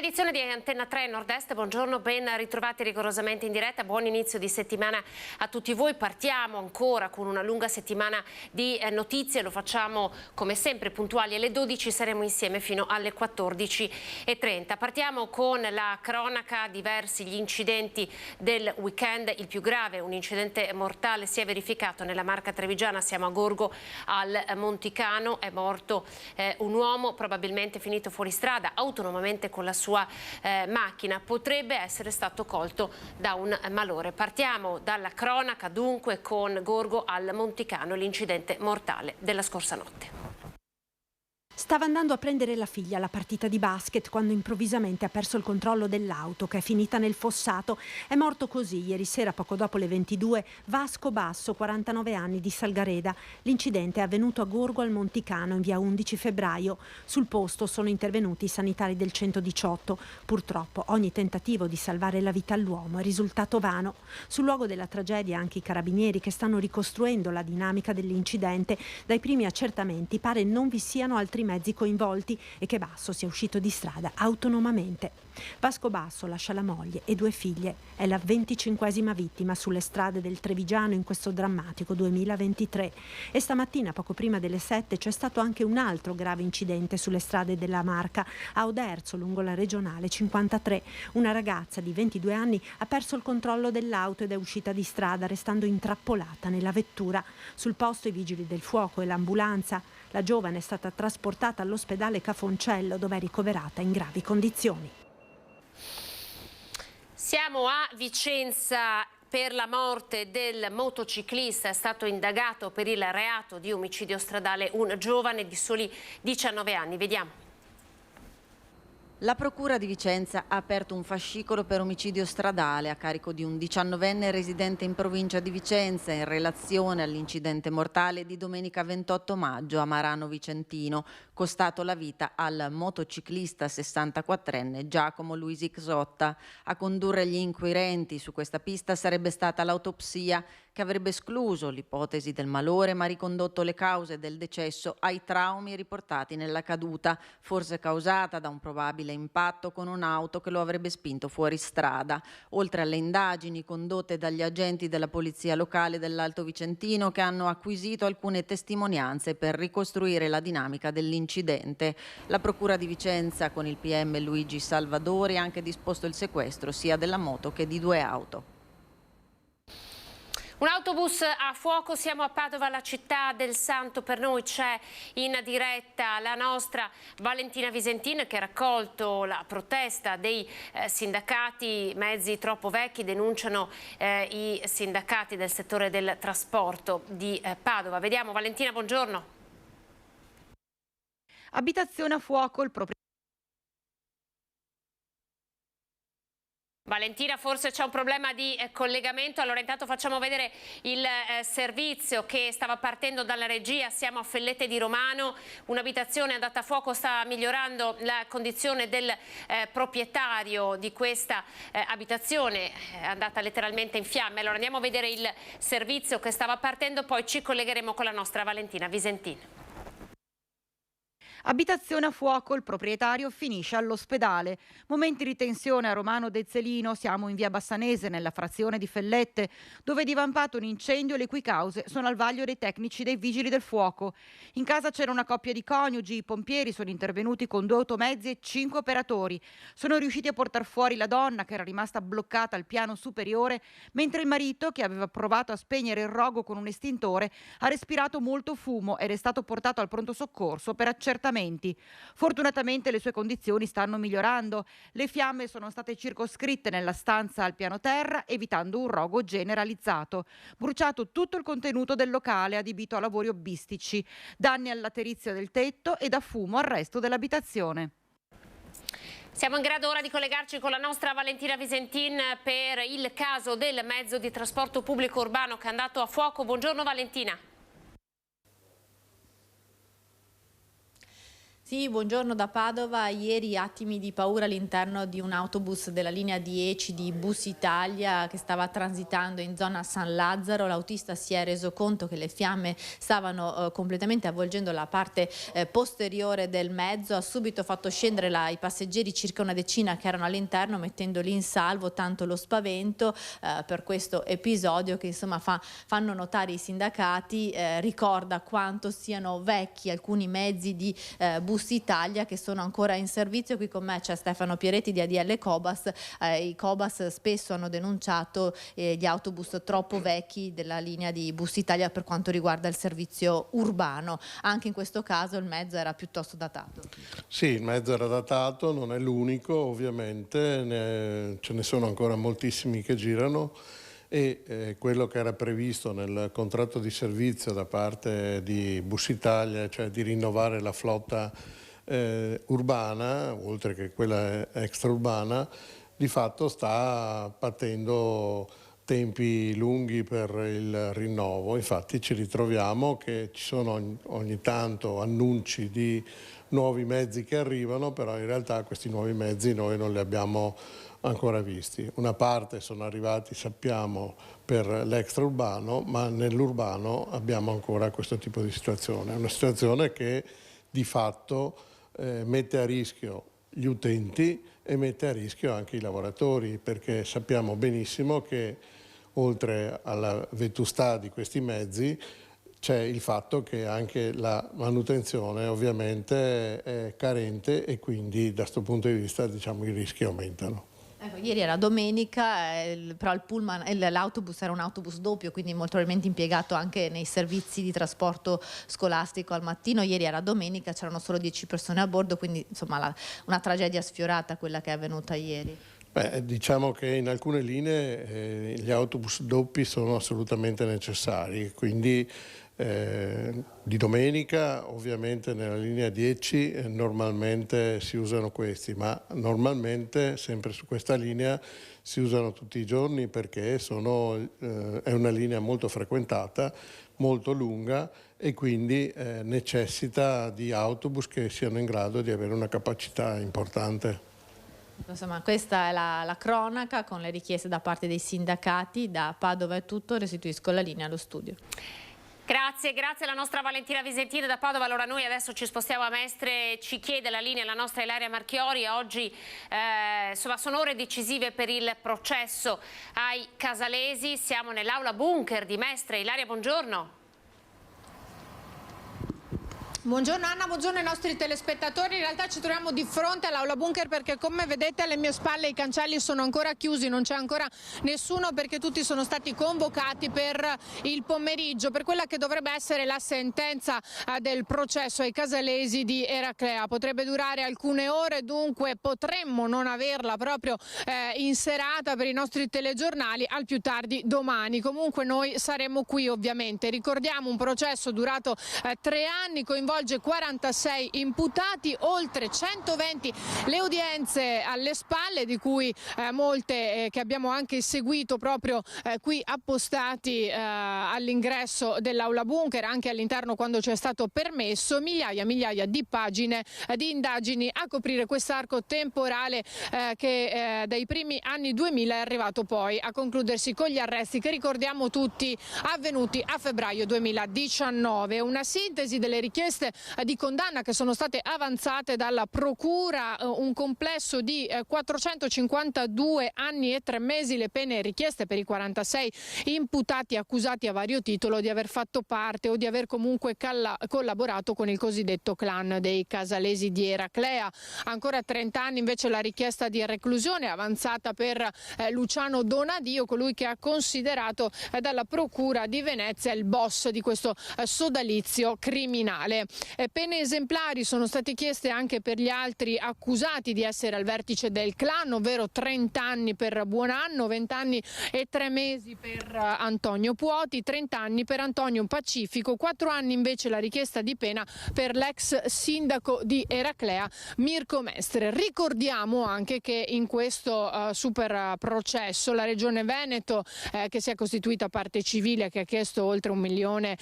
Un'edizione di Antenna 3 Nord-Est, buongiorno, ben ritrovati rigorosamente in diretta, buon inizio di settimana a tutti voi. Partiamo ancora con una lunga settimana di notizie, lo facciamo come sempre puntuali alle 12, saremo insieme fino alle 14:30. Partiamo con la cronaca, diversi gli incidenti del weekend, il più grave, un incidente mortale si è verificato nella Marca Trevigiana, siamo a Gorgo al Monticano, è morto un uomo probabilmente finito fuori strada autonomamente con la sua macchina, potrebbe essere stato colto da un malore. Partiamo dalla cronaca dunque con Gorgo al Monticano, l'incidente mortale della scorsa notte. Stava andando a prendere la figlia alla partita di basket quando improvvisamente ha perso il controllo dell'auto che è finita nel fossato. È morto così ieri sera poco dopo le 22 Vasco Basso, 49 anni, di Salgareda. L'incidente è avvenuto a Gorgo al Monticano in via 11 febbraio. Sul posto sono intervenuti i sanitari del 118. Purtroppo ogni tentativo di salvare la vita all'uomo è risultato vano. Sul luogo della tragedia anche i carabinieri che stanno ricostruendo la dinamica dell'incidente. Dai primi accertamenti pare non vi siano altri mezzi coinvolti e che Basso sia uscito di strada autonomamente. Vasco Basso lascia la moglie e 2 figlie. È la 25ª vittima sulle strade del Trevigiano in questo drammatico 2023. E stamattina, poco prima delle 7, c'è stato anche un altro grave incidente sulle strade della Marca, a Oderzo, lungo la regionale 53. Una ragazza di 22 anni ha perso il controllo dell'auto ed è uscita di strada, restando intrappolata nella vettura. Sul posto i vigili del fuoco e l'ambulanza. La giovane è stata trasportata all'ospedale Cafoncello, dove è ricoverata in gravi condizioni. Siamo a Vicenza per la morte del motociclista. È stato indagato per il reato di omicidio stradale un giovane di soli 19 anni. Vediamo. La Procura di Vicenza ha aperto un fascicolo per omicidio stradale a carico di un 19enne residente in provincia di Vicenza in relazione all'incidente mortale di domenica 28 maggio a Marano Vicentino, costato la vita al motociclista 64enne Giacomo Luisi Xotta. A condurre gli inquirenti su questa pista sarebbe stata l'autopsia, che avrebbe escluso l'ipotesi del malore ma ricondotto le cause del decesso ai traumi riportati nella caduta, forse causata da un probabile impatto con un'auto che lo avrebbe spinto fuori strada. Oltre alle indagini condotte dagli agenti della polizia locale dell'Alto Vicentino, che hanno acquisito alcune testimonianze per ricostruire la dinamica dell'incidente, la Procura di Vicenza con il PM Luigi Salvadori ha anche disposto il sequestro sia della moto che di 2 auto. Un autobus a fuoco, siamo a Padova, la città del santo. Per noi c'è in diretta la nostra Valentina Visentin, che ha raccolto la protesta dei sindacati. Mezzi troppo vecchi, denunciano i sindacati del settore del trasporto di Padova. Vediamo, Valentina, buongiorno. Abitazione a fuoco, il proprietario. Valentina, forse c'è un problema di collegamento, allora intanto facciamo vedere il servizio che stava partendo dalla regia. Siamo a Fellette di Romano, un'abitazione andata a fuoco, sta migliorando la condizione del proprietario di questa abitazione, è andata letteralmente in fiamme. Allora andiamo a vedere il servizio che stava partendo, poi ci collegheremo con la nostra Valentina Visentin. Abitazione a fuoco, il proprietario finisce all'ospedale. Momenti di tensione a Romano Dezzelino, siamo in via Bassanese, nella frazione di Fellette, dove è divampato un incendio le cui cause sono al vaglio dei tecnici dei vigili del fuoco. In casa c'era una coppia di coniugi, i pompieri sono intervenuti con 2 automezzi e 5 operatori. Sono riusciti a portare fuori la donna, che era rimasta bloccata al piano superiore, mentre il marito, che aveva provato a spegnere il rogo con un estintore, ha respirato molto fumo ed è stato portato al pronto soccorso per accertamenti. Fortunatamente le sue condizioni stanno migliorando. Le fiamme sono state circoscritte nella stanza al piano terra, evitando un rogo generalizzato. Bruciato tutto il contenuto del locale adibito a lavori hobbistici. Danni al laterizio del tetto e da fumo al resto dell'abitazione. Siamo in grado ora di collegarci con la nostra Valentina Visentin per il caso del mezzo di trasporto pubblico urbano che è andato a fuoco. Buongiorno Valentina. Sì, buongiorno da Padova. Ieri attimi di paura all'interno di un autobus della linea 10 di Bus Italia che stava transitando in zona San Lazzaro. L'autista si è reso conto che le fiamme stavano completamente avvolgendo la parte posteriore del mezzo. Ha subito fatto scendere i passeggeri, circa una decina che erano all'interno, mettendoli in salvo, tanto lo spavento per questo episodio che insomma fanno notare i sindacati. Ricorda quanto siano vecchi alcuni mezzi di Bus Italia che sono ancora in servizio. Qui con me c'è Stefano Pieretti di ADL Cobas. I Cobas spesso hanno denunciato gli autobus troppo vecchi della linea di Bus Italia per quanto riguarda il servizio urbano. Anche in questo caso il mezzo era piuttosto datato. Sì, il mezzo era datato, non è l'unico ovviamente, ce ne sono ancora moltissimi che girano e quello che era previsto nel contratto di servizio da parte di Bus Italia, cioè di rinnovare la flotta urbana, oltre che quella extraurbana, di fatto sta patendo tempi lunghi per il rinnovo. Infatti ci ritroviamo che ci sono ogni tanto annunci di nuovi mezzi che arrivano, però in realtà questi nuovi mezzi noi non li abbiamo ancora visti. Una parte sono arrivati, sappiamo, per l'extraurbano, ma nell'urbano abbiamo ancora questo tipo di situazione. È una situazione che di fatto mette a rischio gli utenti e mette a rischio anche i lavoratori, perché sappiamo benissimo che oltre alla vetustà di questi mezzi c'è il fatto che anche la manutenzione ovviamente è carente e quindi da questo punto di vista, diciamo, i rischi aumentano. Ecco, ieri era domenica, però l'autobus era un autobus doppio, quindi molto probabilmente impiegato anche nei servizi di trasporto scolastico al mattino. Ieri era domenica, c'erano solo 10 persone a bordo, quindi insomma una tragedia sfiorata quella che è avvenuta ieri. Beh, diciamo che in alcune linee gli autobus doppi sono assolutamente necessari, quindi di domenica ovviamente nella linea 10 normalmente si usano questi, ma normalmente sempre su questa linea si usano tutti i giorni perché è una linea molto frequentata, molto lunga e quindi necessita di autobus che siano in grado di avere una capacità importante. Insomma, questa è la cronaca con le richieste da parte dei sindacati. Da Padova è tutto, restituisco la linea allo studio. Grazie alla nostra Valentina Visentini da Padova. Allora noi adesso ci spostiamo a Mestre, ci chiede la linea la nostra Ilaria Marchiori. Oggi insomma, sono ore decisive per il processo ai casalesi. Siamo nell'aula bunker di Mestre. Ilaria, buongiorno. Buongiorno Anna, buongiorno ai nostri telespettatori. In realtà ci troviamo di fronte all'aula bunker perché, come vedete, alle mie spalle i cancelli sono ancora chiusi, non c'è ancora nessuno perché tutti sono stati convocati per il pomeriggio per quella che dovrebbe essere la sentenza del processo ai casalesi di Eraclea. Potrebbe durare alcune ore, dunque potremmo non averla proprio in serata per i nostri telegiornali, al più tardi domani. Comunque noi saremo qui ovviamente. Ricordiamo un processo durato 3 anni, coinvolge 46 imputati, oltre 120 le udienze alle spalle, di cui molte che abbiamo anche seguito proprio qui appostati all'ingresso dell'aula bunker, anche all'interno quando ci è stato permesso. Migliaia di pagine di indagini a coprire quest'arco temporale che dai primi anni 2000 è arrivato poi a concludersi con gli arresti che ricordiamo tutti avvenuti a febbraio 2019. Una sintesi delle richieste di condanna che sono state avanzate dalla procura, un complesso di 452 anni e 3 mesi le pene richieste per i 46 imputati accusati a vario titolo di aver fatto parte o di aver comunque collaborato con il cosiddetto clan dei casalesi di Eraclea. Ancora 30 anni invece la richiesta di reclusione avanzata per Luciano Donadio, colui che ha considerato dalla procura di Venezia il boss di questo sodalizio criminale. Pene esemplari sono state chieste anche per gli altri accusati di essere al vertice del clan, ovvero 30 anni per Buonanno, 20 anni e 3 mesi per Antonio Puoti, 30 anni per Antonio Pacifico, 4 anni invece la richiesta di pena per l'ex sindaco di Eraclea Mirko Mestre. Ricordiamo anche che in questo super processo la Regione Veneto, che si è costituita parte civile, che ha chiesto oltre 1 milione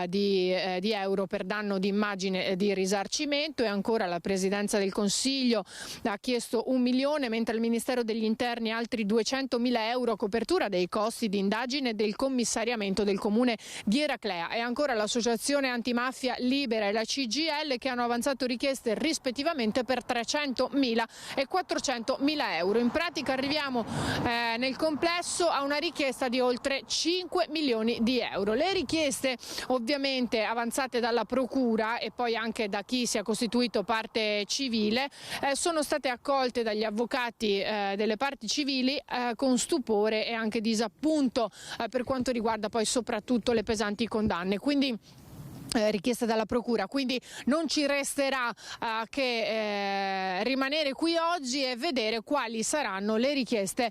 di euro per danno di immagine di risarcimento. E ancora la Presidenza del Consiglio ha chiesto 1 milione, mentre il Ministero degli Interni altri 200.000 euro a copertura dei costi di indagine del commissariamento del comune di Eraclea. E ancora l'associazione antimafia Libera e la CGIL, che hanno avanzato richieste rispettivamente per 300.000 e 400.000 euro. In pratica arriviamo nel complesso a una richiesta di oltre 5 milioni di euro. Le richieste ovviamente avanzate dalla Procura e poi anche da chi si è costituito parte civile sono state accolte dagli avvocati delle parti civili con stupore e anche disappunto per quanto riguarda poi soprattutto le pesanti condanne. Quindi richiesta dalla Procura, quindi non ci resterà che rimanere qui oggi e vedere quali saranno le richieste,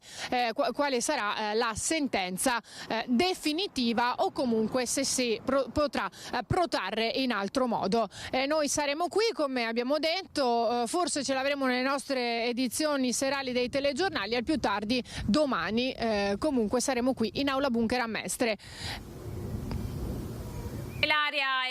quale sarà la sentenza definitiva o comunque se si potrà protrarre in altro modo. Noi saremo qui, come abbiamo detto, forse ce l'avremo nelle nostre edizioni serali dei telegiornali, al più tardi domani, comunque saremo qui in Aula Bunker a Mestre.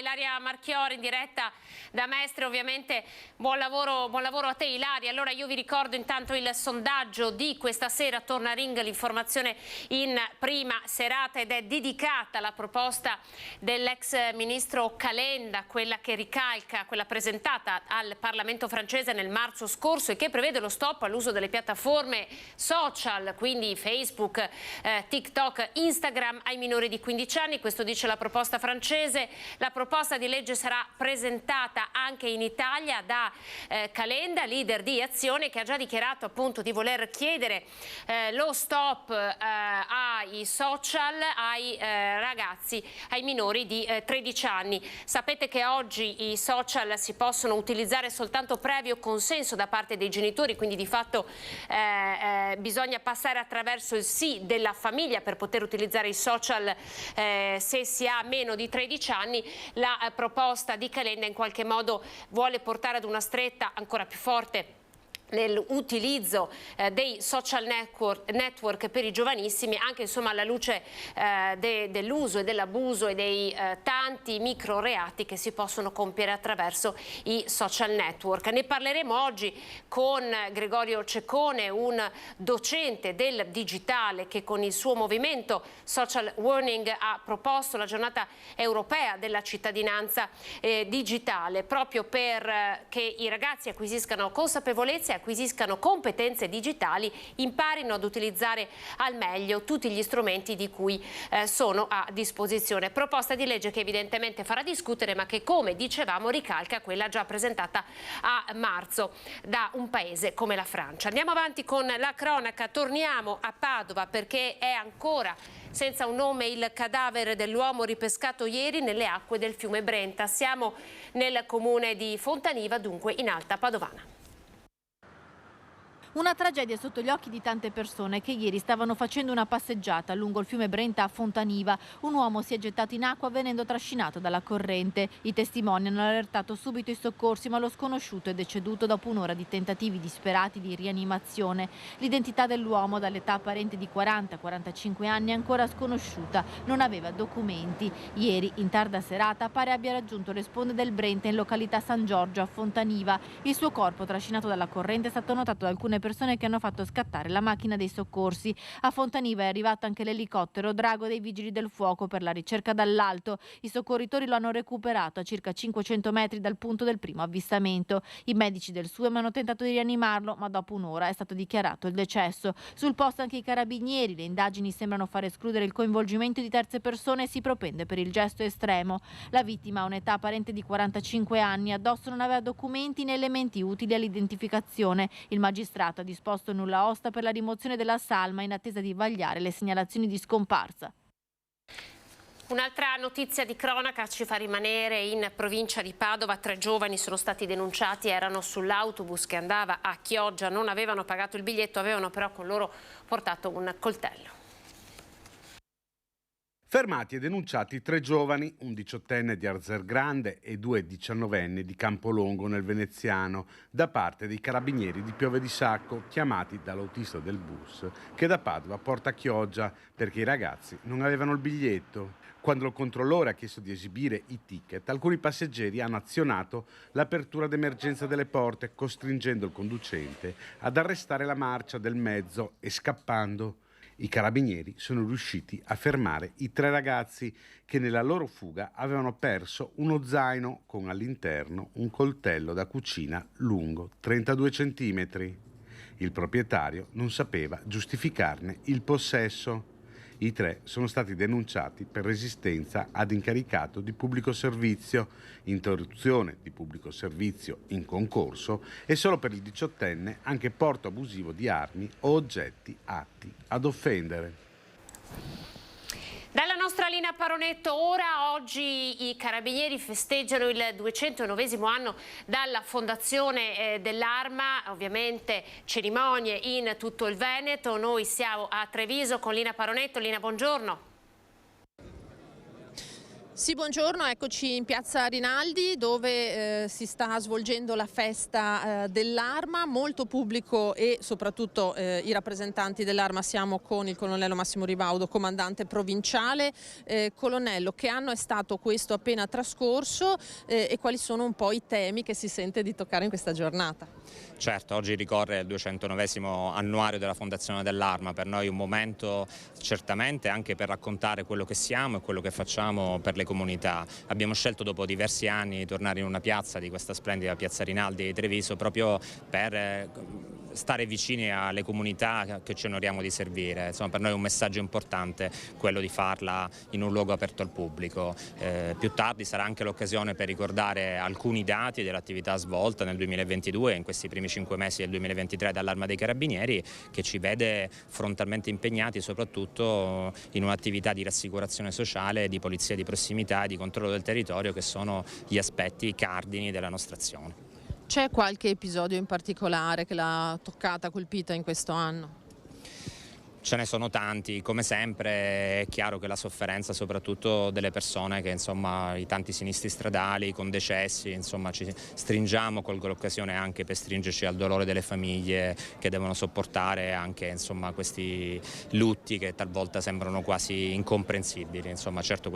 Ilaria Marchiori in diretta da Mestre, ovviamente buon lavoro a te Ilaria. Allora io vi ricordo intanto il sondaggio di questa sera, torna a Ring l'informazione in prima serata ed è dedicata alla proposta dell'ex ministro Calenda, quella che ricalca quella presentata al Parlamento francese nel marzo scorso e che prevede lo stop all'uso delle piattaforme social, quindi Facebook, TikTok, Instagram ai minori di 15 anni. Questo dice la proposta francese. La proposta di legge sarà presentata anche in Italia da Calenda, leader di Azione, che ha già dichiarato appunto di voler chiedere lo stop ai social ai ragazzi, ai minori di 13 anni. Sapete che oggi i social si possono utilizzare soltanto previo consenso da parte dei genitori, quindi di fatto bisogna passare attraverso il sì della famiglia per poter utilizzare i social se si ha meno di 13 anni. La proposta di Calenda in qualche modo vuole portare ad una stretta ancora più forte nell'utilizzo dei social network per i giovanissimi, anche insomma alla luce dell'uso e dell'abuso e dei tanti micro reati che si possono compiere attraverso i social network. Ne parleremo oggi con Gregorio Ceccone, un docente del digitale che con il suo movimento Social Warning ha proposto la giornata europea della cittadinanza digitale, proprio per che i ragazzi acquisiscano consapevolezza, acquisiscano competenze digitali, imparino ad utilizzare al meglio tutti gli strumenti di cui sono a disposizione. Proposta di legge che evidentemente farà discutere, ma che, come dicevamo, ricalca quella già presentata a marzo da un paese come la Francia. Andiamo avanti con la cronaca, torniamo a Padova perché è ancora senza un nome il cadavere dell'uomo ripescato ieri nelle acque del fiume Brenta. Siamo nel comune di Fontaniva, dunque in Alta Padovana. Una tragedia sotto gli occhi di tante persone che ieri stavano facendo una passeggiata lungo il fiume Brenta a Fontaniva. Un uomo si è gettato in acqua venendo trascinato dalla corrente. I testimoni hanno allertato subito i soccorsi, ma lo sconosciuto è deceduto dopo un'ora di tentativi disperati di rianimazione. L'identità dell'uomo, dall'età apparente di 40-45 anni, è ancora sconosciuta. Non aveva documenti. Ieri, in tarda serata, pare abbia raggiunto le sponde del Brenta in località San Giorgio a Fontaniva. Il suo corpo, trascinato dalla corrente, è stato notato da alcune persone che hanno fatto scattare la macchina dei soccorsi. A Fontaniva è arrivato anche l'elicottero Drago dei Vigili del Fuoco per la ricerca dall'alto. I soccorritori lo hanno recuperato a circa 500 metri dal punto del primo avvistamento. I medici del SUEM hanno tentato di rianimarlo, ma dopo un'ora è stato dichiarato il decesso. Sul posto anche i carabinieri. Le indagini sembrano far escludere il coinvolgimento di terze persone e si propende per il gesto estremo. La vittima ha un'età apparente di 45 anni, addosso non aveva documenti né elementi utili all'identificazione. Il magistrato ha disposto nulla osta per la rimozione della salma in attesa di vagliare le segnalazioni di scomparsa. Un'altra notizia di cronaca ci fa rimanere in provincia di Padova. 3 giovani sono stati denunciati, erano sull'autobus che andava a Chioggia, non avevano pagato il biglietto, avevano però con loro portato un coltello. Fermati e denunciati 3 giovani, un 18enne di Arzergrande e 2 19enni di Campolongo nel Veneziano, da parte dei carabinieri di Piove di Sacco, chiamati dall'autista del bus che da Padova porta a Chioggia perché i ragazzi non avevano il biglietto. Quando il controllore ha chiesto di esibire i ticket, alcuni passeggeri hanno azionato l'apertura d'emergenza delle porte, costringendo il conducente ad arrestare la marcia del mezzo e scappando. I carabinieri sono riusciti a fermare i 3 ragazzi che nella loro fuga avevano perso uno zaino con all'interno un coltello da cucina lungo 32 centimetri. Il proprietario non sapeva giustificarne il possesso. I 3 sono stati denunciati per resistenza ad incaricato di pubblico servizio, interruzione di pubblico servizio in concorso e solo per il 18enne anche porto abusivo di armi o oggetti atti ad offendere. Dalla nostra linea Paronetto, ora oggi i Carabinieri festeggiano il 209° anno dalla fondazione dell'Arma, ovviamente cerimonie in tutto il Veneto. Noi siamo a Treviso con Lina Paronetto. Lina, buongiorno. Sì, buongiorno, eccoci in piazza Rinaldi dove si sta svolgendo la festa dell'Arma, molto pubblico e soprattutto i rappresentanti dell'Arma. Siamo con il colonnello Massimo Ribaudo, comandante provinciale. Colonnello, che anno è stato questo appena trascorso e quali sono un po' i temi che si sente di toccare in questa giornata? Certo, oggi ricorre il 209° annuario della fondazione dell'Arma, per noi un momento certamente anche per raccontare quello che siamo e quello che facciamo per le comunità. Abbiamo scelto dopo diversi anni di tornare in una piazza di questa splendida piazza Rinaldi di Treviso proprio per stare vicini alle comunità che ci onoriamo di servire. Insomma, per noi è un messaggio importante quello di farla in un luogo aperto al pubblico. Più tardi sarà anche l'occasione per ricordare alcuni dati dell'attività svolta nel 2022 e in questi primi 5 mesi del 2023 dall'Arma dei Carabinieri, che ci vede frontalmente impegnati soprattutto in un'attività di rassicurazione sociale, di polizia di prossimità e di controllo del territorio, che sono gli aspetti cardini della nostra azione. C'è qualche episodio in particolare che l'ha toccata, colpita in questo anno? Ce ne sono tanti, come sempre è chiaro che la sofferenza soprattutto delle persone, che insomma i tanti sinistri stradali con decessi, insomma ci stringiamo, colgo l'occasione anche per stringerci al dolore delle famiglie che devono sopportare anche insomma questi lutti che talvolta sembrano quasi incomprensibili. Insomma, certo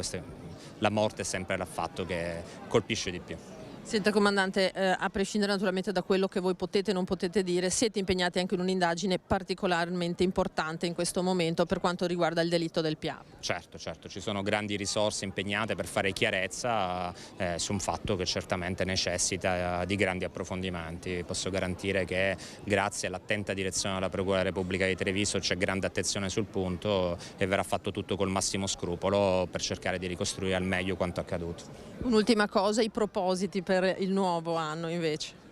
la morte è sempre l'affatto che colpisce di più. Senta comandante, a prescindere naturalmente da quello che voi potete e non potete dire, siete impegnati anche in un'indagine particolarmente importante in questo momento per quanto riguarda il delitto del Piave. Certo, ci sono grandi risorse impegnate per fare chiarezza su un fatto che certamente necessita di grandi approfondimenti. Posso garantire che grazie all'attenta direzione della Procura della Repubblica di Treviso c'è grande attenzione sul punto e verrà fatto tutto col massimo scrupolo per cercare di ricostruire al meglio quanto accaduto. Un'ultima cosa, i propositi per il nuovo anno invece?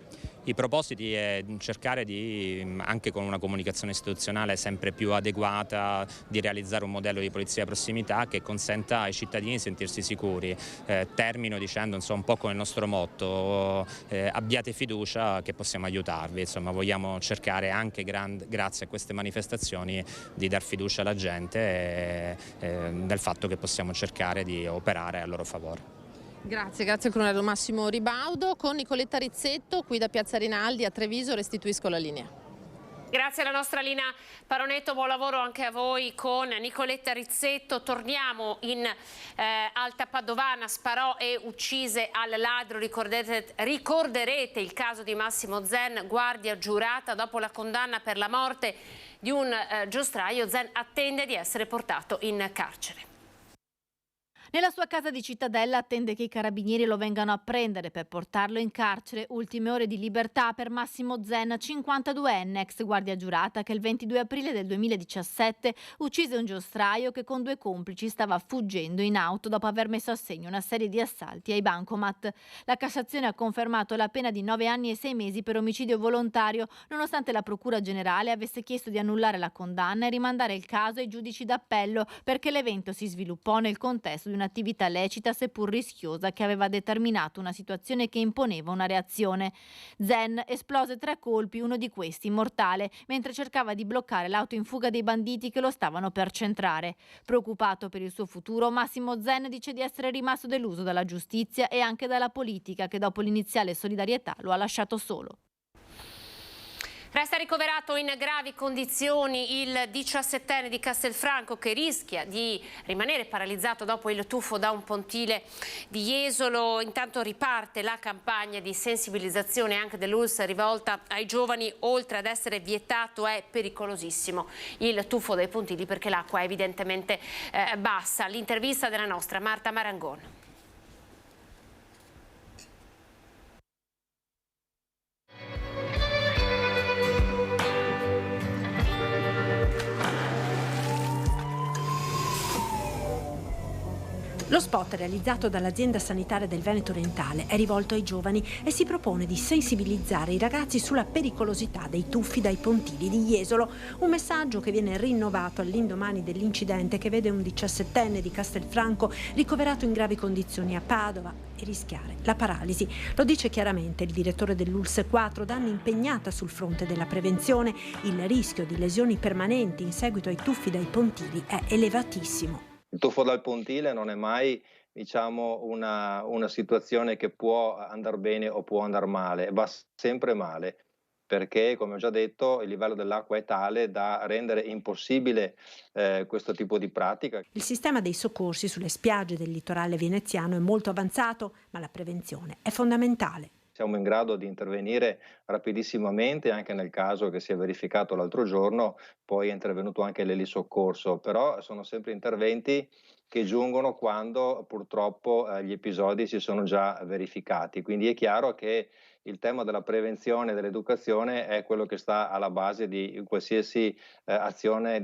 I propositi è cercare di, anche con una comunicazione istituzionale sempre più adeguata, di realizzare un modello di polizia di prossimità che consenta ai cittadini di sentirsi sicuri. Termino dicendo, insomma, un po' come il nostro motto, abbiate fiducia che possiamo aiutarvi. Insomma, vogliamo cercare anche grazie a queste manifestazioni di dar fiducia alla gente del fatto che possiamo cercare di operare a loro favore. Grazie al colonnello Massimo Ribaudo. Con Nicoletta Rizzetto, qui da piazza Rinaldi a Treviso, restituisco la linea. Grazie alla nostra Lina Paronetto, buon lavoro anche a voi con Nicoletta Rizzetto. Torniamo in Alta Padovana, sparò e uccise al ladro. Ricorderete il caso di Massimo Zen, guardia giurata dopo la condanna per la morte di un giostraio. Zen attende di essere portato in carcere. Nella sua casa di Cittadella attende che i carabinieri lo vengano a prendere per portarlo in carcere. Ultime ore di libertà per Massimo Zen, 52enne, ex guardia giurata, che il 22 aprile del 2017 uccise un giostraio che con 2 complici stava fuggendo in auto dopo aver messo a segno una serie di assalti ai bancomat. La Cassazione ha confermato la pena di 9 anni e 6 mesi per omicidio volontario, nonostante la Procura Generale avesse chiesto di annullare la condanna e rimandare il caso ai giudici d'appello perché l'evento si sviluppò nel contesto di una un'attività lecita seppur rischiosa che aveva determinato una situazione che imponeva una reazione. Zen esplose 3 colpi, uno di questi mortale, mentre cercava di bloccare l'auto in fuga dei banditi che lo stavano per centrare. Preoccupato per il suo futuro, Massimo Zen dice di essere rimasto deluso dalla giustizia e anche dalla politica che dopo l'iniziale solidarietà lo ha lasciato solo. Resta ricoverato in gravi condizioni il 17enne di Castelfranco che rischia di rimanere paralizzato dopo il tuffo da un pontile di Jesolo. Intanto riparte la campagna di sensibilizzazione anche dell'ULSS rivolta ai giovani. Oltre ad essere vietato, è pericolosissimo il tuffo dai pontili perché l'acqua è evidentemente bassa. L'intervista della nostra Marta Marangon. Lo spot realizzato dall'azienda sanitaria del Veneto Orientale è rivolto ai giovani e si propone di sensibilizzare i ragazzi sulla pericolosità dei tuffi dai pontili di Jesolo, un messaggio che viene rinnovato all'indomani dell'incidente che vede un 17enne di Castelfranco ricoverato in gravi condizioni a Padova e rischiare la paralisi. Lo dice chiaramente il direttore dell'ULSS 4, da anni impegnata sul fronte della prevenzione. Il rischio di lesioni permanenti in seguito ai tuffi dai pontili è elevatissimo. Il tuffo dal pontile non è mai, una situazione che può andare bene o può andare male, va sempre male, perché, come ho già detto, il livello dell'acqua è tale da rendere impossibile questo tipo di pratica. Il sistema dei soccorsi sulle spiagge del litorale veneziano è molto avanzato, ma la prevenzione è fondamentale. Siamo in grado di intervenire rapidissimamente, anche nel caso che si è verificato l'altro giorno, poi è intervenuto anche l'elisoccorso, però sono sempre interventi che giungono quando purtroppo gli episodi si sono già verificati. Quindi è chiaro che il tema della prevenzione e dell'educazione è quello che sta alla base di qualsiasi azione,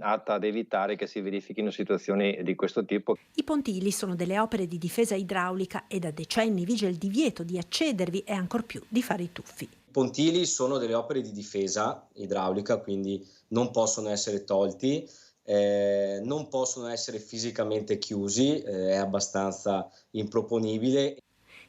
atta ad evitare che si verifichino situazioni di questo tipo. I pontili sono delle opere di difesa idraulica e da decenni vige il divieto di accedervi e ancor più di fare i tuffi. I pontili sono delle opere di difesa idraulica, quindi non possono essere tolti. Non possono essere fisicamente chiusi, è abbastanza improponibile.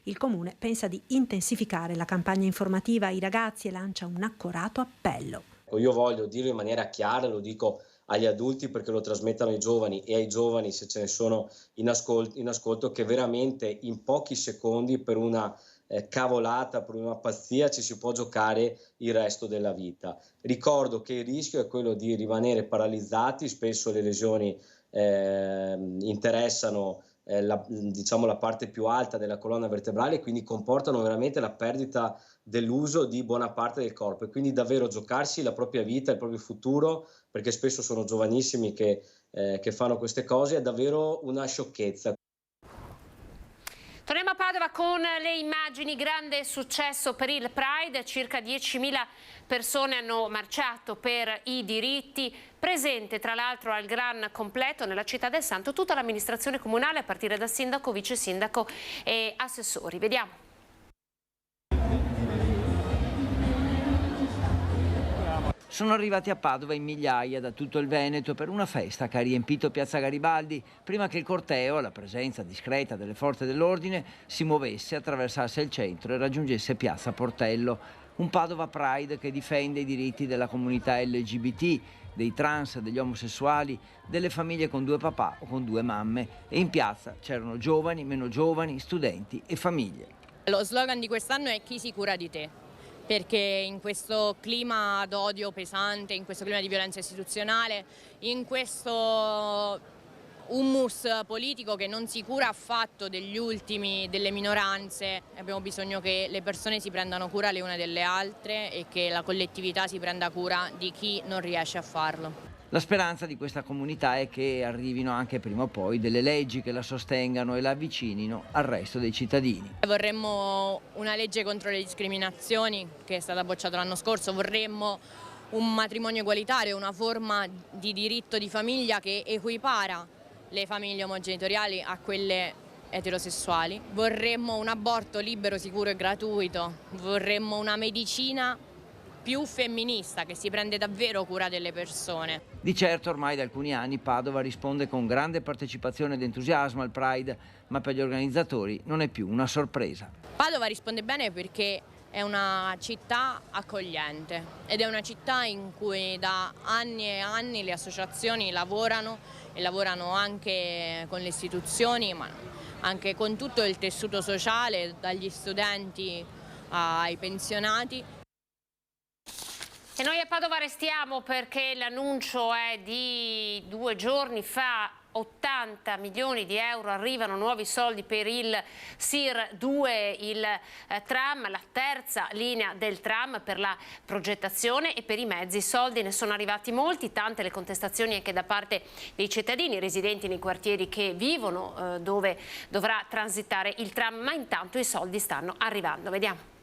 Il Comune pensa di intensificare la campagna informativa ai ragazzi e lancia un accorato appello. Io voglio dirlo in maniera chiara, lo dico agli adulti perché lo trasmettano ai giovani e ai giovani, se ce ne sono in ascolto, che veramente in pochi secondi per una cavolata, per una pazzia ci si può giocare il resto della vita. Ricordo che il rischio è quello di rimanere paralizzati, spesso le lesioni interessano la parte più alta della colonna vertebrale e quindi comportano veramente la perdita dell'uso di buona parte del corpo e quindi davvero giocarsi la propria vita, il proprio futuro, perché spesso sono giovanissimi che fanno queste cose, è davvero una sciocchezza. Torniamo a Padova con le immagini. Grande successo per il Pride, circa 10.000 persone hanno marciato per i diritti. Presente tra l'altro al gran completo nella città del Santo tutta l'amministrazione comunale a partire da sindaco, vice sindaco e assessori. Vediamo. Sono arrivati a Padova in migliaia da tutto il Veneto per una festa che ha riempito Piazza Garibaldi prima che il corteo, alla presenza discreta delle forze dell'ordine, si muovesse, attraversasse il centro e raggiungesse Piazza Portello. Un Padova Pride che difende i diritti della comunità LGBT, dei trans, degli omosessuali, delle famiglie con 2 papà o con 2 mamme. E in piazza c'erano giovani, meno giovani, studenti e famiglie. Lo slogan di quest'anno è "Chi si cura di te?", perché in questo clima d'odio pesante, in questo clima di violenza istituzionale, in questo hummus politico che non si cura affatto degli ultimi, delle minoranze, abbiamo bisogno che le persone si prendano cura le une delle altre e che la collettività si prenda cura di chi non riesce a farlo. La speranza di questa comunità è che arrivino anche prima o poi delle leggi che la sostengano e la avvicinino al resto dei cittadini. Vorremmo una legge contro le discriminazioni che è stata bocciata l'anno scorso, vorremmo un matrimonio egualitario, una forma di diritto di famiglia che equipara le famiglie omogenitoriali a quelle eterosessuali, vorremmo un aborto libero, sicuro e gratuito, vorremmo una medicina più femminista, che si prende davvero cura delle persone. Di certo ormai da alcuni anni Padova risponde con grande partecipazione ed entusiasmo al Pride, ma per gli organizzatori non è più una sorpresa. Padova risponde bene perché è una città accogliente ed è una città in cui da anni e anni le associazioni lavorano e lavorano anche con le istituzioni, ma anche con tutto il tessuto sociale, dagli studenti ai pensionati. E noi a Padova restiamo perché l'annuncio è di 2 giorni fa. 80 milioni di euro arrivano, nuovi soldi per il SIR 2, il tram, la terza linea del tram per la progettazione e per i mezzi. Soldi ne sono arrivati molti, tante le contestazioni anche da parte dei cittadini residenti nei quartieri che vivono dove dovrà transitare il tram, ma intanto i soldi stanno arrivando. Vediamo.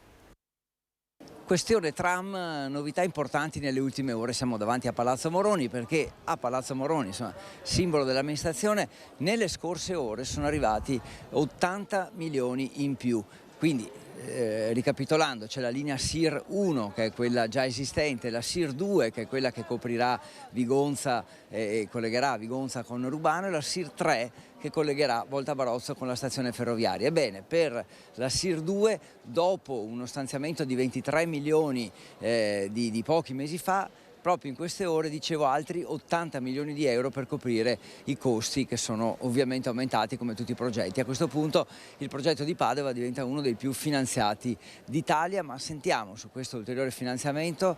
Questione tram, novità importanti nelle ultime ore. Siamo davanti a Palazzo Moroni perché a Palazzo Moroni, insomma, simbolo dell'amministrazione, nelle scorse ore sono arrivati 80 milioni in più. Quindi ricapitolando, c'è la linea SIR 1 che è quella già esistente, la SIR 2 che è quella che coprirà Vigonza e collegherà Vigonza con Urbano, e la SIR 3 che collegherà Volta Barozzo con la stazione ferroviaria. Ebbene, per la SIR 2, dopo uno stanziamento di 23 milioni di pochi mesi fa, proprio in queste ore, dicevo, altri 80 milioni di euro per coprire i costi che sono ovviamente aumentati come tutti i progetti. A questo punto il progetto di Padova diventa uno dei più finanziati d'Italia, ma sentiamo su questo ulteriore finanziamento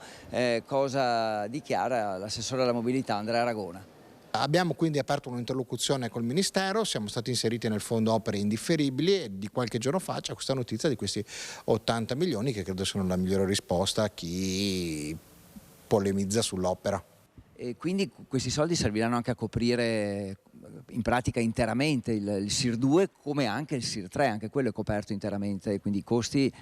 cosa dichiara l'assessore alla mobilità Andrea Aragona. Abbiamo quindi aperto un'interlocuzione col Ministero, siamo stati inseriti nel fondo opere indifferibili e di qualche giorno fa c'è questa notizia di questi 80 milioni che credo siano la migliore risposta a chi polemizza sull'opera. E quindi questi soldi serviranno anche a coprire in pratica interamente il SIR 2 come anche il SIR 3, anche quello è coperto interamente, quindi i costi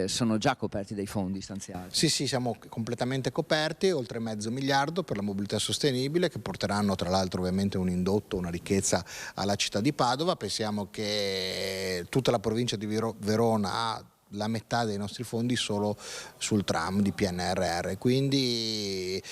sono già coperti dai fondi stanziati. Sì, siamo completamente coperti, oltre $500 milioni per la mobilità sostenibile, che porteranno tra l'altro ovviamente un indotto, una ricchezza alla città di Padova. Pensiamo che tutta la provincia di Verona ha la metà dei nostri fondi solo sul tram di PNRR, quindi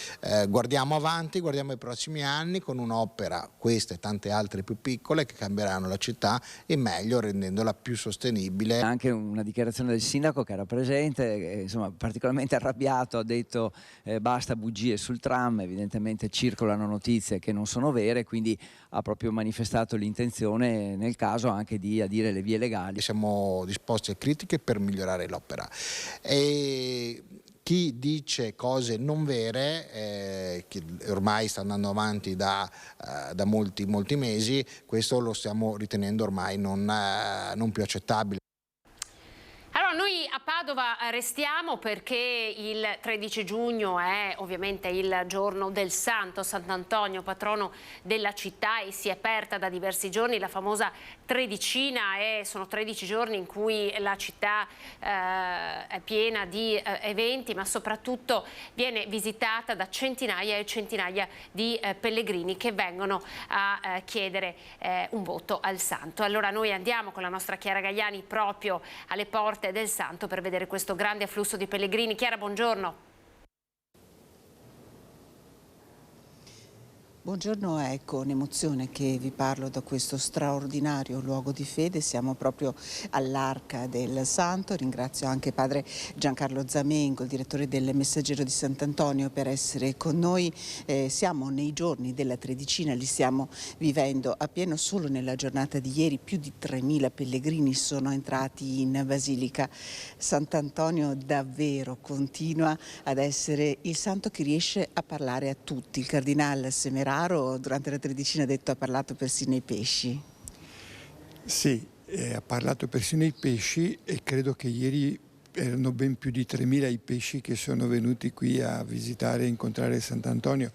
guardiamo avanti, guardiamo ai prossimi anni con un'opera, questa e tante altre più piccole, che cambieranno la città in meglio, rendendola più sostenibile. Anche una dichiarazione del sindaco che era presente, insomma particolarmente arrabbiato, ha detto basta bugie sul tram, evidentemente circolano notizie che non sono vere, quindi ha proprio manifestato l'intenzione nel caso anche di adire le vie legali. Siamo disposti a critiche per migliorare l'opera. E chi dice cose non vere, che ormai sta andando avanti da molti mesi, questo lo stiamo ritenendo ormai non più accettabile. Allora, noi a Padova restiamo perché il 13 giugno è ovviamente il giorno del Santo, Sant'Antonio, patrono della città, e si è aperta da diversi giorni la famosa tredicina, e sono 13 giorni in cui la città è piena di eventi, ma soprattutto viene visitata da centinaia e centinaia di pellegrini che vengono a chiedere un voto al Santo. Allora noi andiamo con la nostra Chiara Gagliani proprio alle porte del Santo per vedere questo grande afflusso di pellegrini. Chiara, buongiorno. Buongiorno, è con emozione che vi parlo da questo straordinario luogo di fede. Siamo proprio all'Arca del Santo. Ringrazio anche padre Giancarlo Zamengo, il direttore del Messaggero di Sant'Antonio, per essere con noi. Siamo nei giorni della tredicina, li stiamo vivendo appieno. Solo nella giornata di ieri più di 3.000 pellegrini sono entrati in Basilica. Sant'Antonio davvero continua ad essere il santo che riesce a parlare a tutti. Il cardinale Semeraro durante la tredicina ha parlato persino ai pesci. Sì, ha parlato persino ai pesci, e credo che ieri erano ben più di 3.000 i pesci che sono venuti qui a visitare e incontrare Sant'Antonio.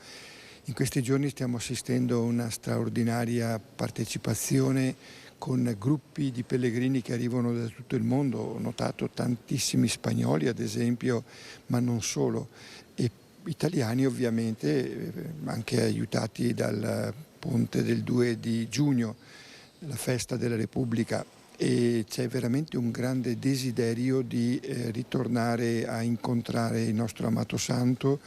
In questi giorni stiamo assistendo a una straordinaria partecipazione con gruppi di pellegrini che arrivano da tutto il mondo. Ho notato tantissimi spagnoli, ad esempio, ma non solo, e italiani ovviamente, anche aiutati dal ponte del 2 di giugno, la festa della Repubblica. e c'è veramente un grande desiderio di ritornare a incontrare il nostro amato santo,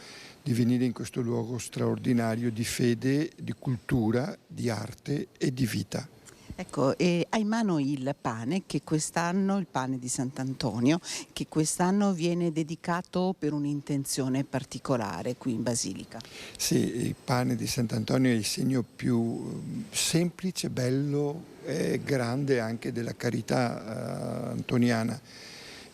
di venire in questo luogo straordinario di fede, di cultura, di arte e di vita. Ecco, e hai in mano il pane che quest'anno, il pane di Sant'Antonio, che quest'anno viene dedicato per un'intenzione particolare qui in Basilica. Sì, il pane di Sant'Antonio è il segno più semplice, bello e grande anche della carità antoniana.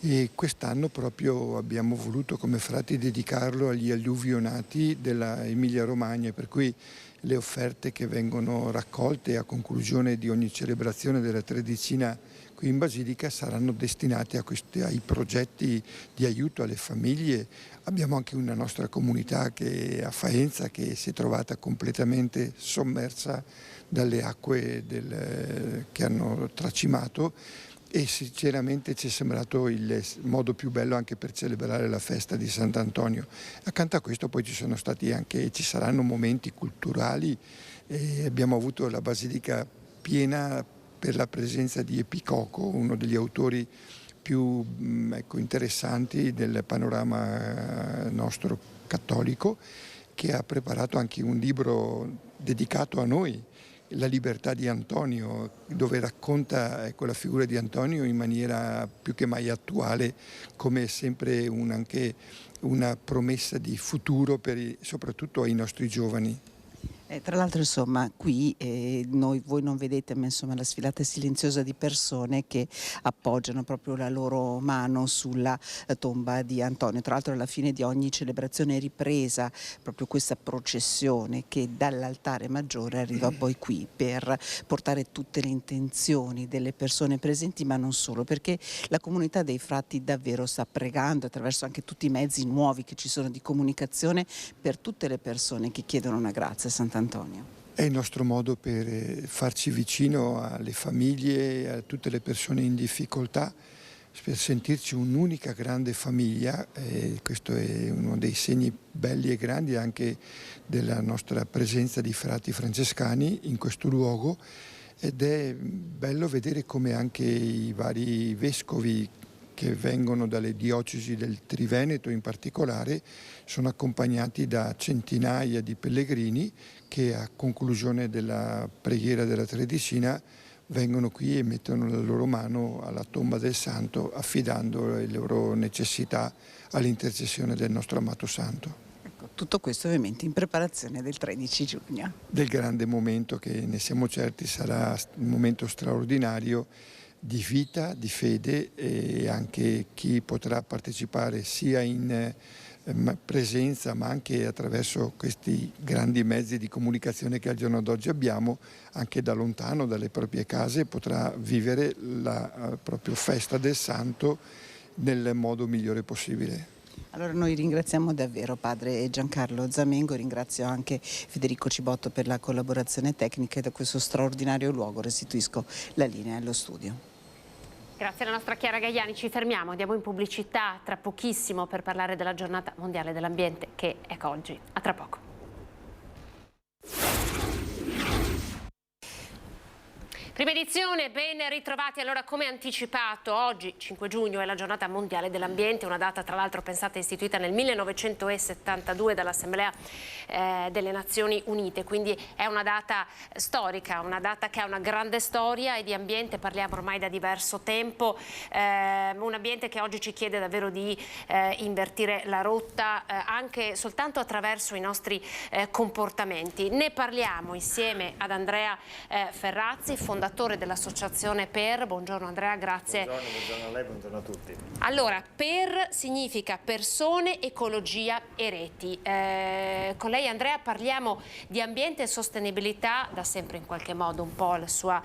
E quest'anno proprio abbiamo voluto come frati dedicarlo agli alluvionati della Emilia-Romagna, per cui le offerte che vengono raccolte a conclusione di ogni celebrazione della Tredicina qui in Basilica saranno destinate ai progetti di aiuto alle famiglie. Abbiamo anche una nostra comunità che a Faenza che si è trovata completamente sommersa dalle acque che hanno tracimato, e sinceramente ci è sembrato il modo più bello anche per celebrare la festa di Sant'Antonio. Accanto a questo poi ci saranno momenti culturali, abbiamo avuto la Basilica piena per la presenza di Epicoco, uno degli autori più interessanti del panorama nostro cattolico, che ha preparato anche un libro dedicato a noi, La libertà di Antonio, dove racconta la figura di Antonio in maniera più che mai attuale, come sempre anche una promessa di futuro soprattutto ai nostri giovani. Tra l'altro insomma qui voi non vedete, ma insomma la sfilata silenziosa di persone che appoggiano proprio la loro mano sulla tomba di Antonio. Tra l'altro alla fine di ogni celebrazione è ripresa proprio questa processione che dall'altare maggiore arriva poi qui per portare tutte le intenzioni delle persone presenti, ma non solo, perché la comunità dei frati davvero sta pregando attraverso anche tutti i mezzi nuovi che ci sono di comunicazione per tutte le persone che chiedono una grazia a Sant'Antonio. È il nostro modo per farci vicino alle famiglie, a tutte le persone in difficoltà, per sentirci un'unica grande famiglia. Questo è uno dei segni belli e grandi anche della nostra presenza di frati francescani in questo luogo, ed è bello vedere come anche i vari vescovi che vengono dalle diocesi del Triveneto in particolare sono accompagnati da centinaia di pellegrini che a conclusione della preghiera della Tredicina vengono qui e mettono la loro mano alla tomba del santo, affidando le loro necessità all'intercessione del nostro amato santo. Ecco, tutto questo ovviamente in preparazione del 13 giugno. Del grande momento che ne siamo certi sarà un momento straordinario di vita, di fede, e anche chi potrà partecipare sia in presenza ma anche attraverso questi grandi mezzi di comunicazione che al giorno d'oggi abbiamo, anche da lontano, dalle proprie case, potrà vivere la propria festa del santo nel modo migliore possibile. Allora noi ringraziamo davvero padre Giancarlo Zamengo, ringrazio anche Federico Cibotto per la collaborazione tecnica, e da questo straordinario luogo restituisco la linea allo studio. Grazie alla nostra Chiara Gaiani, ci fermiamo, andiamo in pubblicità tra pochissimo per parlare della giornata mondiale dell'ambiente che è oggi. A tra poco. Prima edizione, ben ritrovati. Allora, come anticipato, oggi 5 giugno è la giornata mondiale dell'ambiente, una data tra l'altro pensata e istituita nel 1972 dall'Assemblea delle Nazioni Unite, quindi è una data storica, una data che ha una grande storia, e di ambiente parliamo ormai da diverso tempo, un ambiente che oggi ci chiede davvero di invertire la rotta anche soltanto attraverso i nostri comportamenti. Ne parliamo insieme ad Andrea Ferrazzi, fondatore dell'associazione PER. Buongiorno Andrea, grazie. Buongiorno a lei, buongiorno a tutti. Allora, PER significa persone, ecologia e reti. Con lei Andrea parliamo di ambiente e sostenibilità da sempre, in qualche modo un po' la sua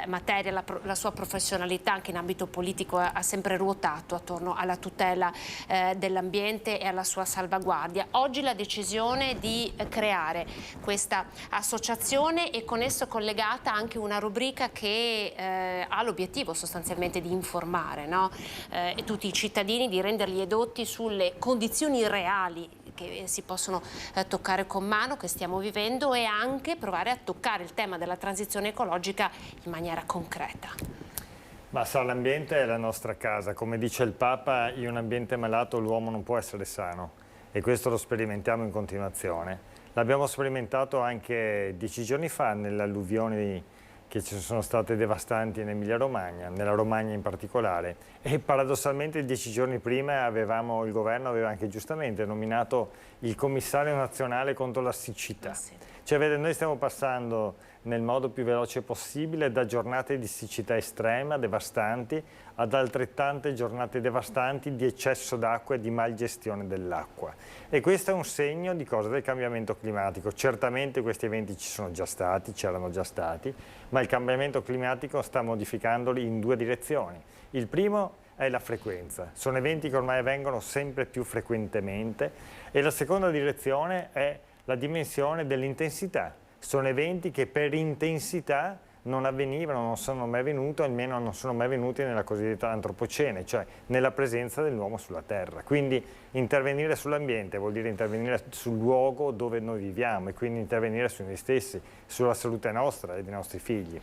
materia, la sua professionalità anche in ambito politico ha sempre ruotato attorno alla tutela dell'ambiente e alla sua salvaguardia. Oggi la decisione di creare questa associazione e con esso collegata anche una rubrica che ha l'obiettivo sostanzialmente di informare, no? E tutti i cittadini, di renderli edotti sulle condizioni reali che si possono toccare con mano, che stiamo vivendo, e anche provare a toccare il tema della transizione ecologica in maniera concreta. Ma sa, l'ambiente è la nostra casa. Come dice il Papa, in un ambiente malato l'uomo non può essere sano e questo lo sperimentiamo in continuazione. L'abbiamo sperimentato anche 10 giorni fa nelle alluvioni che ci sono state devastanti in Emilia-Romagna, nella Romagna in particolare, e paradossalmente 10 giorni prima il governo aveva anche giustamente nominato il commissario nazionale contro la siccità. Cioè, vede, noi stiamo passando nel modo più veloce possibile da giornate di siccità estrema, devastanti, ad altrettante giornate devastanti di eccesso d'acqua e di malgestione dell'acqua. E questo è un segno di cosa? Del cambiamento climatico. Certamente questi eventi ci sono già stati, c'erano già stati, ma il cambiamento climatico sta modificandoli in due direzioni. Il primo è la frequenza, sono eventi che ormai avvengono sempre più frequentemente, e la seconda direzione è la dimensione dell'intensità. Sono eventi che per intensità non avvenivano, non sono mai venuti, almeno non sono mai venuti nella cosiddetta antropocene, cioè nella presenza dell'uomo sulla Terra. Quindi intervenire sull'ambiente vuol dire intervenire sul luogo dove noi viviamo e quindi intervenire su noi stessi, sulla salute nostra e dei nostri figli.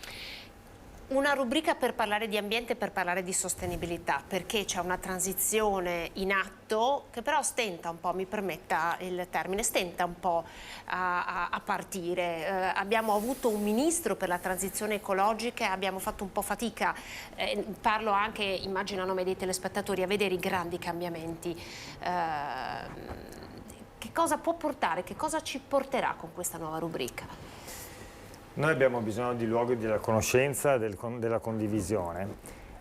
Una rubrica per parlare di ambiente, per parlare di sostenibilità, perché c'è una transizione in atto che però stenta un po', mi permetta il termine, stenta un po' a partire. Abbiamo avuto un ministro per la transizione ecologica e abbiamo fatto un po' fatica, parlo anche, immagino a nome dei telespettatori, a vedere i grandi cambiamenti. Che cosa può portare, che cosa ci porterà con questa nuova rubrica? Noi abbiamo bisogno di luoghi della conoscenza, della condivisione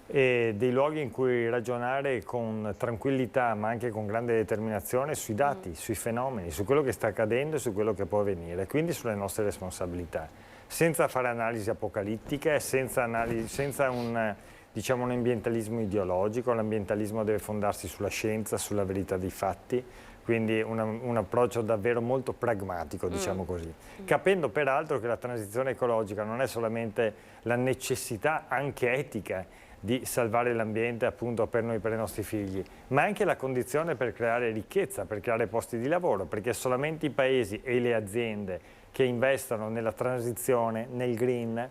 e dei luoghi in cui ragionare con tranquillità ma anche con grande determinazione sui dati, sui fenomeni, su quello che sta accadendo e su quello che può avvenire, quindi sulle nostre responsabilità, senza fare analisi apocalittiche, senza un ambientalismo ideologico. L'ambientalismo deve fondarsi sulla scienza, sulla verità dei fatti, quindi un approccio davvero molto pragmatico, diciamo così. Capendo peraltro che la transizione ecologica non è solamente la necessità anche etica di salvare l'ambiente appunto per noi e per i nostri figli, ma anche la condizione per creare ricchezza, per creare posti di lavoro, perché solamente i paesi e le aziende che investono nella transizione, nel green,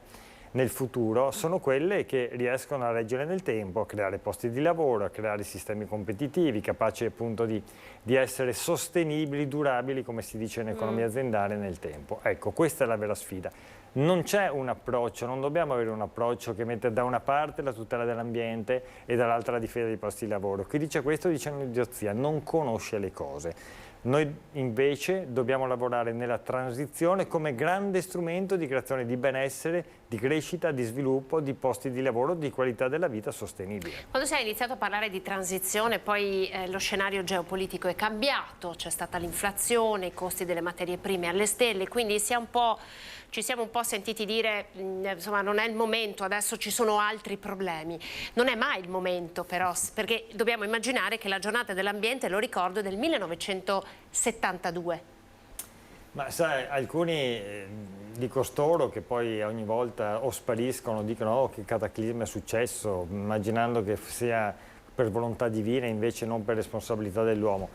nel futuro, sono quelle che riescono a reggere nel tempo, a creare posti di lavoro, a creare sistemi competitivi, capaci appunto di essere sostenibili, durabili, come si dice in economia aziendale, nel tempo. Ecco, questa è la vera sfida. Non c'è un approccio, non dobbiamo avere un approccio che mette da una parte la tutela dell'ambiente e dall'altra la difesa dei posti di lavoro. Chi dice questo dice un'idiozia, non conosce le cose. Noi invece dobbiamo lavorare nella transizione come grande strumento di creazione di benessere, di crescita, di sviluppo, di posti di lavoro, di qualità della vita sostenibile. Quando si è iniziato a parlare di transizione, poi lo scenario geopolitico è cambiato, c'è stata l'inflazione, i costi delle materie prime alle stelle, quindi ci siamo un po' sentiti dire, insomma, non è il momento, adesso ci sono altri problemi. Non è mai il momento però, perché dobbiamo immaginare che la giornata dell'ambiente, lo ricordo, è del 1972. Ma sai, alcuni di costoro che poi ogni volta o spariscono, dicono oh, che cataclisma è successo, immaginando che sia per volontà divina invece non per responsabilità dell'uomo.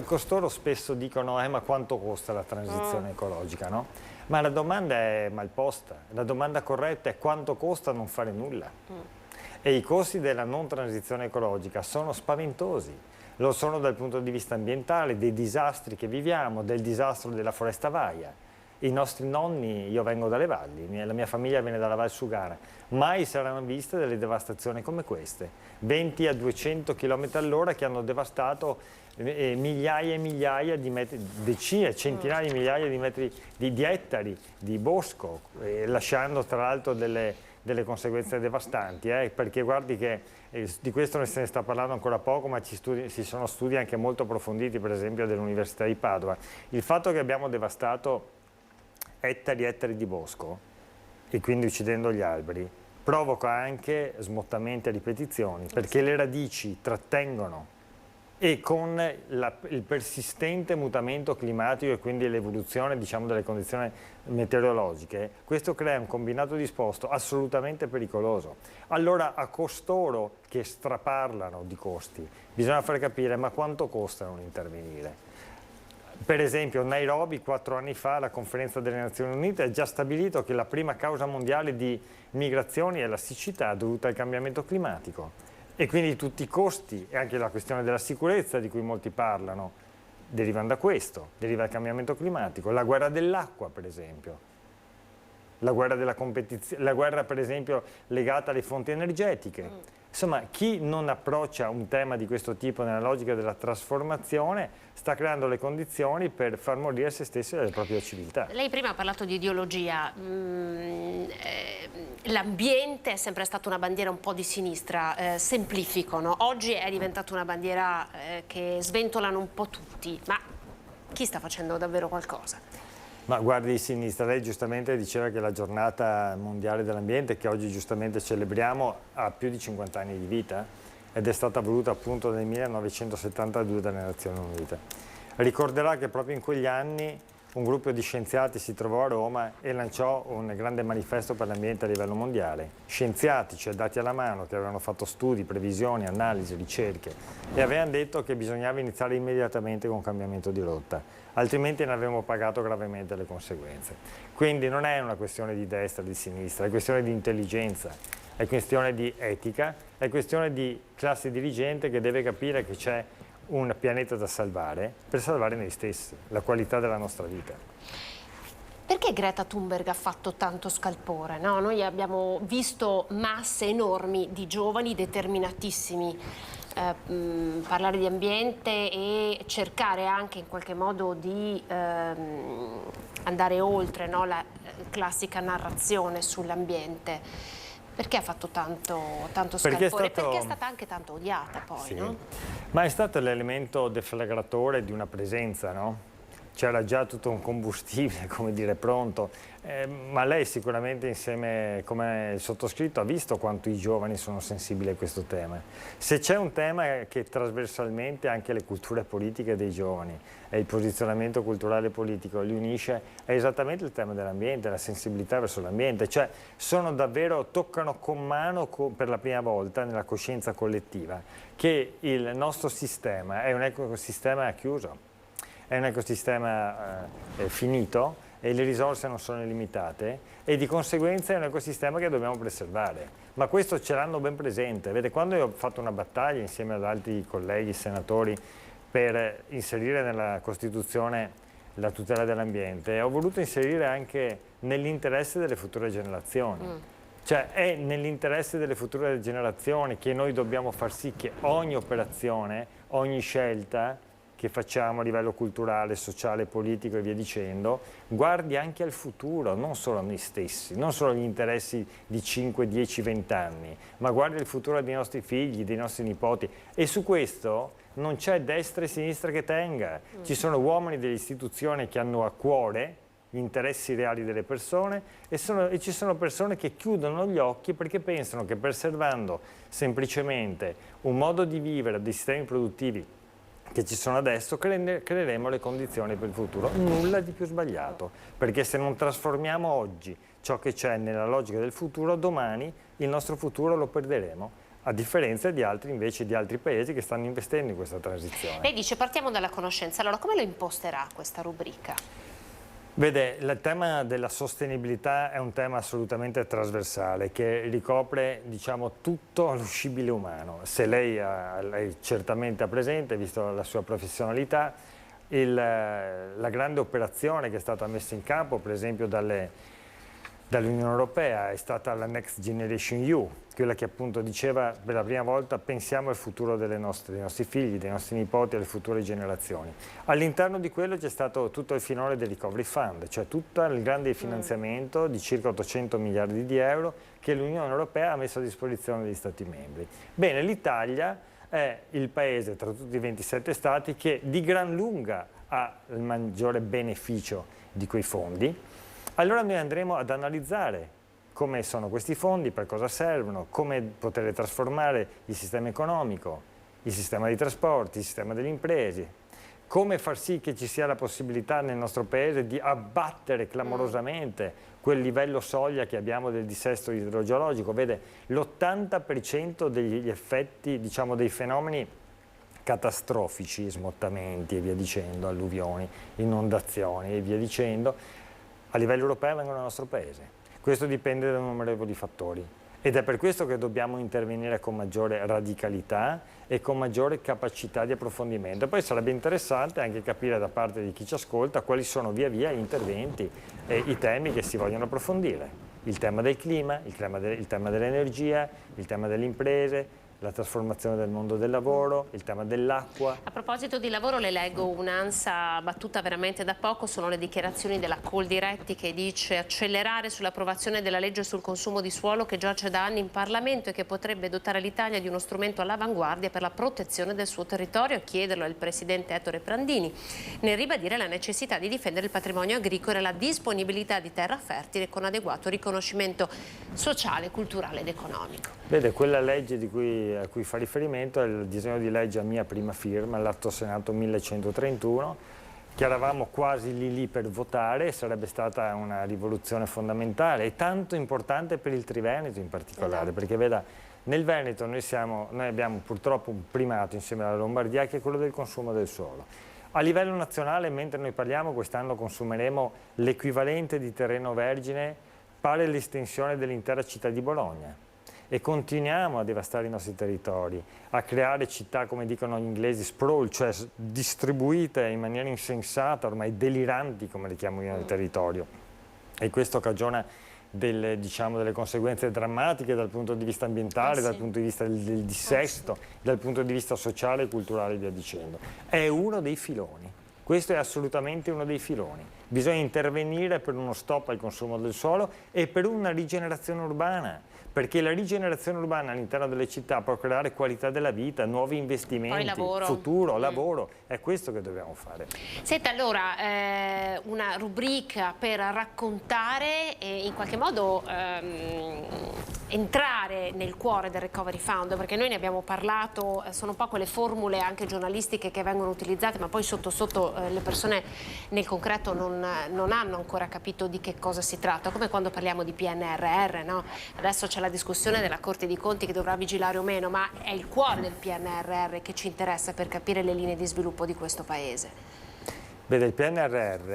Costoro spesso dicono ma quanto costa la transizione ecologica, no? Ma la domanda è mal posta, la domanda corretta è quanto costa non fare nulla. E i costi della non transizione ecologica sono spaventosi, lo sono dal punto di vista ambientale, dei disastri che viviamo, del disastro della foresta vaia. I nostri nonni, io vengo dalle valli, la mia famiglia viene dalla Val Sugana, mai saranno viste delle devastazioni come queste, 20 a 200 km all'ora che hanno devastato migliaia e migliaia di metri, decine, centinaia di migliaia di metri di ettari di bosco, lasciando tra l'altro delle conseguenze devastanti, perché guardi che di questo se ne sta parlando ancora poco, ma ci sono studi anche molto approfonditi, per esempio dell'Università di Padova. Il fatto che abbiamo devastato ettari e ettari di bosco e quindi uccidendo gli alberi provoca anche smottamenti a ripetizioni, perché le radici trattengono e con il persistente mutamento climatico e quindi l'evoluzione delle condizioni meteorologiche, questo crea un combinato disposto assolutamente pericoloso. Allora a costoro che straparlano di costi bisogna far capire ma quanto costa non intervenire. Per esempio Nairobi 4 anni fa, la conferenza delle Nazioni Unite, ha già stabilito che la prima causa mondiale di migrazioni è la siccità dovuta al cambiamento climatico, e quindi tutti i costi e anche la questione della sicurezza di cui molti parlano derivano da questo, deriva dal cambiamento climatico. La guerra dell'acqua, per esempio, la guerra della competizione, la guerra per esempio legata alle fonti energetiche. Insomma, chi non approccia un tema di questo tipo nella logica della trasformazione sta creando le condizioni per far morire se stessi e le proprie civiltà. Lei prima ha parlato di ideologia, l'ambiente è sempre stata una bandiera un po' di sinistra, semplifico, no? Oggi è diventata una bandiera che sventolano un po' tutti, ma chi sta facendo davvero qualcosa? Ma guardi di sinistra, lei giustamente diceva che la giornata mondiale dell'ambiente, che oggi giustamente celebriamo, ha più di 50 anni di vita ed è stata voluta appunto nel 1972 dalle Nazioni Unite. Ricorderà che proprio in quegli anni un gruppo di scienziati si trovò a Roma e lanciò un grande manifesto per l'ambiente a livello mondiale. Scienziati, cioè dati alla mano, che avevano fatto studi, previsioni, analisi, ricerche, e avevano detto che bisognava iniziare immediatamente con un cambiamento di rotta, altrimenti ne avremmo pagato gravemente le conseguenze. Quindi non è una questione di destra, di sinistra, è questione di intelligenza, è questione di etica, è questione di classe dirigente che deve capire che c'è un pianeta da salvare per salvare noi stessi, la qualità della nostra vita. Perché Greta Thunberg ha fatto tanto scalpore? No? Noi abbiamo visto masse enormi di giovani determinatissimi parlare di ambiente e cercare anche in qualche modo di andare oltre, no? La classica narrazione sull'ambiente. Perché ha fatto tanto scalpore? Perché è stata anche tanto odiata poi, sì, no? Ma è stato l'elemento deflagratore di una presenza, no? C'era già tutto un combustibile, come dire, pronto, ma lei sicuramente insieme, come il sottoscritto, ha visto quanto i giovani sono sensibili a questo tema. Se c'è un tema che trasversalmente anche le culture politiche dei giovani e il posizionamento culturale e politico li unisce, è esattamente il tema dell'ambiente, la sensibilità verso l'ambiente, cioè sono davvero, toccano con mano per la prima volta nella coscienza collettiva che il nostro sistema è un ecosistema chiuso. È un ecosistema finito e le risorse non sono illimitate e di conseguenza è un ecosistema che dobbiamo preservare. Ma questo ce l'hanno ben presente. Vede, quando io ho fatto una battaglia insieme ad altri colleghi senatori per inserire nella Costituzione la tutela dell'ambiente, ho voluto inserire anche nell'interesse delle future generazioni. Cioè è nell'interesse delle future generazioni che noi dobbiamo far sì che ogni operazione, ogni scelta che facciamo a livello culturale, sociale, politico e via dicendo, guardi anche al futuro, non solo a noi stessi, non solo agli interessi di 5, 10, 20 anni, ma guardi al futuro dei nostri figli, dei nostri nipoti. E su questo non c'è destra e sinistra che tenga. Ci sono uomini delle istituzioni che hanno a cuore gli interessi reali delle persone e ci sono persone che chiudono gli occhi perché pensano che preservando semplicemente un modo di vivere dei sistemi produttivi che ci sono adesso, creeremo le condizioni per il futuro. Nulla di più sbagliato, perché se non trasformiamo oggi ciò che c'è nella logica del futuro, domani il nostro futuro lo perderemo, a differenza di altri invece, di altri paesi che stanno investendo in questa transizione. Lei dice partiamo dalla conoscenza, allora come lo imposterà questa rubrica? Vede, il tema della sostenibilità è un tema assolutamente trasversale che ricopre, diciamo, tutto lo scibile umano. Se lei certamente ha presente, visto la sua professionalità, la grande operazione che è stata messa in campo, per esempio, dall'Unione Europea è stata la Next Generation EU, quella che appunto diceva per la prima volta pensiamo al futuro dei nostri figli, dei nostri nipoti, alle future generazioni. All'interno di quello c'è stato tutto il filone del Recovery Fund, cioè tutto il grande finanziamento di circa 800 miliardi di euro che l'Unione Europea ha messo a disposizione degli Stati membri. Bene, l'Italia è il paese tra tutti i 27 Stati che di gran lunga ha il maggiore beneficio di quei fondi. Allora noi andremo ad analizzare come sono questi fondi, per cosa servono, come poter trasformare il sistema economico, il sistema dei trasporti, il sistema delle imprese, come far sì che ci sia la possibilità nel nostro paese di abbattere clamorosamente quel livello soglia che abbiamo del dissesto idrogeologico. Vede, l'80% degli effetti, diciamo, dei fenomeni catastrofici, smottamenti e via dicendo, alluvioni, inondazioni e via dicendo, a livello europeo vengono nel nostro paese. Questo dipende da innumerevoli fattori. Ed è per questo che dobbiamo intervenire con maggiore radicalità e con maggiore capacità di approfondimento. Poi sarebbe interessante anche capire da parte di chi ci ascolta quali sono via via gli interventi e i temi che si vogliono approfondire. Il tema del clima, il tema dell'energia, il tema delle imprese, la trasformazione del mondo del lavoro, il tema dell'acqua. A proposito di lavoro le leggo un'ansa battuta veramente da poco, sono le dichiarazioni della Coldiretti che dice accelerare sull'approvazione della legge sul consumo di suolo che giace da anni in Parlamento e che potrebbe dotare l'Italia di uno strumento all'avanguardia per la protezione del suo territorio. A chiederlo è il presidente Ettore Prandini, nel ribadire la necessità di difendere il patrimonio agricolo e la disponibilità di terra fertile con adeguato riconoscimento sociale, culturale ed economico. Vede, quella legge a cui fa riferimento è il disegno di legge a mia prima firma, l'Atto Senato 1131, che eravamo quasi lì per votare, sarebbe stata una rivoluzione fondamentale e tanto importante per il Triveneto in particolare, perché veda, nel Veneto noi abbiamo purtroppo un primato insieme alla Lombardia che è quello del consumo del suolo. A livello nazionale, mentre noi parliamo, quest'anno consumeremo l'equivalente di terreno vergine pari all'estensione dell'intera città di Bologna. E continuiamo a devastare i nostri territori, a creare città, come dicono gli inglesi, sprawl, cioè distribuite in maniera insensata, ormai deliranti, come le chiamo io nel territorio. E questo cagiona delle conseguenze drammatiche dal punto di vista ambientale, dal punto di vista del dissesto, dal punto di vista sociale e culturale e via dicendo. È uno dei filoni. Questo è assolutamente uno dei filoni. Bisogna intervenire per uno stop al consumo del suolo e per una rigenerazione urbana, perché la rigenerazione urbana all'interno delle città può creare qualità della vita, nuovi investimenti, futuro, lavoro. È questo che dobbiamo fare. Senta, allora, una rubrica per raccontare e in qualche modo entrare nel cuore del Recovery Fund, perché noi ne abbiamo parlato, sono un po' quelle formule anche giornalistiche che vengono utilizzate, ma poi sotto sotto le persone nel concreto non hanno ancora capito di che cosa si tratta, come quando parliamo di PNRR, no? Adesso c'è la discussione della Corte dei Conti che dovrà vigilare o meno, ma è il cuore del PNRR che ci interessa per capire le linee di sviluppo di questo Paese. Vede, il PNRR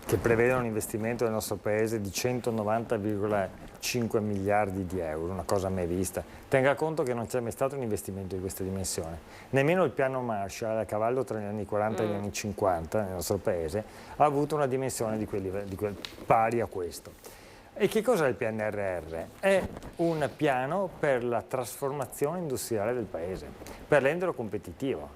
che prevede un investimento nel nostro Paese di 190,5 miliardi di euro, una cosa mai vista. Tenga conto che non c'è mai stato un investimento di questa dimensione. Nemmeno il piano Marshall, a cavallo tra gli anni 40 e gli anni 50 nel nostro Paese, ha avuto una dimensione pari a questo. E che cos'è il PNRR? È un piano per la trasformazione industriale del Paese, per renderlo competitivo,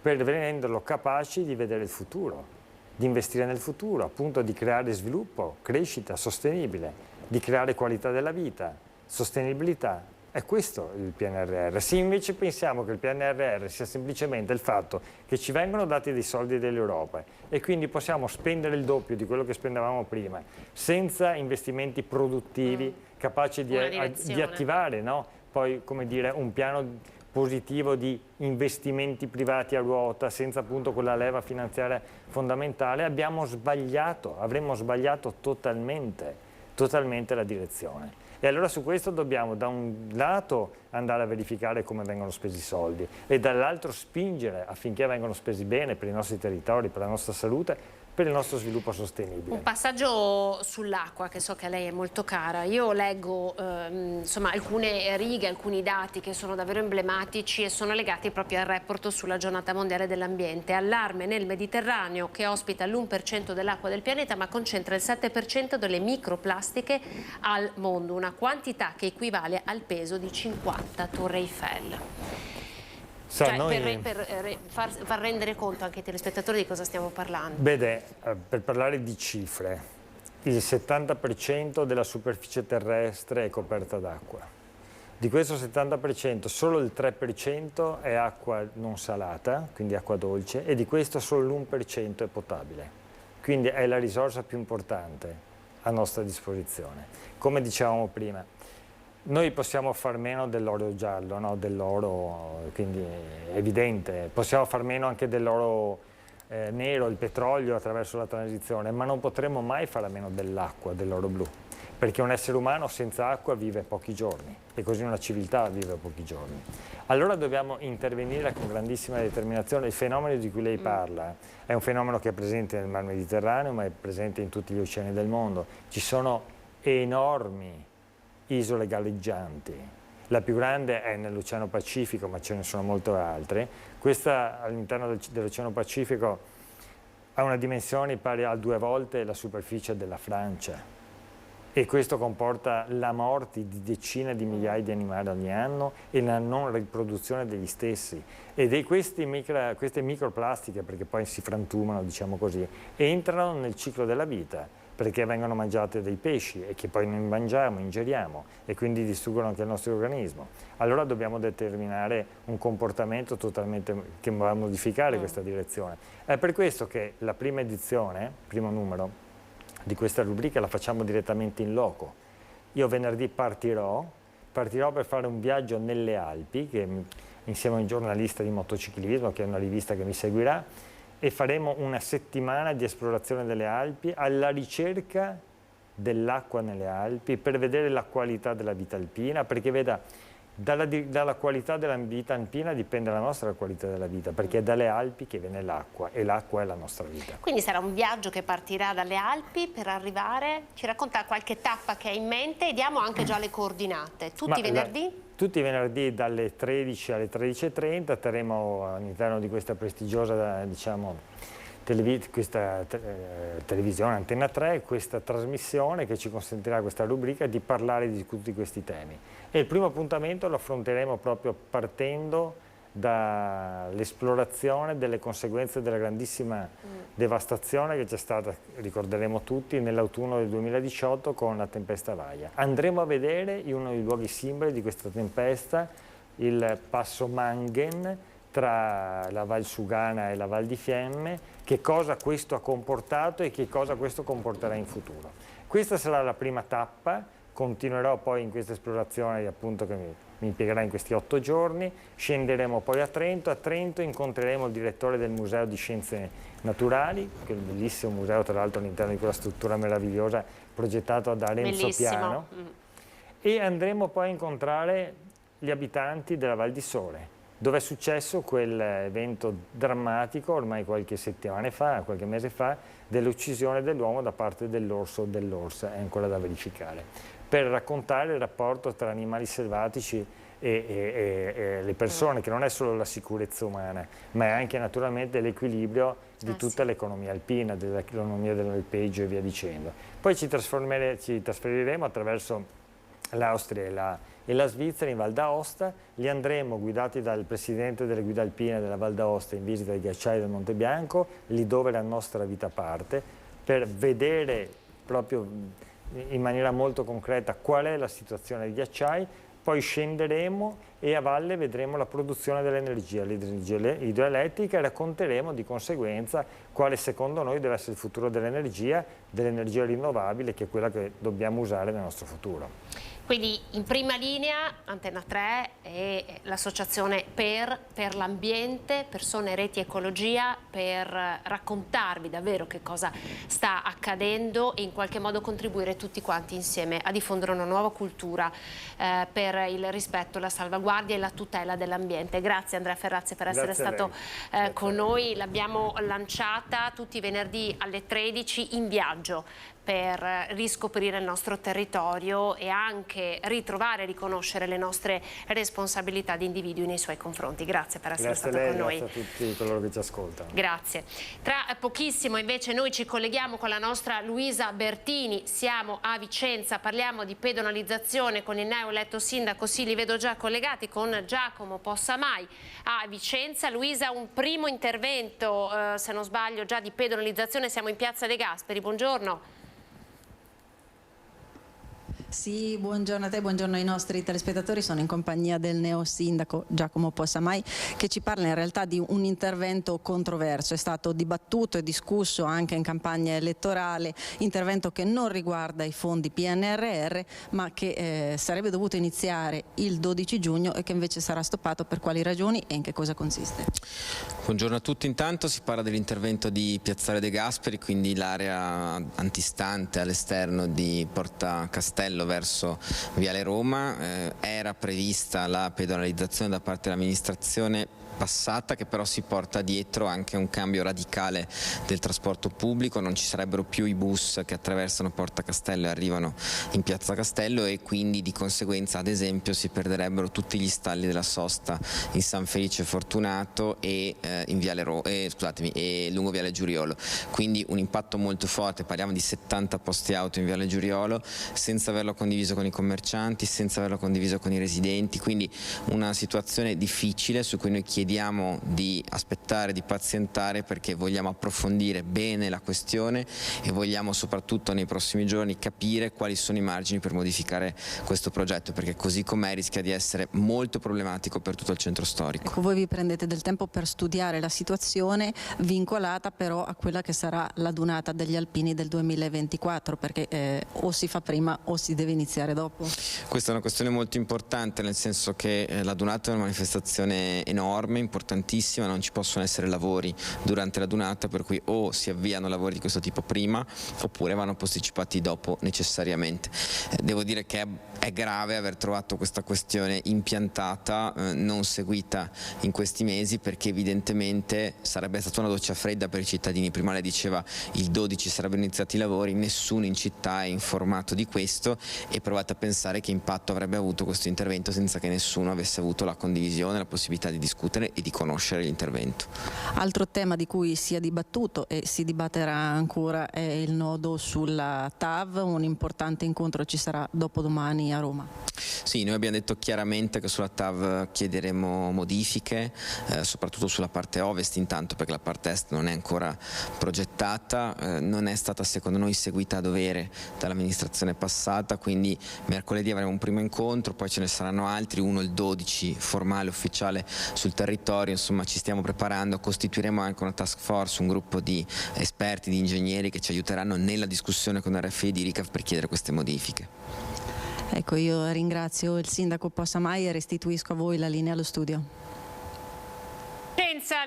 per renderlo capace di vedere il futuro, di investire nel futuro, appunto di creare sviluppo, crescita sostenibile, di creare qualità della vita, sostenibilità. È questo il PNRR. Se invece pensiamo che il PNRR sia semplicemente il fatto che ci vengono dati dei soldi dell'Europa e quindi possiamo spendere il doppio di quello che spendevamo prima, senza investimenti produttivi capaci di attivare, no? Poi, come dire, un piano positivo di investimenti privati a ruota, senza appunto quella leva finanziaria fondamentale, avremmo sbagliato totalmente la direzione. E allora su questo dobbiamo da un lato andare a verificare come vengono spesi i soldi e dall'altro spingere affinché vengano spesi bene per i nostri territori, per la nostra salute, per il nostro sviluppo sostenibile. Un passaggio sull'acqua che so che a lei è molto cara. Io leggo insomma alcune righe, alcuni dati che sono davvero emblematici e sono legati proprio al report sulla giornata mondiale dell'ambiente. Allarme nel Mediterraneo che ospita l'1% dell'acqua del pianeta ma concentra il 7% delle microplastiche al mondo, una quantità che equivale al peso di 50 Torre Eiffel. Cioè, per far rendere conto anche ai telespettatori di cosa stiamo parlando. Vede, per parlare di cifre, il 70% della superficie terrestre è coperta d'acqua. Di questo 70% solo il 3% è acqua non salata, quindi acqua dolce, e di questo solo l'1% è potabile. Quindi è la risorsa più importante a nostra disposizione. Come dicevamo prima, noi possiamo far meno dell'oro giallo, no? Dell'oro, quindi è evidente, possiamo far meno anche dell'oro nero, il petrolio attraverso la transizione, ma non potremo mai fare a meno dell'acqua, dell'oro blu, perché un essere umano senza acqua vive pochi giorni e così una civiltà vive pochi giorni. Allora dobbiamo intervenire con grandissima determinazione. Il fenomeno di cui lei parla è un fenomeno che è presente nel Mar Mediterraneo, ma è presente in tutti gli oceani del mondo. Ci sono enormi isole galleggianti. La più grande è nell'Oceano Pacifico, ma ce ne sono molte altre. Questa all'interno dell'Oceano Pacifico ha una dimensione pari a 2 volte la superficie della Francia. E questo comporta la morte di decine di migliaia di animali ogni anno e la non riproduzione degli stessi. Ed queste microplastiche, perché poi si frantumano, diciamo così, entrano nel ciclo della vita, perché vengono mangiate dai pesci e che poi noi mangiamo, ingeriamo e quindi distruggono anche il nostro organismo. Allora dobbiamo determinare un comportamento totalmente che va a modificare questa direzione. È per questo che la prima edizione, primo numero, di questa rubrica la facciamo direttamente in loco. Io venerdì partirò per fare un viaggio nelle Alpi, insieme a un giornalista di motociclismo, che è una rivista che mi seguirà, e faremo una settimana di esplorazione delle Alpi alla ricerca dell'acqua nelle Alpi per vedere la qualità della vita alpina, perché veda, dalla qualità della vita alpina dipende la nostra qualità della vita, perché è dalle Alpi che viene l'acqua e l'acqua è la nostra vita. Quindi sarà un viaggio che partirà dalle Alpi per arrivare, ci racconta qualche tappa che ha in mente e diamo anche già le coordinate. Tutti i venerdì? Tutti i venerdì dalle 13 alle 13:30 terremo all'interno di questa prestigiosa, diciamo, televisione Antenna 3, questa trasmissione che ci consentirà, questa rubrica, di parlare di tutti questi temi. E il primo appuntamento lo affronteremo proprio partendo dall'esplorazione delle conseguenze della grandissima devastazione che c'è stata, ricorderemo tutti, nell'autunno del 2018 con la tempesta Vaia. Andremo a vedere in uno dei luoghi simboli di questa tempesta, il passo Mangen, tra la Val Sugana e la Val di Fiemme, che cosa questo ha comportato e che cosa questo comporterà in futuro. Questa sarà la prima tappa, continuerò poi in questa esplorazione appunto che mi impiegherà in questi 8 giorni, scenderemo poi a Trento incontreremo il direttore del Museo di Scienze Naturali, che è un bellissimo museo tra l'altro all'interno di quella struttura meravigliosa progettato da Renzo Piano, e andremo poi a incontrare gli abitanti della Val di Sole, dove è successo quell'evento drammatico ormai qualche settimana fa, qualche mese fa, dell'uccisione dell'uomo da parte dell'orso o dell'orsa, è ancora da verificare, per raccontare il rapporto tra animali selvatici e le persone, che non è solo la sicurezza umana, ma è anche naturalmente l'equilibrio di tutta l'economia alpina, dell'economia dell'alpeggio e via dicendo. Poi ci trasferiremo attraverso l'Austria e la Svizzera in Val d'Aosta, li andremo guidati dal presidente delle guide alpine della Val d'Aosta in visita ai ghiacciai del Monte Bianco, lì dove la nostra vita parte, per vedere proprio in maniera molto concreta qual è la situazione dei ghiacciai. Poi scenderemo e a valle vedremo la produzione dell'energia, l'energia idroelettrica, e racconteremo di conseguenza quale secondo noi deve essere il futuro dell'energia rinnovabile, che è quella che dobbiamo usare nel nostro futuro. Quindi in prima linea Antenna 3 e l'associazione per l'ambiente, persone, reti, ecologia, per raccontarvi davvero che cosa sta accadendo e in qualche modo contribuire tutti quanti insieme a diffondere una nuova cultura per il rispetto, la salvaguardia e la tutela dell'ambiente. Grazie Andrea Ferrazzi per essere stato con noi. L'abbiamo lanciata tutti i venerdì alle 13 in viaggio per riscoprire il nostro territorio e anche ritrovare e riconoscere le nostre responsabilità di individui nei suoi confronti. Grazie per essere stato con noi. Grazie a tutti coloro che ci ascoltano. Grazie. Tra pochissimo invece noi ci colleghiamo con la nostra Luisa Bertini, siamo a Vicenza, parliamo di pedonalizzazione con il neoeletto sindaco, sì, li vedo già collegati, con Giacomo Possamai a Vicenza. Luisa, un primo intervento, se non sbaglio, già di pedonalizzazione, siamo in Piazza De Gasperi, buongiorno. Sì, buongiorno a te, buongiorno ai nostri telespettatori. Sono in compagnia del neo sindaco Giacomo Possamai, che ci parla in realtà di un intervento controverso. È stato dibattuto e discusso anche in campagna elettorale, intervento che non riguarda i fondi PNRR, ma che sarebbe dovuto iniziare il 12 giugno e che invece sarà stoppato. Per quali ragioni e in che cosa consiste? Buongiorno a tutti. Intanto si parla dell'intervento di Piazzale De Gasperi, quindi l'area antistante all'esterno di Porta Castello verso Viale Roma. Era prevista la pedonalizzazione da parte dell'amministrazione passata, che però si porta dietro anche un cambio radicale del trasporto pubblico. Non ci sarebbero più i bus che attraversano Porta Castello e arrivano in Piazza Castello, e quindi di conseguenza ad esempio si perderebbero tutti gli stalli della sosta in San Felice Fortunato e in e lungo Viale Giuriolo. Quindi un impatto molto forte, parliamo di 70 posti auto in Viale Giuriolo senza averlo condiviso con i commercianti, senza averlo condiviso con i residenti, quindi una situazione difficile su cui noi chiediamo di aspettare, di pazientare, perché vogliamo approfondire bene la questione e vogliamo soprattutto nei prossimi giorni capire quali sono i margini per modificare questo progetto, perché così com'è rischia di essere molto problematico per tutto il centro storico. Ecco, voi vi prendete del tempo per studiare la situazione, vincolata però a quella che sarà la Dunata degli Alpini del 2024, perché o si fa prima o si deve iniziare dopo. Questa è una questione molto importante, nel senso che la Dunata è una manifestazione enorme, importantissima, non ci possono essere lavori durante la Dunata, per cui o si avviano lavori di questo tipo prima oppure vanno posticipati dopo necessariamente. Devo dire che è grave aver trovato questa questione impiantata, non seguita in questi mesi, perché evidentemente sarebbe stata una doccia fredda per i cittadini. Prima lei diceva il 12 sarebbero iniziati i lavori, nessuno in città è informato di questo, e provate a pensare che impatto avrebbe avuto questo intervento senza che nessuno avesse avuto la condivisione, la possibilità di discutere e di conoscere l'intervento. Altro tema di cui si è dibattuto e si dibatterà ancora è il nodo sulla TAV. Un importante incontro ci sarà dopodomani a Roma. Sì, noi abbiamo detto chiaramente che sulla TAV chiederemo modifiche, soprattutto sulla parte ovest intanto, perché la parte est non è ancora progettata, non è stata secondo noi seguita a dovere dall'amministrazione passata, quindi mercoledì avremo un primo incontro, poi ce ne saranno altri, uno il 12 formale, ufficiale sul territorio. Insomma, ci stiamo preparando, costituiremo anche una task force, un gruppo di esperti, di ingegneri che ci aiuteranno nella discussione con RFI di RICAV per chiedere queste modifiche. Ecco, io ringrazio il sindaco Possamai e restituisco a voi la linea allo studio.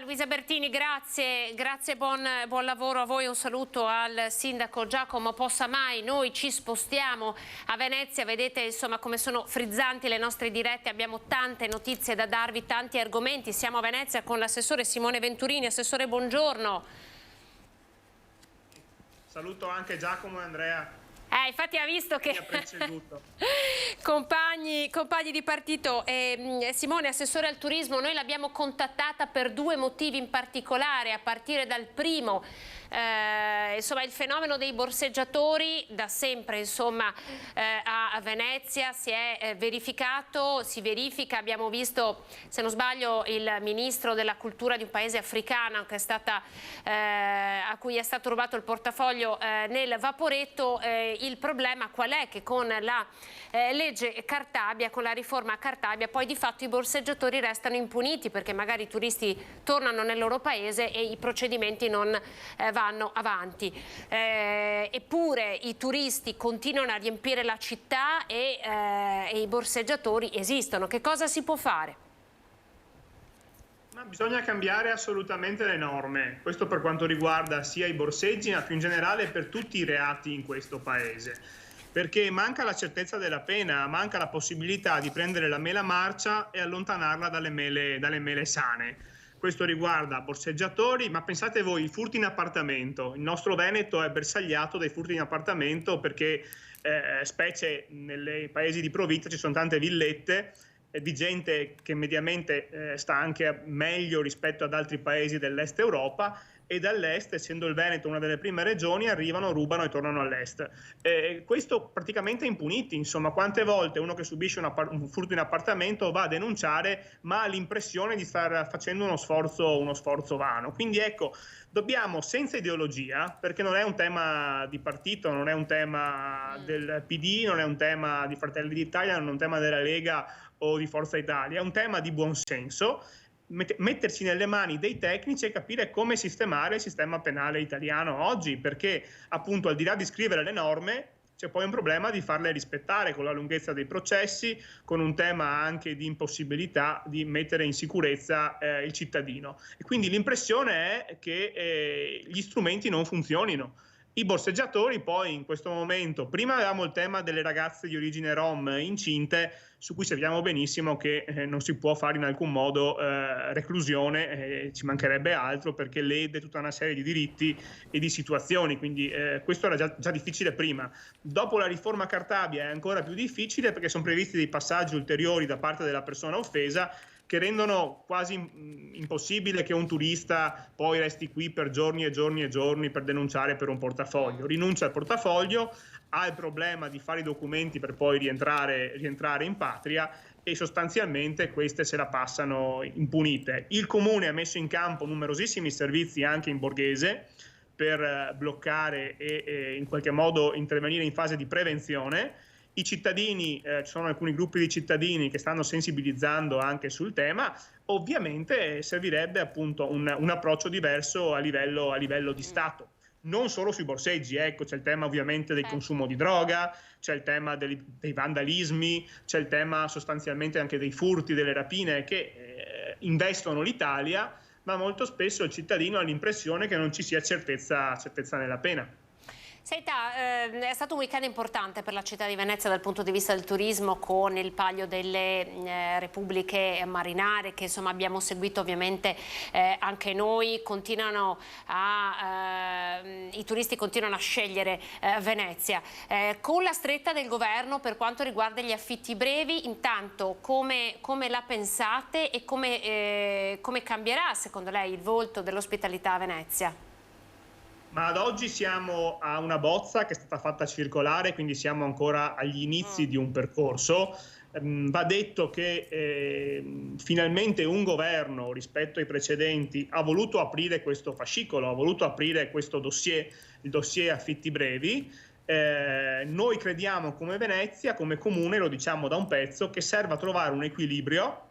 Luisa Bertini, grazie, buon lavoro a voi, un saluto al sindaco Giacomo Possamai. Noi ci spostiamo a Venezia, vedete insomma come sono frizzanti le nostre dirette, abbiamo tante notizie da darvi, tanti argomenti. Siamo a Venezia con l'assessore Simone Venturini. Assessore, buongiorno. Saluto anche Giacomo e Andrea. Infatti ha visto che compagni di partito. Simone, assessore al turismo, noi l'abbiamo contattata per due motivi in particolare, a partire dal primo. Insomma, il fenomeno dei borseggiatori da sempre, insomma, a Venezia si verifica, abbiamo visto, se non sbaglio, il ministro della cultura di un paese africano che è stata, a cui è stato rubato il portafoglio nel Vaporetto. Il problema qual è? Che con la legge Cartabia, con la riforma Cartabia, poi di fatto i borseggiatori restano impuniti, perché magari i turisti tornano nel loro paese e i procedimenti non vanno avanti. Eppure i turisti continuano a riempire la città e i borseggiatori esistono. Che cosa si può fare? Ma bisogna cambiare assolutamente le norme, questo per quanto riguarda sia i borseggi, ma più in generale per tutti i reati in questo paese, perché manca la certezza della pena, manca la possibilità di prendere la mela marcia e allontanarla dalle mele sane. Questo riguarda borseggiatori, ma pensate voi, i furti in appartamento. Il nostro Veneto è bersagliato dai furti in appartamento, perché specie nei paesi di provincia ci sono tante villette di gente che mediamente sta anche meglio rispetto ad altri paesi dell'est Europa, e dall'est, essendo il Veneto una delle prime regioni, arrivano, rubano e tornano all'est. Questo praticamente impuniti, insomma, quante volte uno che subisce un furto in appartamento va a denunciare ma ha l'impressione di star facendo uno sforzo vano. Quindi ecco, dobbiamo, senza ideologia, perché non è un tema di partito, non è un tema del PD, non è un tema di Fratelli d'Italia, non è un tema della Lega o di Forza Italia, è un tema di buonsenso, mettersi nelle mani dei tecnici e capire come sistemare il sistema penale italiano oggi, perché appunto al di là di scrivere le norme c'è poi un problema di farle rispettare con la lunghezza dei processi, con un tema anche di impossibilità di mettere in sicurezza il cittadino. E quindi l'impressione è che gli strumenti non funzionino. I borseggiatori poi in questo momento, prima avevamo il tema delle ragazze di origine rom incinte, su cui sappiamo benissimo che non si può fare in alcun modo reclusione, ci mancherebbe altro, perché lede tutta una serie di diritti e di situazioni, quindi questo era già difficile prima. Dopo la riforma Cartabia è ancora più difficile, perché sono previsti dei passaggi ulteriori da parte della persona offesa che rendono quasi impossibile che un turista poi resti qui per giorni e giorni e giorni per denunciare per un portafoglio. Rinuncia al portafoglio, ha il problema di fare i documenti per poi rientrare in patria e sostanzialmente queste se la passano impunite. Il Comune ha messo in campo numerosissimi servizi anche in borghese per bloccare e in qualche modo intervenire in fase di prevenzione. I cittadini, ci sono alcuni gruppi di cittadini che stanno sensibilizzando anche sul tema. Ovviamente servirebbe appunto un approccio diverso a livello di Stato. Non solo sui borseggi, ecco, c'è il tema ovviamente del consumo di droga, c'è il tema dei vandalismi, c'è il tema sostanzialmente anche dei furti, delle rapine che investono l'Italia, ma molto spesso il cittadino ha l'impressione che non ci sia certezza nella pena. Senta, è stato un weekend importante per la città di Venezia dal punto di vista del turismo, con il Palio delle Repubbliche Marinare che insomma abbiamo seguito ovviamente anche noi. I turisti continuano a scegliere Venezia. Con la stretta del governo per quanto riguarda gli affitti brevi, intanto come la pensate e come cambierà secondo lei il volto dell'ospitalità a Venezia? Ma ad oggi siamo a una bozza che è stata fatta circolare, quindi siamo ancora agli inizi di un percorso. Va detto che finalmente un governo rispetto ai precedenti ha voluto aprire questo fascicolo, ha voluto aprire questo dossier, il dossier affitti brevi. Noi crediamo come Venezia, come comune, lo diciamo da un pezzo, che serva a trovare un equilibrio.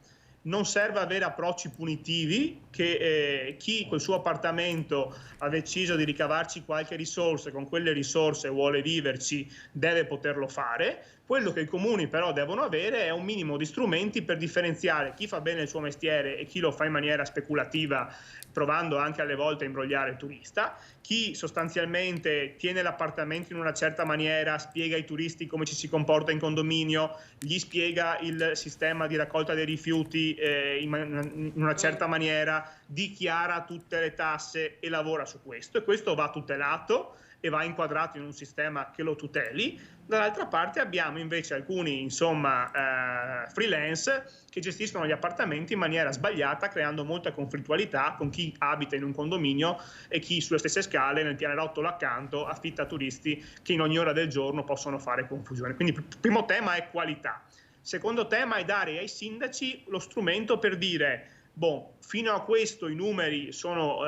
Non serve avere approcci punitivi, che chi col suo appartamento ha deciso di ricavarci qualche risorsa, con quelle risorse vuole viverci, deve poterlo fare. Quello che i comuni però devono avere è un minimo di strumenti per differenziare chi fa bene il suo mestiere e chi lo fa in maniera speculativa, provando anche alle volte a imbrogliare il turista. Chi sostanzialmente tiene l'appartamento in una certa maniera, spiega ai turisti come ci si comporta in condominio, gli spiega il sistema di raccolta dei rifiuti in una certa maniera, dichiara tutte le tasse e lavora su questo, e questo va tutelato e va inquadrato in un sistema che lo tuteli. Dall'altra parte abbiamo invece alcuni freelance che gestiscono gli appartamenti in maniera sbagliata, creando molta conflittualità con chi abita in un condominio e chi sulle stesse scale nel pianerottolo accanto affitta turisti che in ogni ora del giorno possono fare confusione. Quindi il primo tema è qualità. Secondo tema è dare ai sindaci lo strumento per dire: fino a questo i numeri sono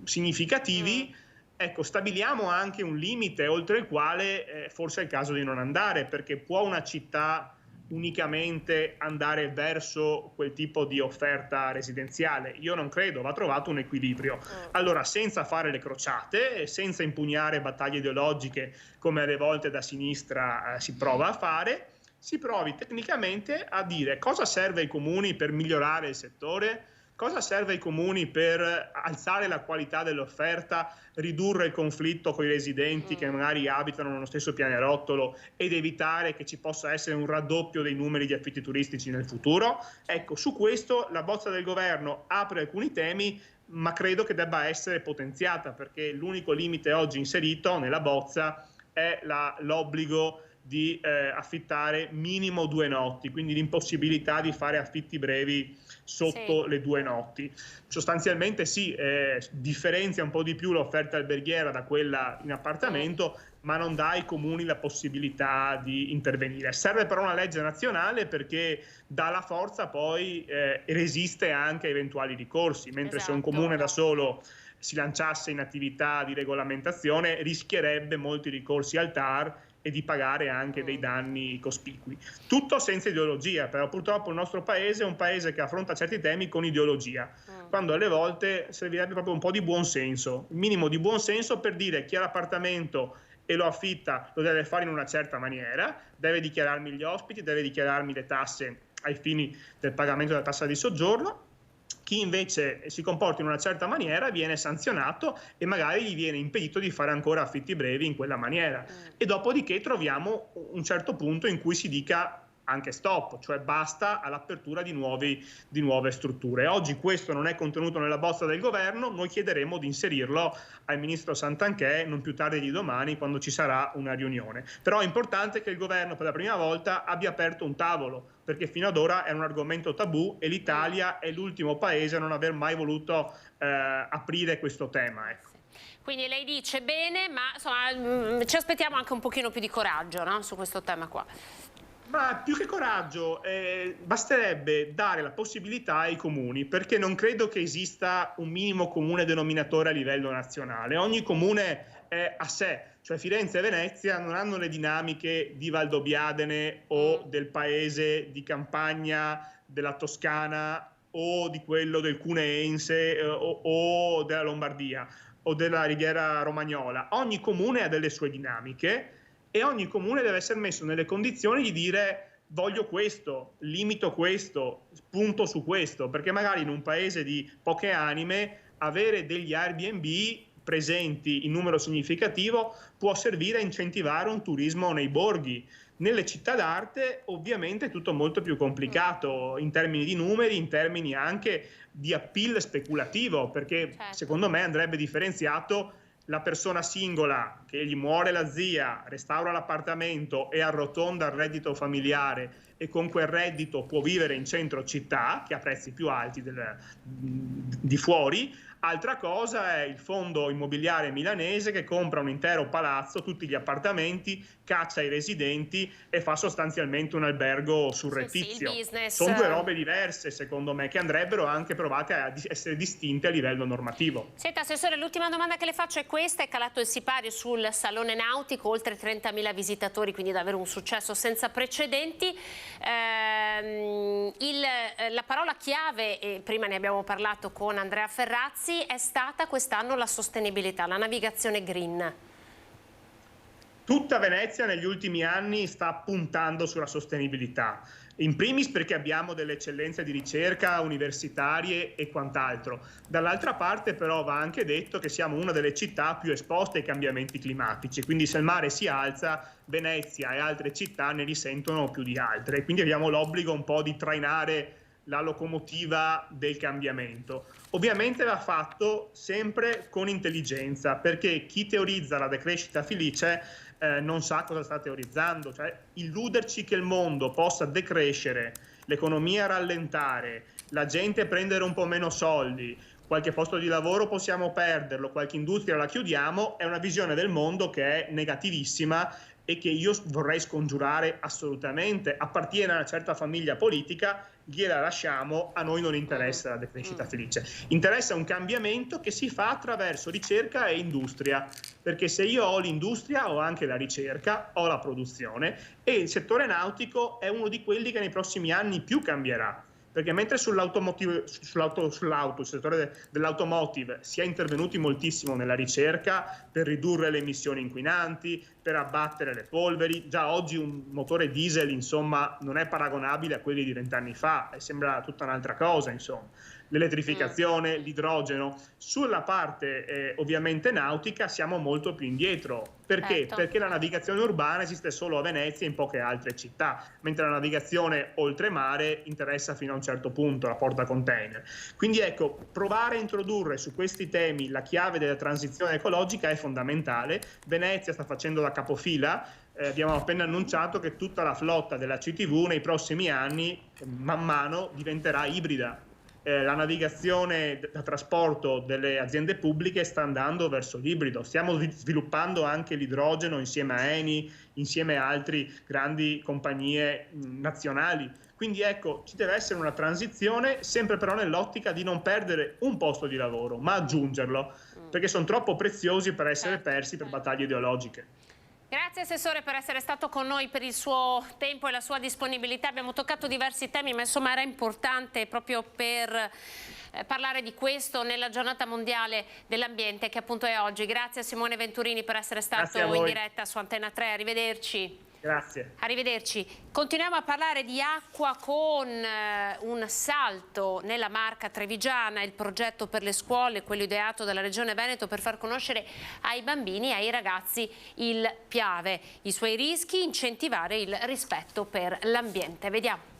significativi, ecco, stabiliamo anche un limite oltre il quale forse è il caso di non andare, perché può una città unicamente andare verso quel tipo di offerta residenziale? Io non credo, va trovato un equilibrio. Allora, senza fare le crociate, senza impugnare battaglie ideologiche come alle volte da sinistra si prova a fare, si provi tecnicamente a dire cosa serve ai comuni per migliorare il settore, cosa serve ai comuni per alzare la qualità dell'offerta, ridurre il conflitto con i residenti che magari abitano nello stesso pianerottolo ed evitare che ci possa essere un raddoppio dei numeri di affitti turistici nel futuro. Ecco, su questo la bozza del governo apre alcuni temi, ma credo che debba essere potenziata, perché l'unico limite oggi inserito nella bozza è l'obbligo di affittare minimo 2 notti, quindi l'impossibilità di fare affitti brevi sotto le 2 notti. Sostanzialmente sì, differenzia un po' di più l'offerta alberghiera da quella in appartamento, ma non dà ai comuni la possibilità di intervenire. Serve però una legge nazionale perché dà la forza poi resiste anche a eventuali ricorsi, mentre se un comune da solo si lanciasse in attività di regolamentazione rischierebbe molti ricorsi al TAR e di pagare anche dei danni cospicui. Tutto senza ideologia, però purtroppo il nostro paese è un paese che affronta certi temi con ideologia, quando alle volte servirebbe proprio un po' di buonsenso, il minimo di buonsenso per dire chi ha l'appartamento e lo affitta lo deve fare in una certa maniera, deve dichiararmi gli ospiti, deve dichiararmi le tasse ai fini del pagamento della tassa di soggiorno. Chi invece si comporta in una certa maniera viene sanzionato e magari gli viene impedito di fare ancora affitti brevi in quella maniera. E dopodiché troviamo un certo punto in cui si dica anche stop, cioè basta all'apertura di nuove strutture. Oggi questo non è contenuto nella bozza del governo, noi chiederemo di inserirlo al ministro Santanchè non più tardi di domani, quando ci sarà una riunione. Però è importante che il governo per la prima volta abbia aperto un tavolo, perché fino ad ora è un argomento tabù e l'Italia è l'ultimo paese a non aver mai voluto aprire questo tema. Ecco. Quindi lei dice bene, ma insomma, ci aspettiamo anche un pochino più di coraggio, no? Su questo tema qua. Ma più che coraggio, basterebbe dare la possibilità ai comuni, perché non credo che esista un minimo comune denominatore a livello nazionale. Ogni comune è a sé, cioè Firenze e Venezia non hanno le dinamiche di Valdobbiadene o del paese di campagna della Toscana o di quello del Cuneense o della Lombardia o della Riviera Romagnola. Ogni comune ha delle sue dinamiche e ogni comune deve essere messo nelle condizioni di dire voglio questo, limito questo, punto su questo, perché magari in un paese di poche anime avere degli Airbnb presenti in numero significativo può servire a incentivare un turismo nei borghi. Nelle città d'arte ovviamente è tutto molto più complicato in termini di numeri, in termini anche di appeal speculativo, perché secondo me andrebbe differenziato la persona singola che gli muore la zia, restaura l'appartamento e arrotonda il reddito familiare e con quel reddito può vivere in centro città, che ha prezzi più alti di fuori. Altra cosa è il fondo immobiliare milanese che compra un intero palazzo, tutti gli appartamenti, caccia i residenti e fa sostanzialmente un albergo surrettizio. Sono due robe diverse, secondo me, che andrebbero anche provate a essere distinte a livello normativo. Senta, Assessore, l'ultima domanda che le faccio è questa. È calato il sipario sul Salone Nautico, oltre 30.000 visitatori, quindi davvero un successo senza precedenti. La parola chiave, e prima ne abbiamo parlato con Andrea Ferrazzi, è stata quest'anno la sostenibilità, la navigazione green. Tutta Venezia negli ultimi anni sta puntando sulla sostenibilità, in primis perché abbiamo delle eccellenze di ricerca universitarie e quant'altro. Dall'altra parte però va anche detto che siamo una delle città più esposte ai cambiamenti climatici, quindi se il mare si alza, Venezia e altre città ne risentono più di altre, quindi abbiamo l'obbligo un po' di trainare la locomotiva del cambiamento. Ovviamente va fatto sempre con intelligenza, perché chi teorizza la decrescita felice non sa cosa sta teorizzando, cioè illuderci che il mondo possa decrescere, l'economia rallentare, la gente prendere un po' meno soldi, qualche posto di lavoro possiamo perderlo, qualche industria la chiudiamo, è una visione del mondo che è negativissima e che io vorrei scongiurare assolutamente. Appartiene a una certa famiglia politica, gliela lasciamo, a noi non interessa la decrescita felice. Interessa un cambiamento che si fa attraverso ricerca e industria, perché se io ho l'industria ho anche la ricerca, ho la produzione e il settore nautico è uno di quelli che nei prossimi anni più cambierà. Perché mentre sul settore dell'automotive si è intervenuti moltissimo nella ricerca per ridurre le emissioni inquinanti, per abbattere le polveri, già oggi un motore diesel insomma non è paragonabile a quelli di 20 anni fa, sembra tutta un'altra cosa insomma. L'elettrificazione, l'idrogeno, sulla parte ovviamente nautica siamo molto più indietro. Perché? Certo. Perché la navigazione urbana esiste solo a Venezia e in poche altre città, mentre la navigazione oltremare interessa fino a un certo punto, la porta container. Quindi ecco, provare a introdurre su questi temi la chiave della transizione ecologica è fondamentale. Venezia sta facendo da capofila, abbiamo appena annunciato che tutta la flotta della CTV nei prossimi anni man mano diventerà ibrida. La navigazione da trasporto delle aziende pubbliche sta andando verso l'ibrido. Stiamo sviluppando anche l'idrogeno insieme a Eni, insieme a altre grandi compagnie nazionali. Quindi ecco, ci deve essere una transizione, sempre però nell'ottica di non perdere un posto di lavoro, ma aggiungerlo, perché sono troppo preziosi per essere persi per battaglie ideologiche. Grazie Assessore per essere stato con noi, per il suo tempo e la sua disponibilità. Abbiamo toccato diversi temi, ma insomma era importante proprio per parlare di questo nella giornata mondiale dell'ambiente che appunto è oggi. Grazie a Simone Venturini per essere stato in diretta su Antenna 3. Arrivederci. Grazie. Arrivederci. Continuiamo a parlare di acqua con un salto nella Marca trevigiana, il progetto per le scuole, quello ideato dalla Regione Veneto per far conoscere ai bambini e ai ragazzi il Piave, i suoi rischi, incentivare il rispetto per l'ambiente. Vediamo.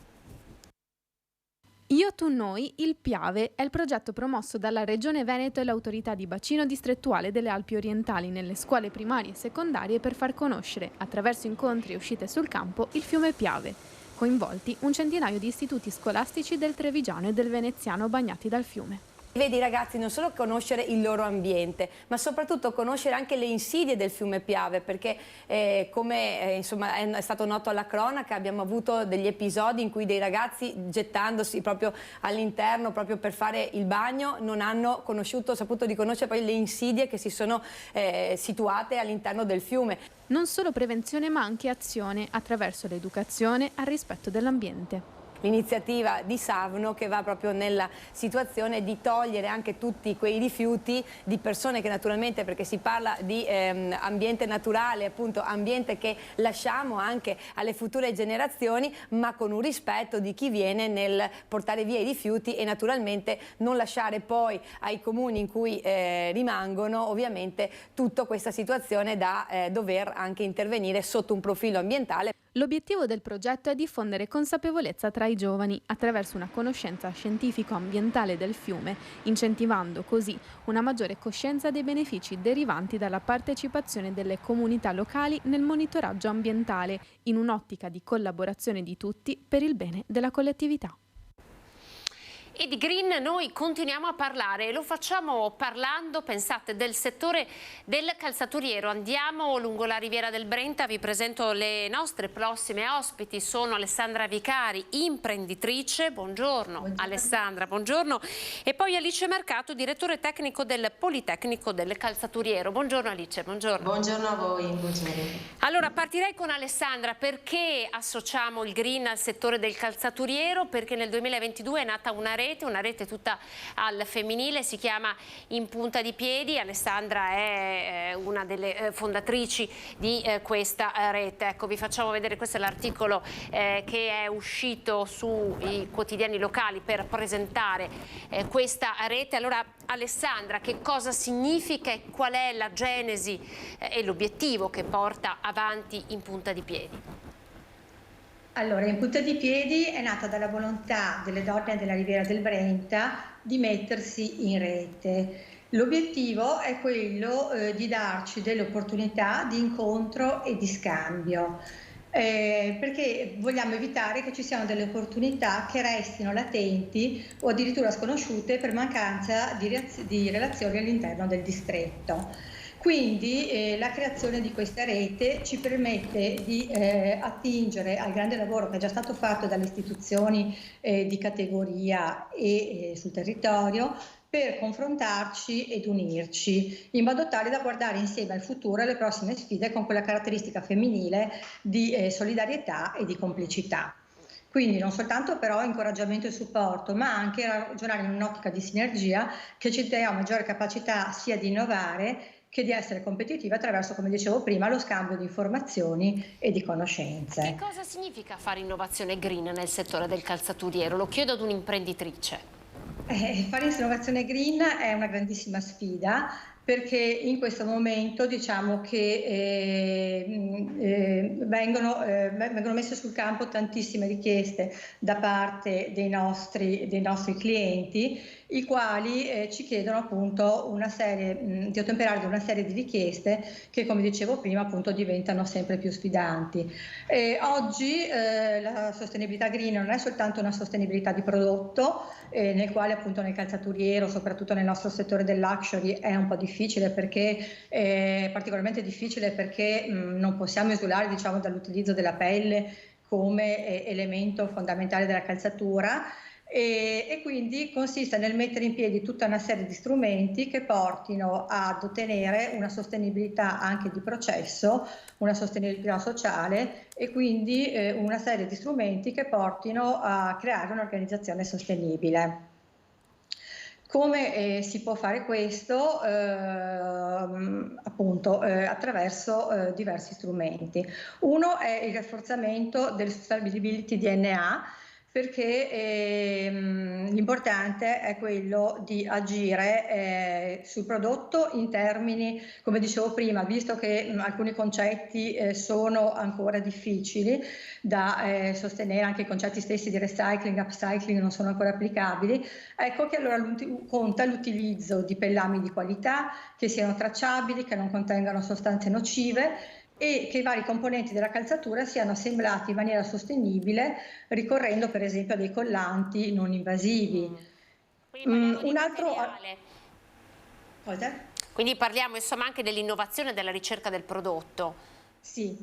Io tu noi, il Piave, è il progetto promosso dalla Regione Veneto e l'autorità di bacino distrettuale delle Alpi Orientali nelle scuole primarie e secondarie per far conoscere, attraverso incontri e uscite sul campo, il fiume Piave. Coinvolti un centinaio di istituti scolastici del Trevigiano e del Veneziano bagnati dal fiume. Vedi i ragazzi non solo conoscere il loro ambiente, ma soprattutto conoscere anche le insidie del fiume Piave, perché come insomma, è stato noto alla cronaca, abbiamo avuto degli episodi in cui dei ragazzi, gettandosi proprio all'interno proprio per fare il bagno, non hanno saputo riconoscere poi le insidie che si sono situate all'interno del fiume. Non solo prevenzione ma anche azione attraverso l'educazione al rispetto dell'ambiente. L'iniziativa di Savno che va proprio nella situazione di togliere anche tutti quei rifiuti di persone che naturalmente, perché si parla di ambiente naturale, appunto ambiente che lasciamo anche alle future generazioni, ma con un rispetto di chi viene nel portare via i rifiuti e naturalmente non lasciare poi ai comuni in cui rimangono ovviamente tutta questa situazione da dover anche intervenire sotto un profilo ambientale. L'obiettivo del progetto è diffondere consapevolezza tra i giovani attraverso una conoscenza scientifico-ambientale del fiume, incentivando così una maggiore coscienza dei benefici derivanti dalla partecipazione delle comunità locali nel monitoraggio ambientale, in un'ottica di collaborazione di tutti per il bene della collettività. E di green noi continuiamo a parlare e lo facciamo parlando, pensate, del settore del calzaturiero. Andiamo lungo la riviera del Brenta, vi presento le nostre prossime ospiti, sono Alessandra Vicari, imprenditrice, buongiorno Alessandra, buongiorno, e poi Alice Mercato, direttore tecnico del Politecnico del Calzaturiero. Buongiorno Alice, buongiorno. Buongiorno a voi, buongiorno. Allora partirei con Alessandra, perché associamo il green al settore del calzaturiero? Perché nel 2022 è nata una rete tutta al femminile, si chiama In Punta di Piedi. Alessandra è una delle fondatrici di questa rete. Ecco, vi facciamo vedere, questo è l'articolo che è uscito sui quotidiani locali per presentare questa rete. Allora Alessandra, che cosa significa e qual è la genesi e l'obiettivo che porta avanti In Punta di Piedi? Allora, In Punta di Piedi è nata dalla volontà delle donne della Riviera del Brenta di mettersi in rete. L'obiettivo è quello di darci delle opportunità di incontro e di scambio, perché vogliamo evitare che ci siano delle opportunità che restino latenti o addirittura sconosciute per mancanza di relazioni all'interno del distretto. Quindi la creazione di questa rete ci permette di attingere al grande lavoro che è già stato fatto dalle istituzioni di categoria e sul territorio per confrontarci ed unirci in modo tale da guardare insieme al futuro e alle prossime sfide con quella caratteristica femminile di solidarietà e di complicità. Quindi non soltanto però incoraggiamento e supporto, ma anche ragionare in un'ottica di sinergia che ci dia maggiore capacità sia di innovare che di essere competitiva attraverso, come dicevo prima, lo scambio di informazioni e di conoscenze. Che cosa significa fare innovazione green nel settore del calzaturiero? Lo chiedo ad un'imprenditrice. Fare innovazione green è una grandissima sfida perché in questo momento diciamo che vengono messe sul campo tantissime richieste da parte dei nostri clienti, i quali ci chiedono appunto di ottemperare ad una serie di richieste che, come dicevo prima, appunto diventano sempre più sfidanti. Oggi la sostenibilità green non è soltanto una sostenibilità di prodotto, nel quale appunto nel calzaturiero, soprattutto nel nostro settore del luxury, è un po' difficile, perché è particolarmente difficile perché non possiamo esulare, diciamo, dall'utilizzo della pelle come elemento fondamentale della calzatura. E quindi consiste nel mettere in piedi tutta una serie di strumenti che portino ad ottenere una sostenibilità anche di processo, una sostenibilità sociale, e quindi una serie di strumenti che portino a creare un'organizzazione sostenibile. Come si può fare questo? Appunto attraverso diversi strumenti. Uno è il rafforzamento del Sustainability DNA, perché l'importante è quello di agire sul prodotto in termini, come dicevo prima, visto che alcuni concetti sono ancora difficili da sostenere, anche i concetti stessi di recycling, upcycling non sono ancora applicabili, ecco che allora conta l'utilizzo di pellami di qualità, che siano tracciabili, che non contengano sostanze nocive, e che i vari componenti della calzatura siano assemblati in maniera sostenibile, ricorrendo per esempio a dei collanti non invasivi. Un altro... Cosa? Quindi parliamo insomma anche dell'innovazione e della ricerca del prodotto. Sì,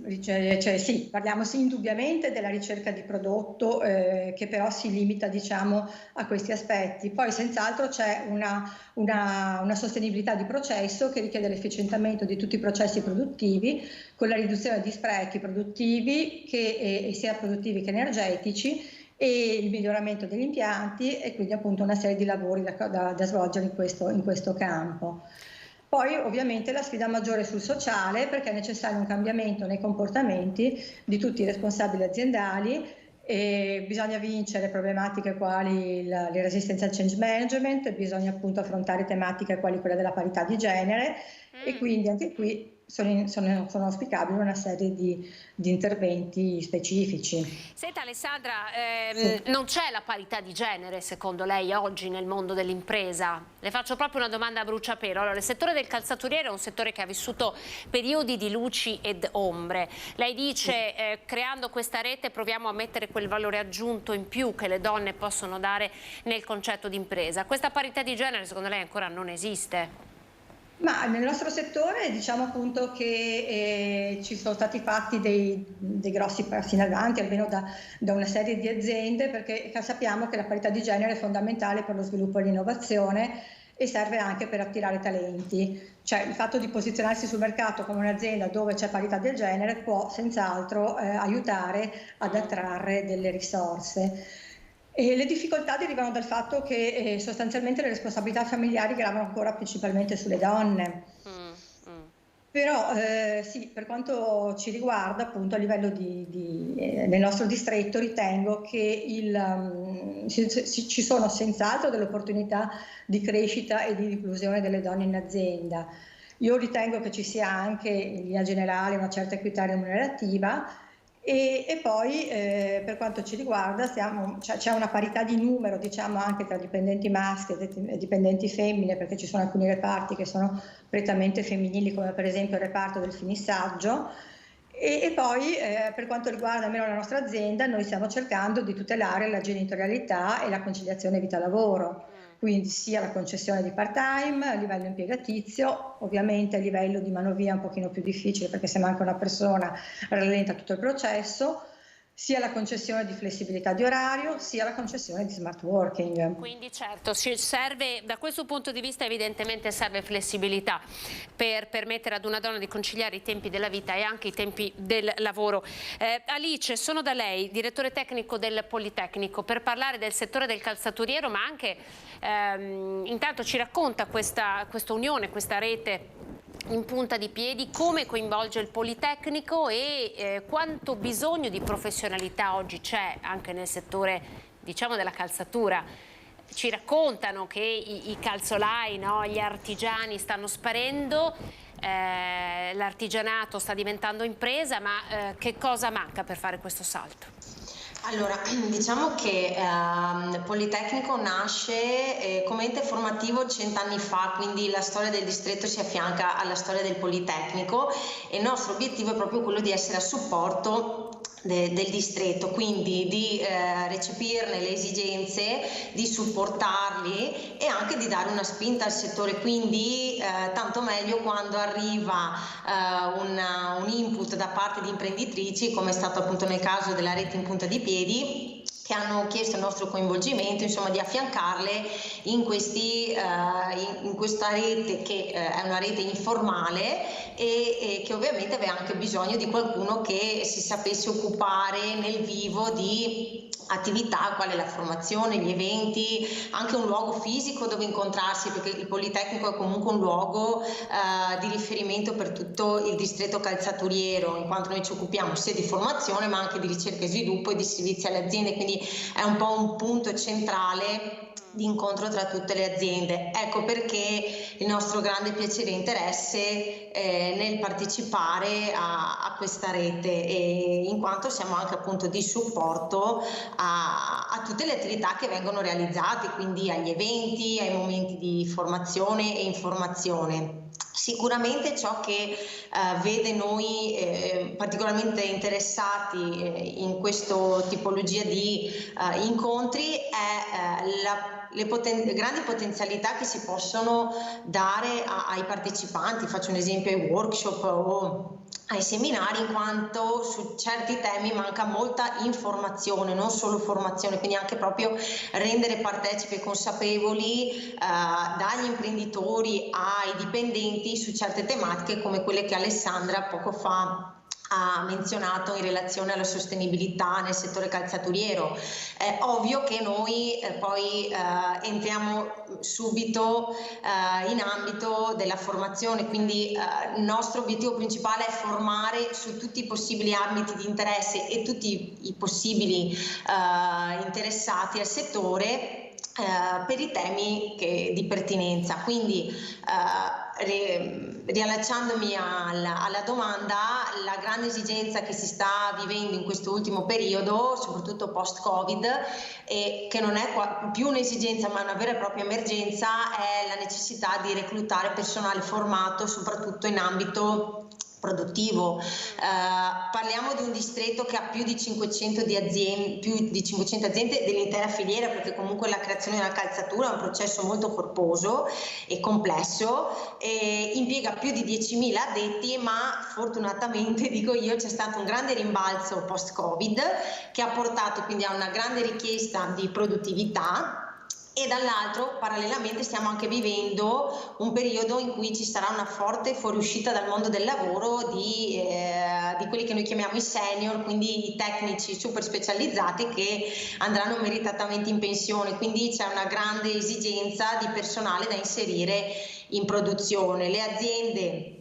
sì, parliamo indubbiamente della ricerca di prodotto, che però si limita, diciamo, a questi aspetti. Poi senz'altro c'è una sostenibilità di processo che richiede l'efficientamento di tutti i processi produttivi, con la riduzione di sprechi produttivi, sia produttivi che energetici, e il miglioramento degli impianti, e quindi appunto una serie di lavori da svolgere in questo campo. Poi ovviamente la sfida maggiore sul sociale, perché è necessario un cambiamento nei comportamenti di tutti i responsabili aziendali, e bisogna vincere problematiche quali le resistenze al change management, bisogna appunto affrontare tematiche quali quella della parità di genere, e quindi anche qui sono auspicabili una serie di interventi specifici. Senta Alessandra, Sì. non c'è la parità di genere secondo lei oggi nel mondo dell'impresa? Le faccio proprio una domanda a bruciapelo. Allora, il settore del calzaturiero è un settore che ha vissuto periodi di luci ed ombre. Lei dice creando questa rete proviamo a mettere quel valore aggiunto in più che le donne possono dare nel concetto di impresa. Questa parità di genere secondo lei ancora non esiste? Ma nel nostro settore diciamo appunto che ci sono stati fatti dei grossi passi in avanti, almeno da una serie di aziende, perché sappiamo che la parità di genere è fondamentale per lo sviluppo e l'innovazione e serve anche per attirare talenti. Cioè il fatto di posizionarsi sul mercato come un'azienda dove c'è parità del genere può senz'altro aiutare ad attrarre delle risorse. E le difficoltà derivano dal fatto che sostanzialmente le responsabilità familiari gravano ancora principalmente sulle donne. Però sì, per quanto ci riguarda, appunto a livello nel nostro distretto ritengo che ci sono senz'altro delle opportunità di crescita e di inclusione delle donne in azienda. Io ritengo che ci sia anche in linea generale una certa equità remunerativa. E poi per quanto ci riguarda c'è una parità di numero, diciamo, anche tra dipendenti maschi e dipendenti femmine, perché ci sono alcuni reparti che sono prettamente femminili, come per esempio il reparto del finissaggio, e poi per quanto riguarda almeno la nostra azienda, noi stiamo cercando di tutelare la genitorialità e la conciliazione vita-lavoro. Quindi sia la concessione di part-time a livello impiegatizio, ovviamente a livello di manovia un pochino più difficile perché se manca una persona rallenta tutto il processo, sia la concessione di flessibilità di orario, sia la concessione di smart working. Quindi certo, serve, da questo punto di vista evidentemente serve flessibilità per permettere ad una donna di conciliare i tempi della vita e anche i tempi del lavoro. Alice, sono da lei, direttore tecnico del Politecnico, per parlare del settore del calzaturiero, ma anche intanto ci racconta questa unione, questa rete in punta di piedi, come coinvolge il Politecnico e quanto bisogno di professionalità oggi c'è anche nel settore, diciamo, della calzatura. ci raccontano che i calzolai, no, gli artigiani stanno sparendo, l'artigianato sta diventando impresa, ma che cosa manca per fare questo salto? Allora, diciamo che Politecnico nasce come ente formativo 100 anni fa, quindi la storia del distretto si affianca alla storia del Politecnico e il nostro obiettivo è proprio quello di essere a supporto del distretto, quindi di recepirne le esigenze, di supportarli e anche di dare una spinta al settore, quindi tanto meglio quando arriva un input da parte di imprenditrici, come è stato appunto nel caso della rete in punta di piedi, che hanno chiesto il nostro coinvolgimento, insomma di affiancarle in questa rete che è una rete informale e che ovviamente aveva anche bisogno di qualcuno che si sapesse occupare nel vivo di attività quale la formazione, gli eventi, anche un luogo fisico dove incontrarsi, perché il Politecnico è comunque un luogo di riferimento per tutto il distretto calzaturiero, in quanto noi ci occupiamo sia di formazione ma anche di ricerca e sviluppo e di servizi alle aziende, quindi è un po' un punto centrale di incontro tra tutte le aziende. Ecco perché il nostro grande piacere e interesse nel partecipare a questa rete, in quanto siamo anche appunto di supporto a tutte le attività che vengono realizzate, quindi agli eventi, ai momenti di formazione e informazione. Sicuramente ciò che vede noi particolarmente interessati in questa tipologia di incontri è le grandi potenzialità che si possono dare ai partecipanti. Faccio un esempio ai workshop o ai seminari, in quanto su certi temi manca molta informazione, non solo formazione, quindi anche proprio rendere partecipi e consapevoli dagli imprenditori ai dipendenti su certe tematiche come quelle che Alessandra poco fa ha menzionato in relazione alla sostenibilità nel settore calzaturiero. È ovvio che noi poi entriamo subito in ambito della formazione, quindi il nostro obiettivo principale è formare su tutti i possibili ambiti di interesse e tutti i possibili interessati al settore per i temi di pertinenza. Quindi riallacciandomi alla domanda, la grande esigenza che si sta vivendo in questo ultimo periodo, soprattutto post-Covid, e che non è più un'esigenza ma una vera e propria emergenza, è la necessità di reclutare personale formato soprattutto in ambito produttivo. Parliamo di un distretto che ha più di 500 aziende dell'intera filiera, perché comunque la creazione della calzatura è un processo molto corposo e complesso, e impiega più di 10.000 addetti, ma fortunatamente, dico io, c'è stato un grande rimbalzo post-Covid che ha portato quindi a una grande richiesta di produttività. E dall'altro, parallelamente, stiamo anche vivendo un periodo in cui ci sarà una forte fuoriuscita dal mondo del lavoro di quelli che noi chiamiamo i senior, quindi i tecnici super specializzati che andranno meritatamente in pensione, quindi c'è una grande esigenza di personale da inserire in produzione. Le aziende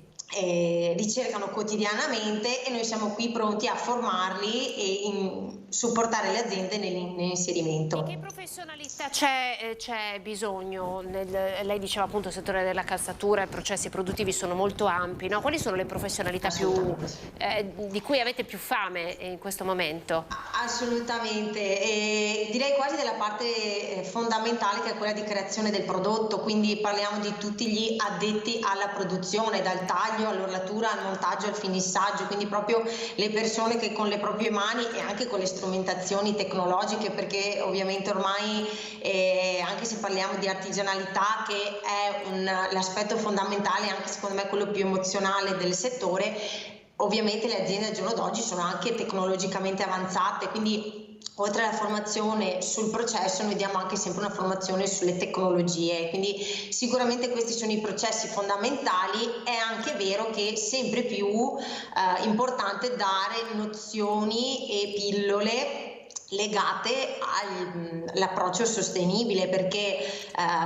ricercano quotidianamente e noi siamo qui pronti a formarli e supportare le aziende nell'inserimento. Di che professionalità c'è bisogno? Lei diceva appunto il settore della calzatura, i processi produttivi sono molto ampi, no? Quali sono le professionalità di cui avete più fame in questo momento? Assolutamente, direi quasi della parte fondamentale, che è quella di creazione del prodotto, quindi parliamo di tutti gli addetti alla produzione, dal taglio all'orlatura, al montaggio, al finissaggio, quindi proprio le persone che con le proprie mani e anche con le strumentazioni tecnologiche, perché ovviamente ormai anche se parliamo di artigianalità, che è l'aspetto fondamentale, anche secondo me quello più emozionale del settore, ovviamente le aziende al giorno d'oggi sono anche tecnologicamente avanzate, quindi oltre alla formazione sul processo noi diamo anche sempre una formazione sulle tecnologie, quindi sicuramente questi sono i processi fondamentali. È anche vero che è sempre più importante dare nozioni e pillole legate all'approccio sostenibile, perché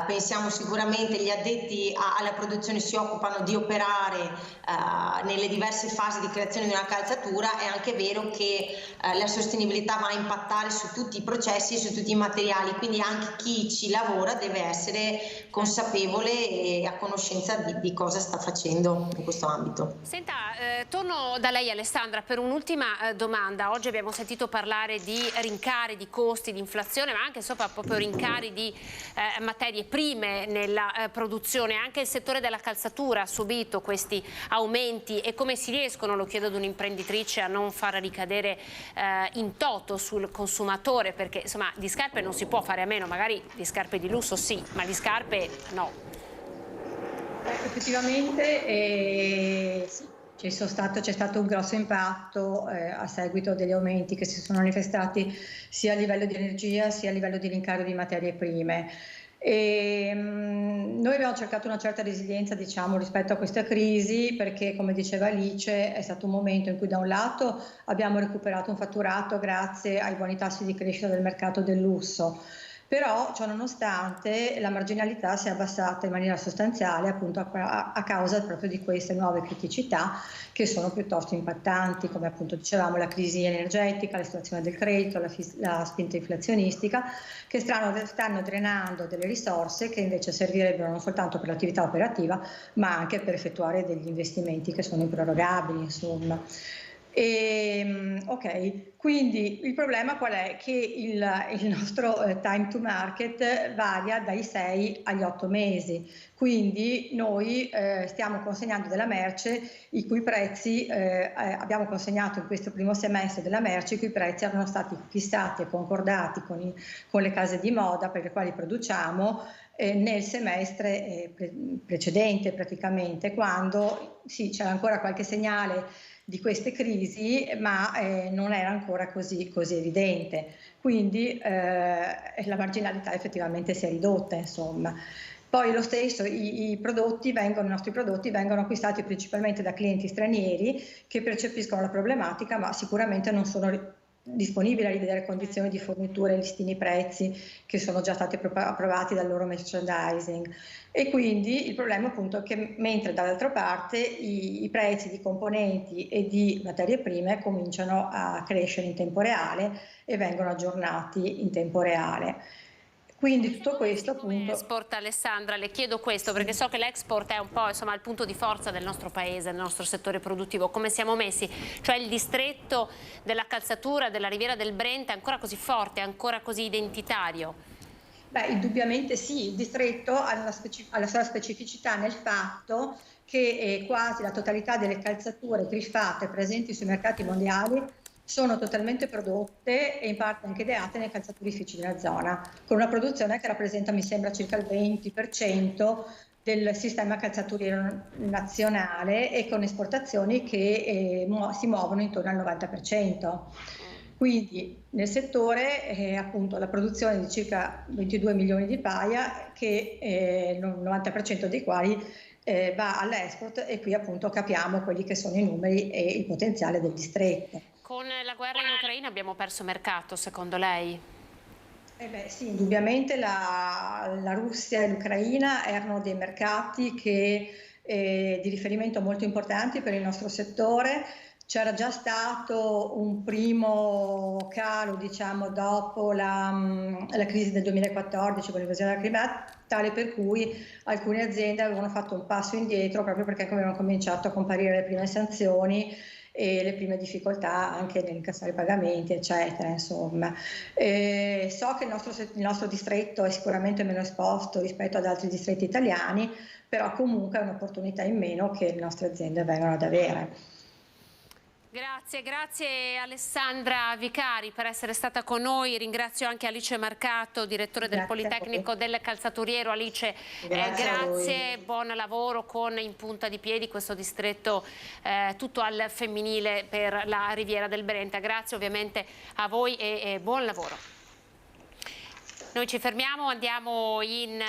pensiamo sicuramente gli addetti alla produzione si occupano di operare nelle diverse fasi di creazione di una calzatura. È anche vero che la sostenibilità va a impattare su tutti i processi e su tutti i materiali, quindi anche chi ci lavora deve essere consapevole e a conoscenza di cosa sta facendo in questo ambito. Senta, torno da lei Alessandra per un'ultima domanda. Oggi abbiamo sentito parlare di rincari, di costi, di inflazione, ma anche proprio rincari di materie prime nella produzione. Anche il settore della calzatura ha subito questi aumenti, e come si riescono, lo chiedo ad un'imprenditrice, a non far ricadere in toto sul consumatore, perché insomma di scarpe non si può fare a meno, magari di scarpe di lusso sì, ma di scarpe no. Effettivamente sì. C'è stato un grosso impatto a seguito degli aumenti che si sono manifestati sia a livello di energia sia a livello di rincaro di materie prime. Noi abbiamo cercato una certa resilienza, diciamo, rispetto a questa crisi, perché, come diceva Alice, è stato un momento in cui da un lato abbiamo recuperato un fatturato grazie ai buoni tassi di crescita del mercato del lusso. Però, ciò nonostante, la marginalità si è abbassata in maniera sostanziale appunto a causa proprio di queste nuove criticità che sono piuttosto impattanti, come appunto dicevamo la crisi energetica, la situazione del credito, la spinta inflazionistica, che stanno drenando delle risorse che invece servirebbero non soltanto per l'attività operativa, ma anche per effettuare degli investimenti che sono improrogabili, insomma. Ok, quindi il problema qual è? Che il nostro time to market varia dai 6 agli 8 mesi, quindi noi stiamo consegnando della merce i cui prezzi, abbiamo consegnato in questo primo semestre della merce i cui prezzi erano stati fissati e concordati con le case di moda per le quali produciamo nel semestre precedente praticamente, quando sì, c'era ancora qualche segnale di queste crisi, ma non era ancora così evidente, quindi la marginalità effettivamente si è ridotta, insomma. Poi lo stesso, i nostri prodotti vengono acquistati principalmente da clienti stranieri che percepiscono la problematica, ma sicuramente non sono disponibili a rivedere condizioni di fornitura e listini prezzi che sono già stati approvati dal loro merchandising. E quindi il problema appunto è che mentre dall'altra parte i prezzi di componenti e di materie prime cominciano a crescere in tempo reale e vengono aggiornati in tempo reale. Quindi tutto questo appunto... Export, Alessandra, le chiedo questo perché so che l'export è un po' insomma il punto di forza del nostro paese, del nostro settore produttivo. Come siamo messi? Cioè il distretto della calzatura, della Riviera del Brenta è ancora così forte, è ancora così identitario? Beh, indubbiamente sì, il distretto ha la sua specificità nel fatto che quasi la totalità delle calzature griffate presenti sui mercati mondiali sono totalmente prodotte e in parte anche ideate nei calzaturifici della zona, con una produzione che rappresenta, mi sembra, circa il 20% del sistema calzaturiero nazionale e con esportazioni che si muovono intorno al 90%. Quindi nel settore appunto la produzione di circa 22 milioni di paia, che il 90% dei quali va all'export, e qui appunto capiamo quelli che sono i numeri e il potenziale del distretto. Con la guerra in Ucraina abbiamo perso mercato, secondo lei? Sì, indubbiamente la Russia e l'Ucraina erano dei mercati di riferimento molto importanti per il nostro settore. C'era già stato un primo calo, diciamo, dopo la crisi del 2014 con l'invasione della Crimea, tale per cui alcune aziende avevano fatto un passo indietro proprio perché avevano cominciato a comparire le prime sanzioni e le prime difficoltà anche nell'incassare i pagamenti, eccetera, insomma. So che il nostro distretto è sicuramente meno esposto rispetto ad altri distretti italiani, però comunque è un'opportunità in meno che le nostre aziende vengono ad avere. Grazie Alessandra Vicari per essere stata con noi. Ringrazio anche Alice Marcato, direttore del Politecnico del Calzaturiero. Alice, grazie, buon lavoro con In Punta di Piedi, questo distretto tutto al femminile per la Riviera del Brenta. Grazie ovviamente a voi e buon lavoro. Noi ci fermiamo, andiamo in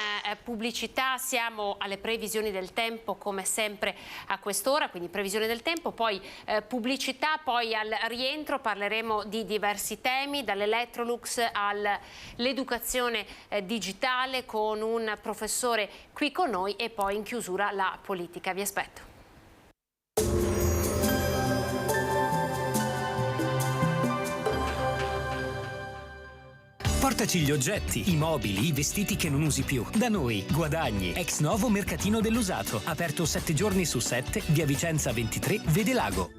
pubblicità, siamo alle previsioni del tempo come sempre a quest'ora, quindi previsione del tempo, poi pubblicità, poi al rientro parleremo di diversi temi, dall'Electrolux all'educazione digitale con un professore qui con noi e poi in chiusura la politica. Vi aspetto. Portaci gli oggetti, i mobili, i vestiti che non usi più. Da noi, guadagni. Ex novo mercatino dell'usato. Aperto 7 giorni su 7, via Vicenza 23, Vede Lago.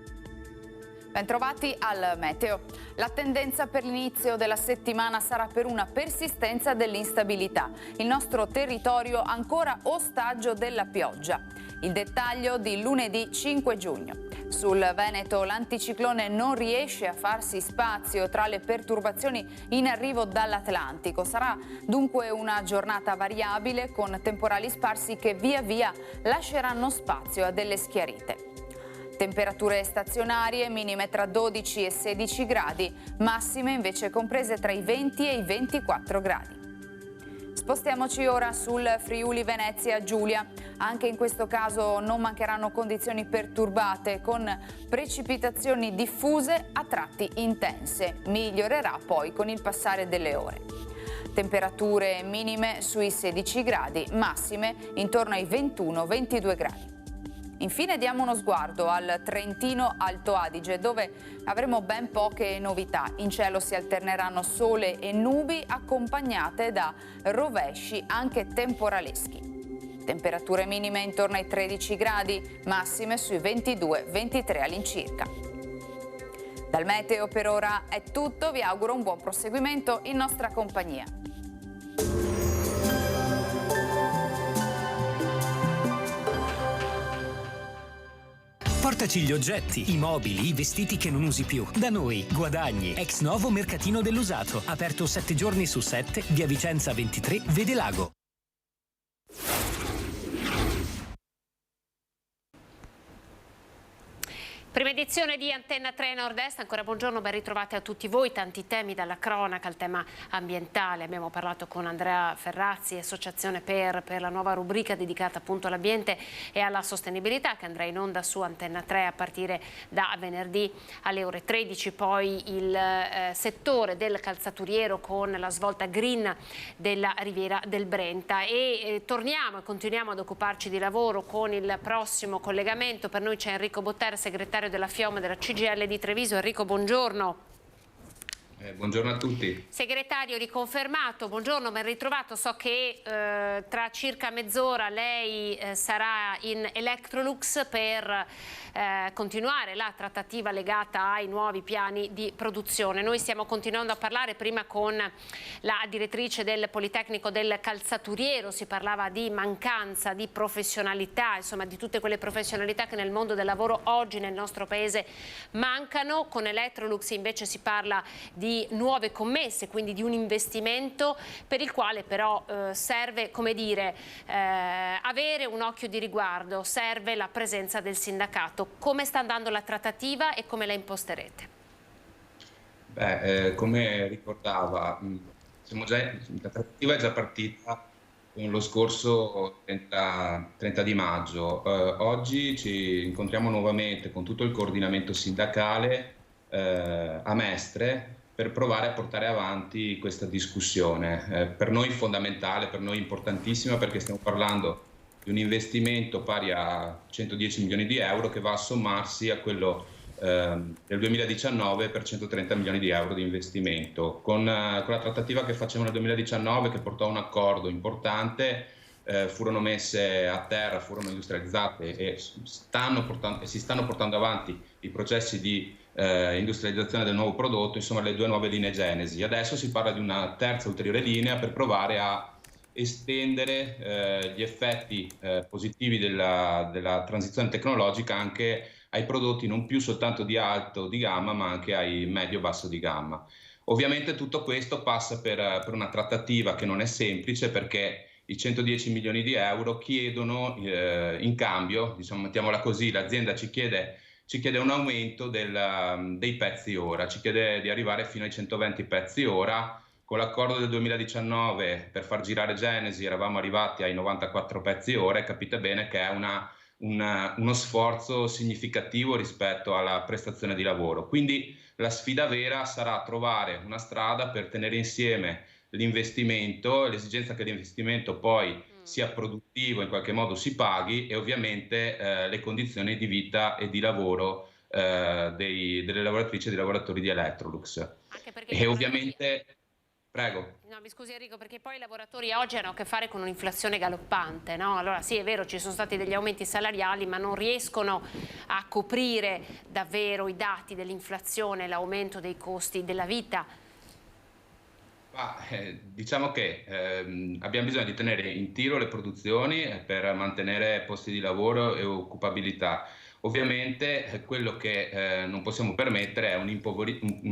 Bentrovati al meteo. La tendenza per l'inizio della settimana sarà per una persistenza dell'instabilità. Il nostro territorio ancora ostaggio della pioggia. Il dettaglio di lunedì 5 giugno. Sul Veneto l'anticiclone non riesce a farsi spazio tra le perturbazioni in arrivo dall'Atlantico. Sarà dunque una giornata variabile con temporali sparsi che via via lasceranno spazio a delle schiarite. Temperature stazionarie, minime tra 12 e 16 gradi, massime invece comprese tra i 20 e i 24 gradi. Spostiamoci ora sul Friuli Venezia Giulia. Anche in questo caso non mancheranno condizioni perturbate con precipitazioni diffuse a tratti intense. Migliorerà poi con il passare delle ore. Temperature minime sui 16 gradi, massime intorno ai 21-22 gradi. Infine diamo uno sguardo al Trentino Alto Adige, dove avremo ben poche novità. In cielo si alterneranno sole e nubi accompagnate da rovesci anche temporaleschi. Temperature minime intorno ai 13 gradi, massime sui 22-23 all'incirca. Dal meteo per ora è tutto, vi auguro un buon proseguimento in nostra compagnia. Portaci gli oggetti, i mobili, i vestiti che non usi più. Da noi, guadagni. Ex novo mercatino dell'usato. Aperto 7 giorni su 7, via Vicenza 23, Vede Lago. Prima edizione di Antenna 3 Nord-Est, ancora buongiorno, ben ritrovati a tutti voi, tanti temi dalla cronaca al tema ambientale. Abbiamo parlato con Andrea Ferrazzi, Associazione per la nuova rubrica dedicata appunto all'ambiente e alla sostenibilità che andrà in onda su Antenna 3 a partire da venerdì alle ore 13. Poi il settore del calzaturiero con la svolta green della Riviera del Brenta e torniamo e continuiamo ad occuparci di lavoro con il prossimo collegamento. Per noi c'è Enrico Botter, segretario della FIOM della CGIL di Treviso. Enrico, buongiorno. Buongiorno a tutti. Segretario riconfermato, buongiorno, ben ritrovato. So che tra circa mezz'ora lei sarà in Electrolux per continuare la trattativa legata ai nuovi piani di produzione. Noi stiamo continuando a parlare prima con la direttrice del Politecnico del Calzaturiero, si parlava di mancanza di professionalità, insomma di tutte quelle professionalità che nel mondo del lavoro oggi nel nostro paese mancano. Con Electrolux invece si parla di nuove commesse, quindi di un investimento per il quale però serve, come dire, avere un occhio di riguardo, serve la presenza del sindacato. Come sta andando la trattativa e come la imposterete? Come ricordava, la trattativa è già partita lo scorso 30 di maggio. Oggi ci incontriamo nuovamente con tutto il coordinamento sindacale a Mestre per provare a portare avanti questa discussione. Per noi fondamentale, per noi importantissima, perché stiamo parlando di un investimento pari a 110 milioni di euro che va a sommarsi a quello del 2019 per 130 milioni di euro di investimento. Con la trattativa che facevamo nel 2019, che portò a un accordo importante, furono messe a terra, furono industrializzate e si stanno portando avanti i processi di industrializzazione del nuovo prodotto, insomma le due nuove linee Genesi. Adesso si parla di una terza ulteriore linea per provare a estendere gli effetti positivi della transizione tecnologica anche ai prodotti non più soltanto di alto di gamma ma anche ai medio-basso di gamma. Ovviamente tutto questo passa per una trattativa che non è semplice, perché i 110 milioni di euro chiedono in cambio, diciamo, mettiamola così, l'azienda ci chiede un aumento dei pezzi ora, ci chiede di arrivare fino ai 120 pezzi ora, con l'accordo del 2019 per far girare Genesi eravamo arrivati ai 94 pezzi ora, e capite bene che è uno sforzo significativo rispetto alla prestazione di lavoro. Quindi la sfida vera sarà trovare una strada per tenere insieme l'investimento, l'esigenza che l'investimento poi sia produttivo, in qualche modo si paghi, e ovviamente le condizioni di vita e di lavoro delle lavoratrici e dei lavoratori di Electrolux. E ovviamente... Prego. No, mi scusi Enrico, perché poi i lavoratori oggi hanno a che fare con un'inflazione galoppante, no? Allora sì, è vero, ci sono stati degli aumenti salariali, ma non riescono a coprire davvero i dati dell'inflazione, l'aumento dei costi della vita. Diciamo che abbiamo bisogno di tenere in tiro le produzioni per mantenere posti di lavoro e occupabilità. Ovviamente quello che non possiamo permettere è un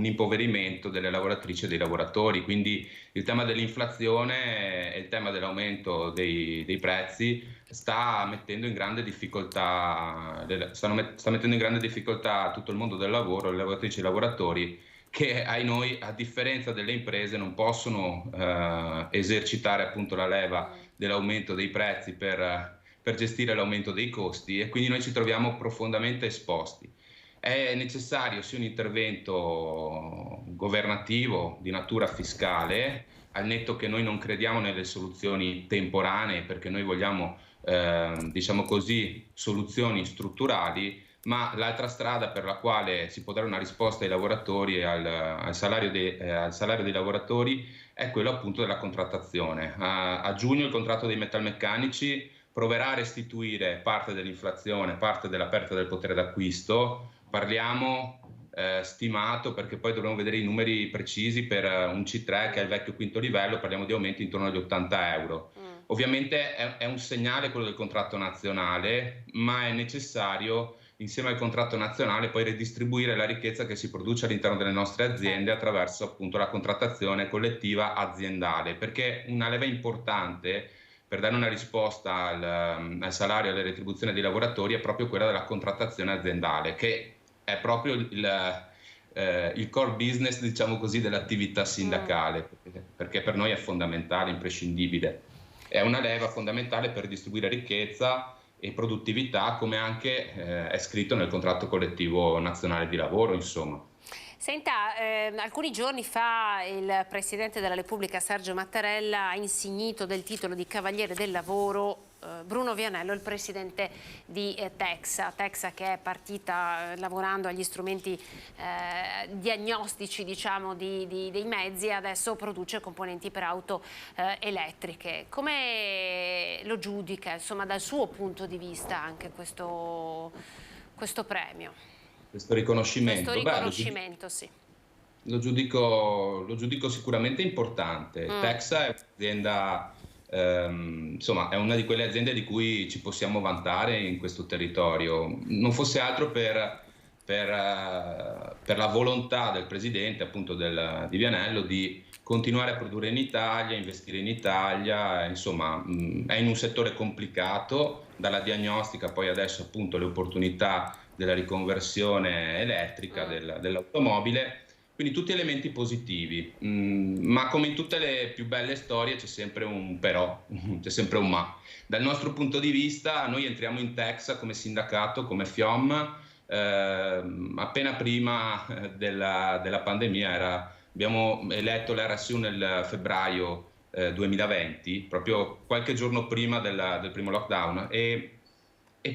impoverimento delle lavoratrici e dei lavoratori, quindi il tema dell'inflazione e il tema dell'aumento dei prezzi sta mettendo in grande difficoltà tutto il mondo del lavoro, le lavoratrici e i lavoratori, che noi, a differenza delle imprese, non possono esercitare appunto la leva dell'aumento dei prezzi per gestire l'aumento dei costi, e quindi noi ci troviamo profondamente esposti. È necessario sia un intervento governativo di natura fiscale, al netto che noi non crediamo nelle soluzioni temporanee, perché noi vogliamo, diciamo così, soluzioni strutturali, ma l'altra strada per la quale si può dare una risposta ai lavoratori e al salario dei lavoratori è quello appunto della contrattazione. A giugno il contratto dei metalmeccanici proverà a restituire parte dell'inflazione, parte della perdita del potere d'acquisto. Parliamo stimato, perché poi dovremo vedere i numeri precisi, per un C3 che è il vecchio quinto livello, parliamo di aumenti intorno agli 80 euro. Ovviamente è un segnale quello del contratto nazionale, ma è necessario, insieme al contratto nazionale, poi redistribuire la ricchezza che si produce all'interno delle nostre aziende attraverso appunto la contrattazione collettiva aziendale, perché una leva importante per dare una risposta al salario e alle retribuzioni dei lavoratori è proprio quella della contrattazione aziendale, che è proprio il core business, diciamo così, dell'attività sindacale, perché per noi è fondamentale, imprescindibile. È una leva fondamentale per distribuire ricchezza e produttività, come anche è scritto nel contratto collettivo nazionale di lavoro, insomma. Senta, alcuni giorni fa il Presidente della Repubblica Sergio Mattarella ha insignito del titolo di Cavaliere del Lavoro Bruno Vianello, il Presidente di Texa, che è partita lavorando agli strumenti diagnostici, diciamo, dei mezzi, e adesso produce componenti per auto elettriche. Come lo giudica, insomma, dal suo punto di vista anche questo premio? Questo riconoscimento? Sì. Lo giudico sicuramente importante. Texa è un'azienda, insomma, è una di quelle aziende di cui ci possiamo vantare in questo territorio, non fosse altro per la volontà del Presidente, appunto di Vianello, di continuare a produrre in Italia, investire in Italia, insomma è in un settore complicato, dalla diagnostica poi adesso appunto le opportunità della riconversione elettrica dell'automobile, quindi tutti elementi positivi, ma come in tutte le più belle storie c'è sempre un però, c'è sempre un ma. Dal nostro punto di vista noi entriamo in Texa come sindacato, come FIOM, appena prima della pandemia. Abbiamo eletto l'RSU nel febbraio 2020, proprio qualche giorno prima del primo lockdown, e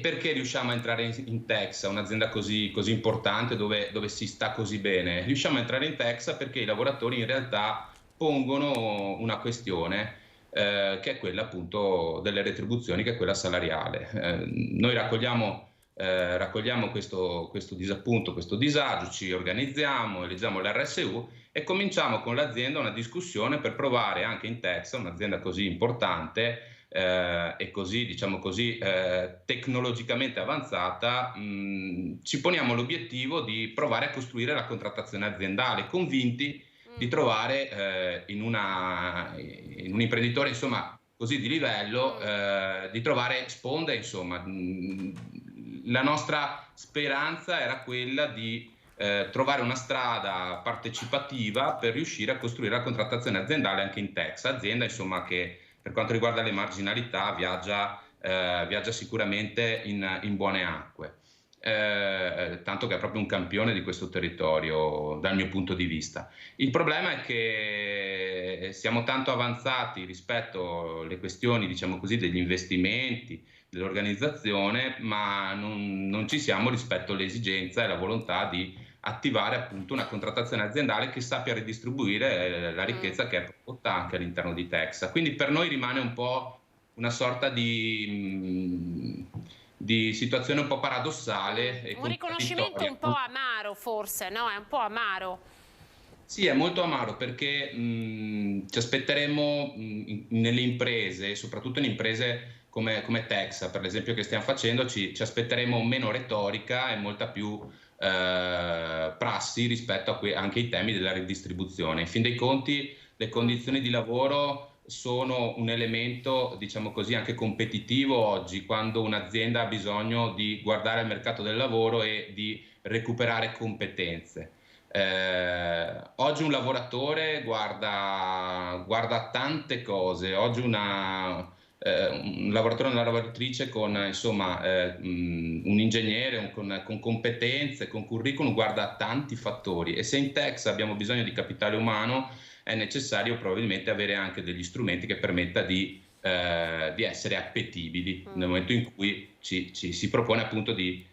perché riusciamo a entrare in Texa, un'azienda così importante dove si sta così bene? Riusciamo a entrare in Texa perché i lavoratori in realtà pongono una questione che è quella appunto delle retribuzioni, che è quella salariale. Noi raccogliamo questo disappunto, questo disagio, ci organizziamo, eleggiamo l'RSU e cominciamo con l'azienda una discussione per provare anche in Texa, un'azienda così importante e così, diciamo così, tecnologicamente avanzata, ci poniamo l'obiettivo di provare a costruire la contrattazione aziendale, convinti di trovare in un imprenditore, insomma, così di livello, di trovare sponde, insomma. La nostra speranza era quella di trovare una strada partecipativa per riuscire a costruire la contrattazione aziendale anche in Texas, azienda insomma che per quanto riguarda le marginalità viaggia sicuramente in buone acque, tanto che è proprio un campione di questo territorio dal mio punto di vista. Il problema è che siamo tanto avanzati rispetto alle questioni, diciamo così, degli investimenti, dell'organizzazione, ma non ci siamo rispetto all'esigenza e alla volontà di attivare appunto una contrattazione aziendale che sappia ridistribuire la ricchezza che è prodotta anche all'interno di Texas. Quindi per noi rimane un po' una sorta di situazione un po' paradossale. E un riconoscimento un po' amaro forse, no? È un po' amaro. Sì, è molto amaro perché ci aspetteremo nelle imprese, soprattutto in imprese come Texas, per l'esempio che stiamo facendo, ci aspetteremo meno retorica e molta più prassi rispetto anche ai temi della ridistribuzione. In fin dei conti le condizioni di lavoro sono un elemento, diciamo così, anche competitivo oggi, quando un'azienda ha bisogno di guardare al mercato del lavoro e di recuperare competenze. Oggi un lavoratore guarda tante cose, oggi un lavoratore o una lavoratrice con insomma un ingegnere con competenze, con curriculum, guarda tanti fattori, e se in Texas abbiamo bisogno di capitale umano è necessario probabilmente avere anche degli strumenti che permetta di essere appetibili nel momento in cui ci si propone appunto di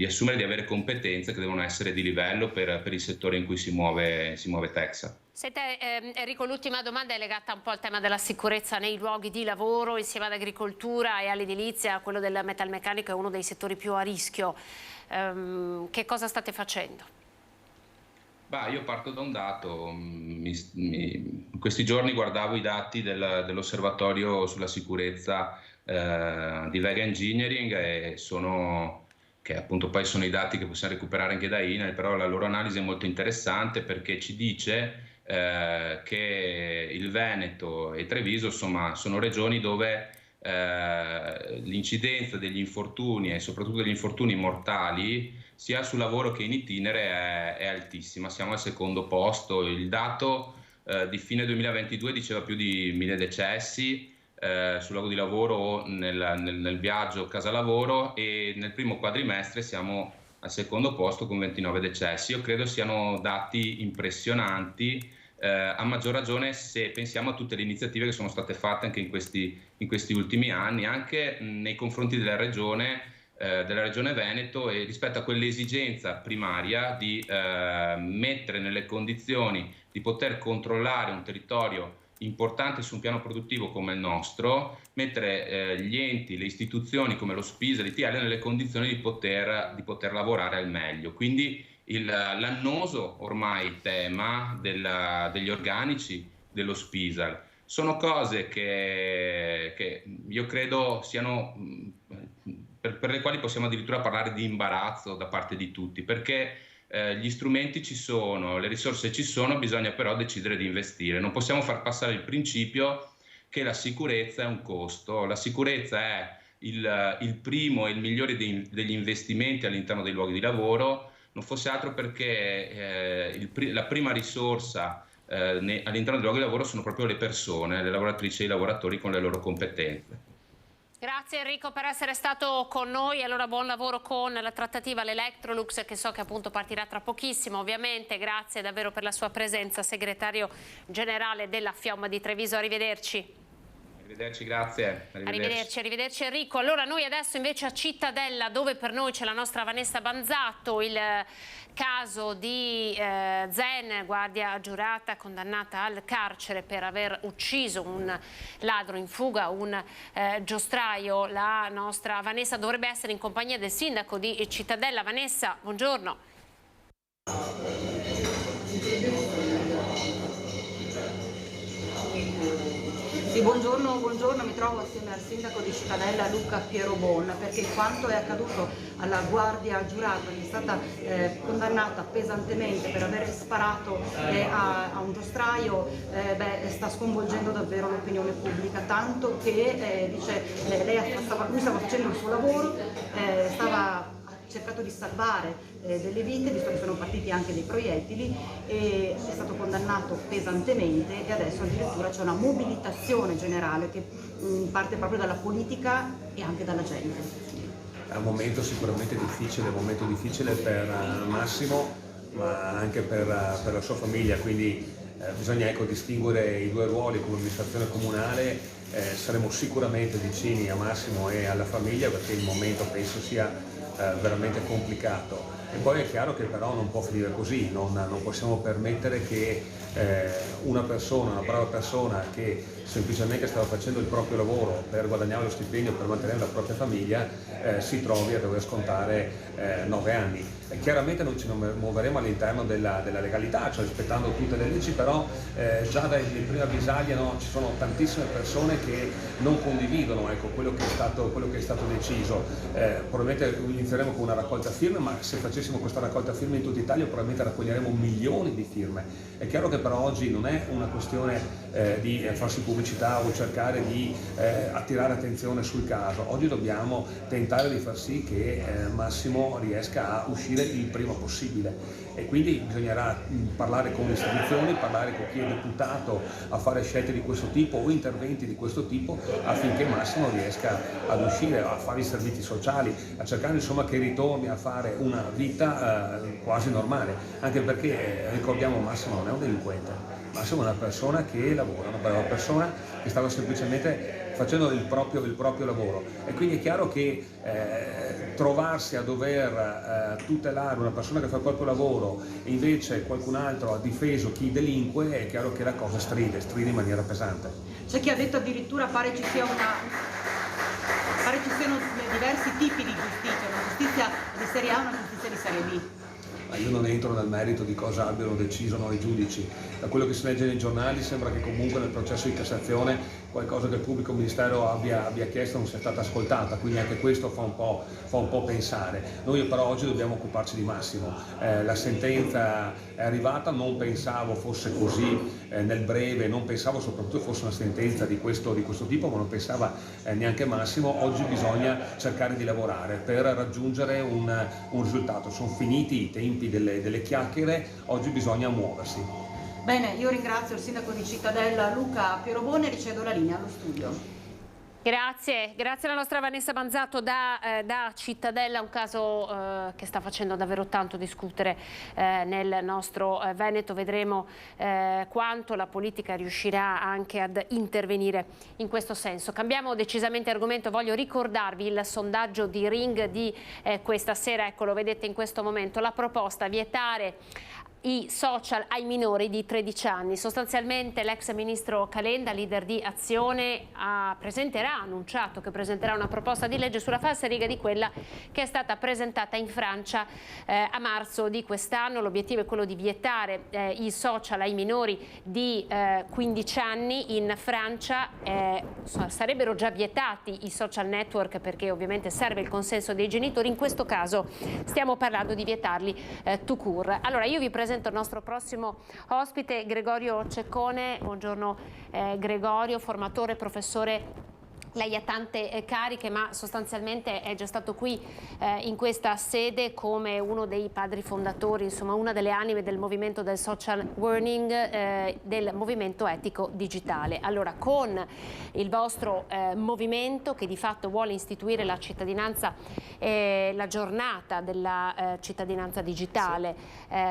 assumere, di avere competenze che devono essere di livello per il settore in cui si muove Texas. Senta, Enrico, l'ultima domanda è legata un po' al tema della sicurezza nei luoghi di lavoro, insieme all'agricoltura e all'edilizia. Quello del metalmeccanico è uno dei settori più a rischio. Che cosa state facendo? Io parto da un dato. In questi giorni guardavo i dati dell'osservatorio sulla sicurezza di Vega Engineering, che appunto poi sono i dati che possiamo recuperare anche da INAIL, però la loro analisi è molto interessante perché ci dice che il Veneto e Treviso insomma sono regioni dove l'incidenza degli infortuni e soprattutto degli infortuni mortali sia sul lavoro che in itinere è altissima. Siamo al secondo posto. Il dato di fine 2022 diceva più di 1000 decessi sul luogo di lavoro o nel viaggio casa-lavoro, e nel primo quadrimestre siamo al secondo posto con 29 decessi. Io credo siano dati impressionanti, a maggior ragione se pensiamo a tutte le iniziative che sono state fatte anche in questi ultimi anni, anche nei confronti della regione Veneto, e rispetto a quell'esigenza primaria di mettere nelle condizioni di poter controllare un territorio importante su un piano produttivo come il nostro, mettere gli enti, le istituzioni come lo SPISA, l'ITL nelle condizioni di poter lavorare al meglio. Quindi l'annoso ormai tema degli organici dello SPISA sono cose che io credo siano per le quali possiamo addirittura parlare di imbarazzo da parte di tutti, perché gli strumenti ci sono, le risorse ci sono, bisogna però decidere di investire. Non possiamo far passare il principio che la sicurezza è un costo. La sicurezza è il primo e il migliore degli investimenti all'interno dei luoghi di lavoro, non fosse altro perché la prima risorsa all'interno dei luoghi di lavoro sono proprio le persone, le lavoratrici e i lavoratori con le loro competenze. Grazie Enrico per essere stato con noi. Allora buon lavoro con la trattativa all'Electrolux, che so che appunto partirà tra pochissimo ovviamente. Grazie davvero per la sua presenza, segretario generale della FIOM di Treviso. Arrivederci. Arrivederci, grazie. Arrivederci Enrico. Allora noi adesso invece a Cittadella, dove per noi c'è la nostra Vanessa Banzatto, il caso di Zen, guardia giurata condannata al carcere per aver ucciso un ladro in fuga, un giostraio. La nostra Vanessa dovrebbe essere in compagnia del sindaco di Cittadella. Vanessa, buongiorno. Sì, buongiorno, mi trovo assieme al sindaco di Cittadella Luca Pierobon, perché quanto è accaduto alla guardia giurata, che è stata condannata pesantemente per aver sparato a un giostraio, sta sconvolgendo davvero l'opinione pubblica, tanto che dice lui stava facendo il suo lavoro, stava cercato di salvare delle vite, visto che sono partiti anche dei proiettili, e è stato condannato pesantemente e adesso addirittura c'è una mobilitazione generale che parte proprio dalla politica e anche dalla gente. È un momento sicuramente difficile, un momento difficile per Massimo, ma anche per la sua famiglia, quindi bisogna distinguere i due ruoli come amministrazione comunale. Saremo sicuramente vicini a Massimo e alla famiglia perché il momento penso sia veramente complicato. E poi è chiaro che però non può finire così, non possiamo permettere che una brava persona che semplicemente stava facendo il proprio lavoro per guadagnare lo stipendio, per mantenere la propria famiglia, si trovi a dover scontare 9 anni. E chiaramente noi ci muoveremo all'interno della legalità, cioè rispettando tutte le leggi, però già dai primi avvisagli ci sono tantissime persone che non condividono quello che è stato deciso. Probabilmente inizieremo con una raccolta firme, ma se facessimo questa raccolta firme in tutta Italia probabilmente raccoglieremo milioni di firme. È chiaro che però oggi non è una questione di farsi pubblicità o cercare di attirare attenzione sul caso. Oggi dobbiamo tentare di far sì che Massimo riesca a uscire il prima possibile e quindi bisognerà parlare con le istituzioni, parlare con chi è deputato a fare scelte di questo tipo o interventi di questo tipo affinché Massimo riesca ad uscire, a fare i servizi sociali, a cercare insomma che ritorni a fare una vita quasi normale, anche perché ricordiamo Massimo non è un delinquente, Massimo è una persona che lavora, una brava persona che stava semplicemente facendo il proprio lavoro e quindi è chiaro che trovarsi a dover tutelare una persona che fa il proprio lavoro e invece qualcun altro ha difeso chi delinque, è chiaro che la cosa stride in maniera pesante. C'è chi ha detto addirittura pare ci siano diversi tipi di giustizia, una giustizia di serie A e una giustizia di serie B. Ma io non entro nel merito di cosa abbiano deciso i giudici. Da quello che si legge nei giornali sembra che comunque nel processo di Cassazione qualcosa che il pubblico ministero abbia chiesto non sia stata ascoltata, quindi anche questo fa un po' pensare. Noi però oggi dobbiamo occuparci di Massimo. La sentenza è arrivata, non pensavo fosse così nel breve, non pensavo soprattutto fosse una sentenza di questo tipo, ma non pensava neanche Massimo. Oggi bisogna cercare di lavorare per raggiungere un risultato. Sono finiti i tempi delle chiacchiere, oggi bisogna muoversi. Bene, io ringrazio il sindaco di Cittadella Luca Pierobone e ricevo la linea allo studio. Grazie alla nostra Vanessa Manzato da Cittadella, un caso che sta facendo davvero tanto discutere nel nostro Veneto. Vedremo quanto la politica riuscirà anche ad intervenire in questo senso. Cambiamo decisamente argomento, voglio ricordarvi il sondaggio di Ring di questa sera, ecco lo vedete in questo momento, la proposta vietare i social ai minori di 13 anni. Sostanzialmente l'ex ministro Calenda, leader di Azione, ha annunciato che presenterà una proposta di legge sulla falsariga di quella che è stata presentata in Francia a marzo di quest'anno. L'obiettivo è quello di vietare i social ai minori di 15 anni. In Francia sarebbero già vietati i social network perché ovviamente serve il consenso dei genitori. In questo caso stiamo parlando di vietarli tout court. Allora io vi presento il nostro prossimo ospite, Gregorio Ceccone. Buongiorno Gregorio, formatore, professore. Lei ha tante cariche, ma sostanzialmente è già stato qui in questa sede come uno dei padri fondatori, insomma una delle anime del movimento del social learning, del movimento etico digitale. Allora, con il vostro movimento che di fatto vuole istituire la cittadinanza, la giornata della cittadinanza digitale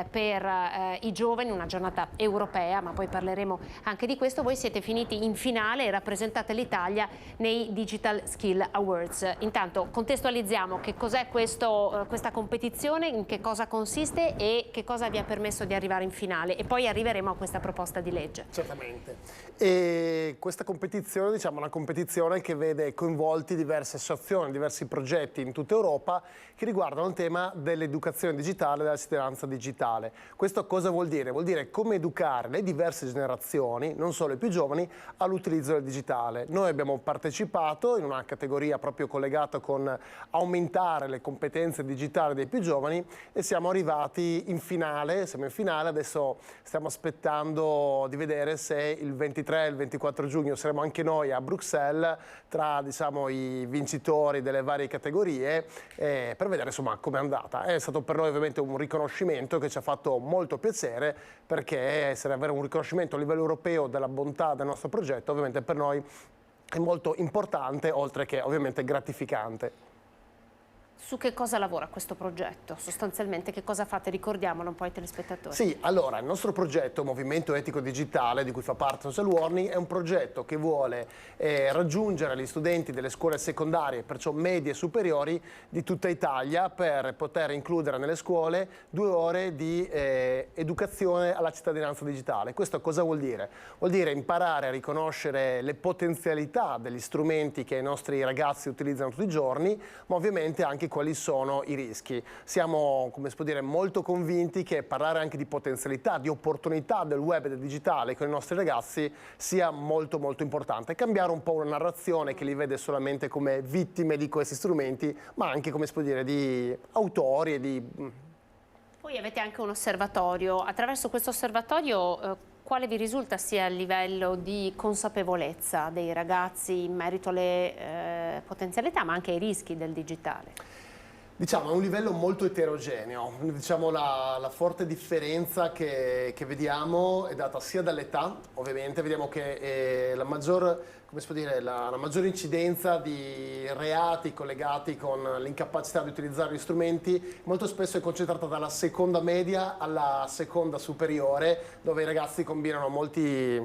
per i giovani, una giornata europea, ma poi parleremo anche di questo. Voi siete finiti in finale e rappresentate l'Italia nei Digital Skill Awards. Intanto contestualizziamo che cos'è questa competizione, in che cosa consiste e che cosa vi ha permesso di arrivare in finale, e poi arriveremo a questa proposta di legge. Certamente. E questa competizione, diciamo, è una competizione che vede coinvolti diverse associazioni, diversi progetti in tutta Europa che riguardano il tema dell'educazione digitale e della cittadinanza digitale. Questo cosa vuol dire? Vuol dire come educare le diverse generazioni, non solo i più giovani, all'utilizzo del digitale. Noi abbiamo partecipato partecipato in una categoria proprio collegata con aumentare le competenze digitali dei più giovani e siamo arrivati in finale, adesso stiamo aspettando di vedere se il 23 e il 24 giugno saremo anche noi a Bruxelles tra, diciamo, i vincitori delle varie categorie per vedere insomma com'è andata. È stato per noi ovviamente un riconoscimento che ci ha fatto molto piacere, perché avere un riconoscimento a livello europeo della bontà del nostro progetto ovviamente per noi è molto importante, oltre che ovviamente gratificante. Su che cosa lavora questo progetto? Sostanzialmente che cosa fate? Ricordiamolo un po' ai telespettatori. Sì, allora il nostro progetto Movimento Etico Digitale, di cui fa parte Social Warning, è un progetto che vuole raggiungere gli studenti delle scuole secondarie, perciò medie e superiori di tutta Italia, per poter includere nelle scuole 2 ore di educazione alla cittadinanza digitale. Questo cosa vuol dire? Vuol dire imparare a riconoscere le potenzialità degli strumenti che i nostri ragazzi utilizzano tutti i giorni, ma ovviamente anche quali sono i rischi. Siamo, come si può dire, molto convinti che parlare anche di potenzialità, di opportunità del web e del digitale con i nostri ragazzi sia molto molto importante. Cambiare un po' una narrazione che li vede solamente come vittime di questi strumenti, ma anche, come si può dire, di autori e di... Poi avete anche un osservatorio. Attraverso questo osservatorio quale vi risulta sia il livello di consapevolezza dei ragazzi in merito alle potenzialità, ma anche ai rischi del digitale? Diciamo, è un livello molto eterogeneo. Diciamo, la forte differenza che vediamo è data sia dall'età, ovviamente, vediamo che la maggior incidenza di reati collegati con l'incapacità di utilizzare gli strumenti molto spesso è concentrata dalla seconda media alla seconda superiore, dove i ragazzi combinano molti,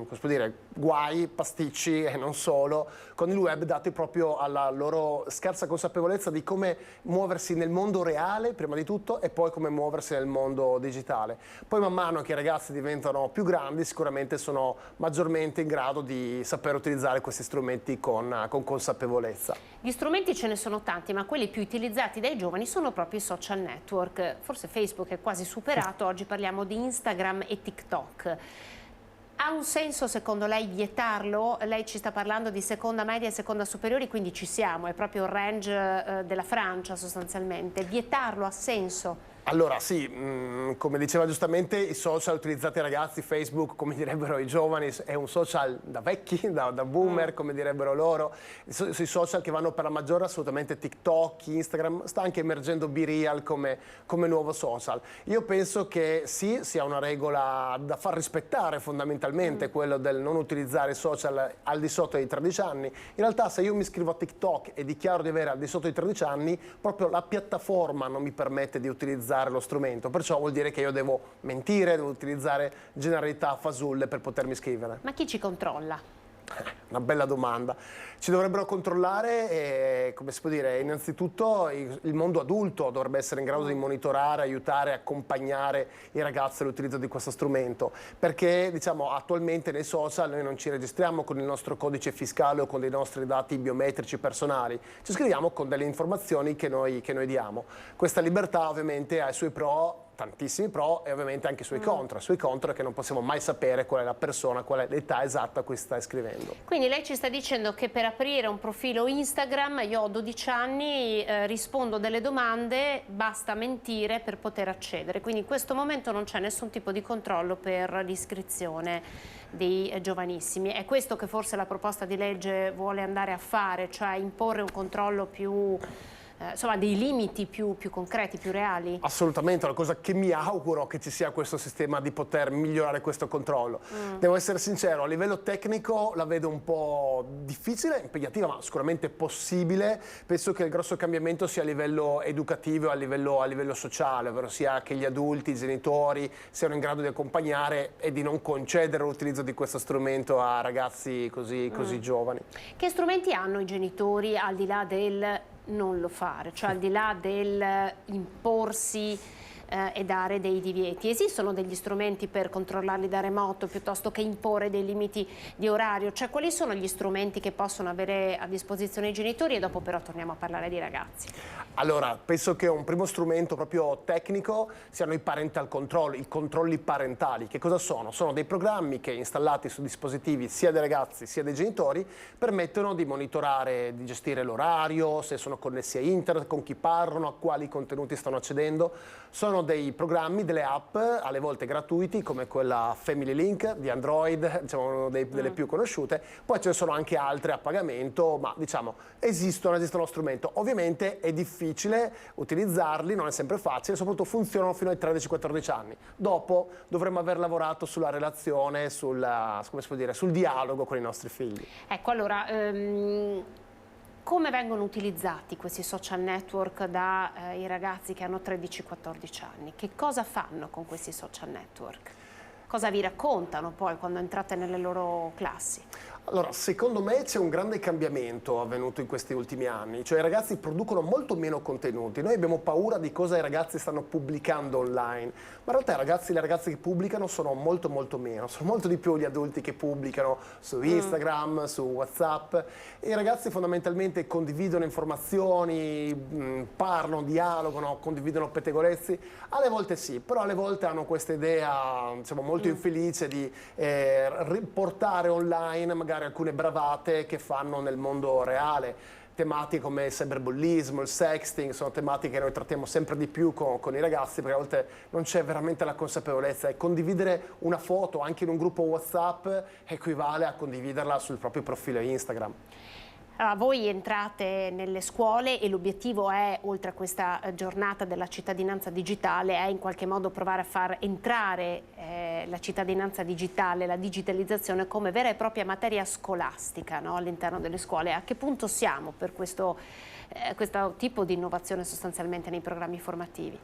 guai, pasticci e non solo, con il web, dati proprio alla loro scarsa consapevolezza di come muoversi nel mondo reale, prima di tutto, e poi come muoversi nel mondo digitale. Poi man mano che i ragazzi diventano più grandi, sicuramente sono maggiormente in grado di saper utilizzare questi strumenti con consapevolezza. Gli strumenti ce ne sono tanti, ma quelli più utilizzati dai giovani sono proprio i social network. Forse Facebook è quasi superato, oggi parliamo di Instagram e TikTok. Ha un senso secondo lei vietarlo? Lei ci sta parlando di seconda media e seconda superiori, quindi ci siamo, è proprio il range della Francia sostanzialmente. Vietarlo ha senso? Allora sì, come diceva giustamente, i social utilizzati ai ragazzi, Facebook, come direbbero i giovani, è un social da vecchi, da boomer, come direbbero loro. Sui social che vanno per la maggiore assolutamente TikTok, Instagram, sta anche emergendo BeReal come nuovo social. Io penso che sì, sia una regola da far rispettare fondamentalmente, quello del non utilizzare i social al di sotto dei 13 anni. In realtà se io mi iscrivo a TikTok e dichiaro di avere al di sotto dei 13 anni, proprio la piattaforma non mi permette di utilizzare lo strumento, perciò vuol dire che io devo mentire, devo utilizzare generalità fasulle per potermi iscrivere. Ma chi ci controlla? Una bella domanda. Ci dovrebbero controllare, come si può dire, innanzitutto il mondo adulto dovrebbe essere in grado di monitorare, aiutare, accompagnare i ragazzi all'utilizzo di questo strumento, perché diciamo attualmente nei social noi non ci registriamo con il nostro codice fiscale o con dei nostri dati biometrici personali, ci scriviamo con delle informazioni che noi diamo. Questa libertà ovviamente ha i suoi pro, tantissimi pro, e ovviamente anche i suoi contro è che non possiamo mai sapere qual è la persona, qual è l'età esatta a cui sta iscrivendo. Quindi lei ci sta dicendo che per aprire un profilo Instagram, io ho 12 anni, rispondo delle domande, basta mentire per poter accedere, quindi in questo momento non c'è nessun tipo di controllo per l'iscrizione dei giovanissimi. È questo che forse la proposta di legge vuole andare a fare, cioè imporre un controllo più... insomma, dei limiti più concreti, più reali? Assolutamente, è una cosa che mi auguro che ci sia questo sistema di poter migliorare questo controllo. Devo essere sincero, a livello tecnico la vedo un po' difficile, impegnativa, ma sicuramente possibile. Penso che il grosso cambiamento sia a livello educativo e a livello sociale, ovvero sia che gli adulti, i genitori siano in grado di accompagnare e di non concedere l'utilizzo di questo strumento a ragazzi così giovani. Che strumenti hanno i genitori al di là del non lo fare, cioè al di là del imporsi e dare dei divieti. Esistono degli strumenti per controllarli da remoto piuttosto che imporre dei limiti di orario? Cioè, quali sono gli strumenti che possono avere a disposizione i genitori? E dopo però torniamo a parlare di ragazzi. Allora, penso che un primo strumento proprio tecnico siano i parental control, i controlli parentali. Che cosa sono? Sono dei programmi che, installati su dispositivi sia dei ragazzi sia dei genitori, permettono di monitorare, di gestire l'orario, se sono connessi a internet, con chi parlano, a quali contenuti stanno accedendo. Sono dei programmi, delle app, alle volte gratuiti, come quella Family Link di Android, diciamo delle più conosciute. Poi ce ne sono anche altre a pagamento, ma diciamo esistono strumenti. Ovviamente è difficile utilizzarli, non è sempre facile, soprattutto funzionano fino ai 13-14 anni. Dopo dovremmo aver lavorato sulla relazione, sul dialogo con i nostri figli. Ecco, allora, come vengono utilizzati questi social network dai ragazzi che hanno 13-14 anni? Che cosa fanno con questi social network? Cosa vi raccontano poi quando entrate nelle loro classi? Allora, secondo me c'è un grande cambiamento avvenuto in questi ultimi anni, cioè i ragazzi producono molto meno contenuti. Noi abbiamo paura di cosa i ragazzi stanno pubblicando online, ma in realtà i ragazzi e le ragazze che pubblicano sono molto meno, sono molto di più gli adulti che pubblicano su Instagram, su WhatsApp, e i ragazzi fondamentalmente condividono informazioni, parlano, dialogano, condividono pettegolezzi. Alle volte sì, però alle volte hanno questa idea, diciamo, molto infelice di riportare online magari alcune bravate che fanno nel mondo reale. Tematiche come il cyberbullismo, il sexting, sono tematiche che noi trattiamo sempre di più con i ragazzi, perché a volte non c'è veramente la consapevolezza, e condividere una foto anche in un gruppo WhatsApp equivale a condividerla sul proprio profilo Instagram. Allora, voi entrate nelle scuole e l'obiettivo è, oltre a questa giornata della cittadinanza digitale, è in qualche modo provare a far entrare la cittadinanza digitale, la digitalizzazione come vera e propria materia scolastica, no? All'interno delle scuole. A che punto siamo per questo tipo di innovazione sostanzialmente nei programmi formativi?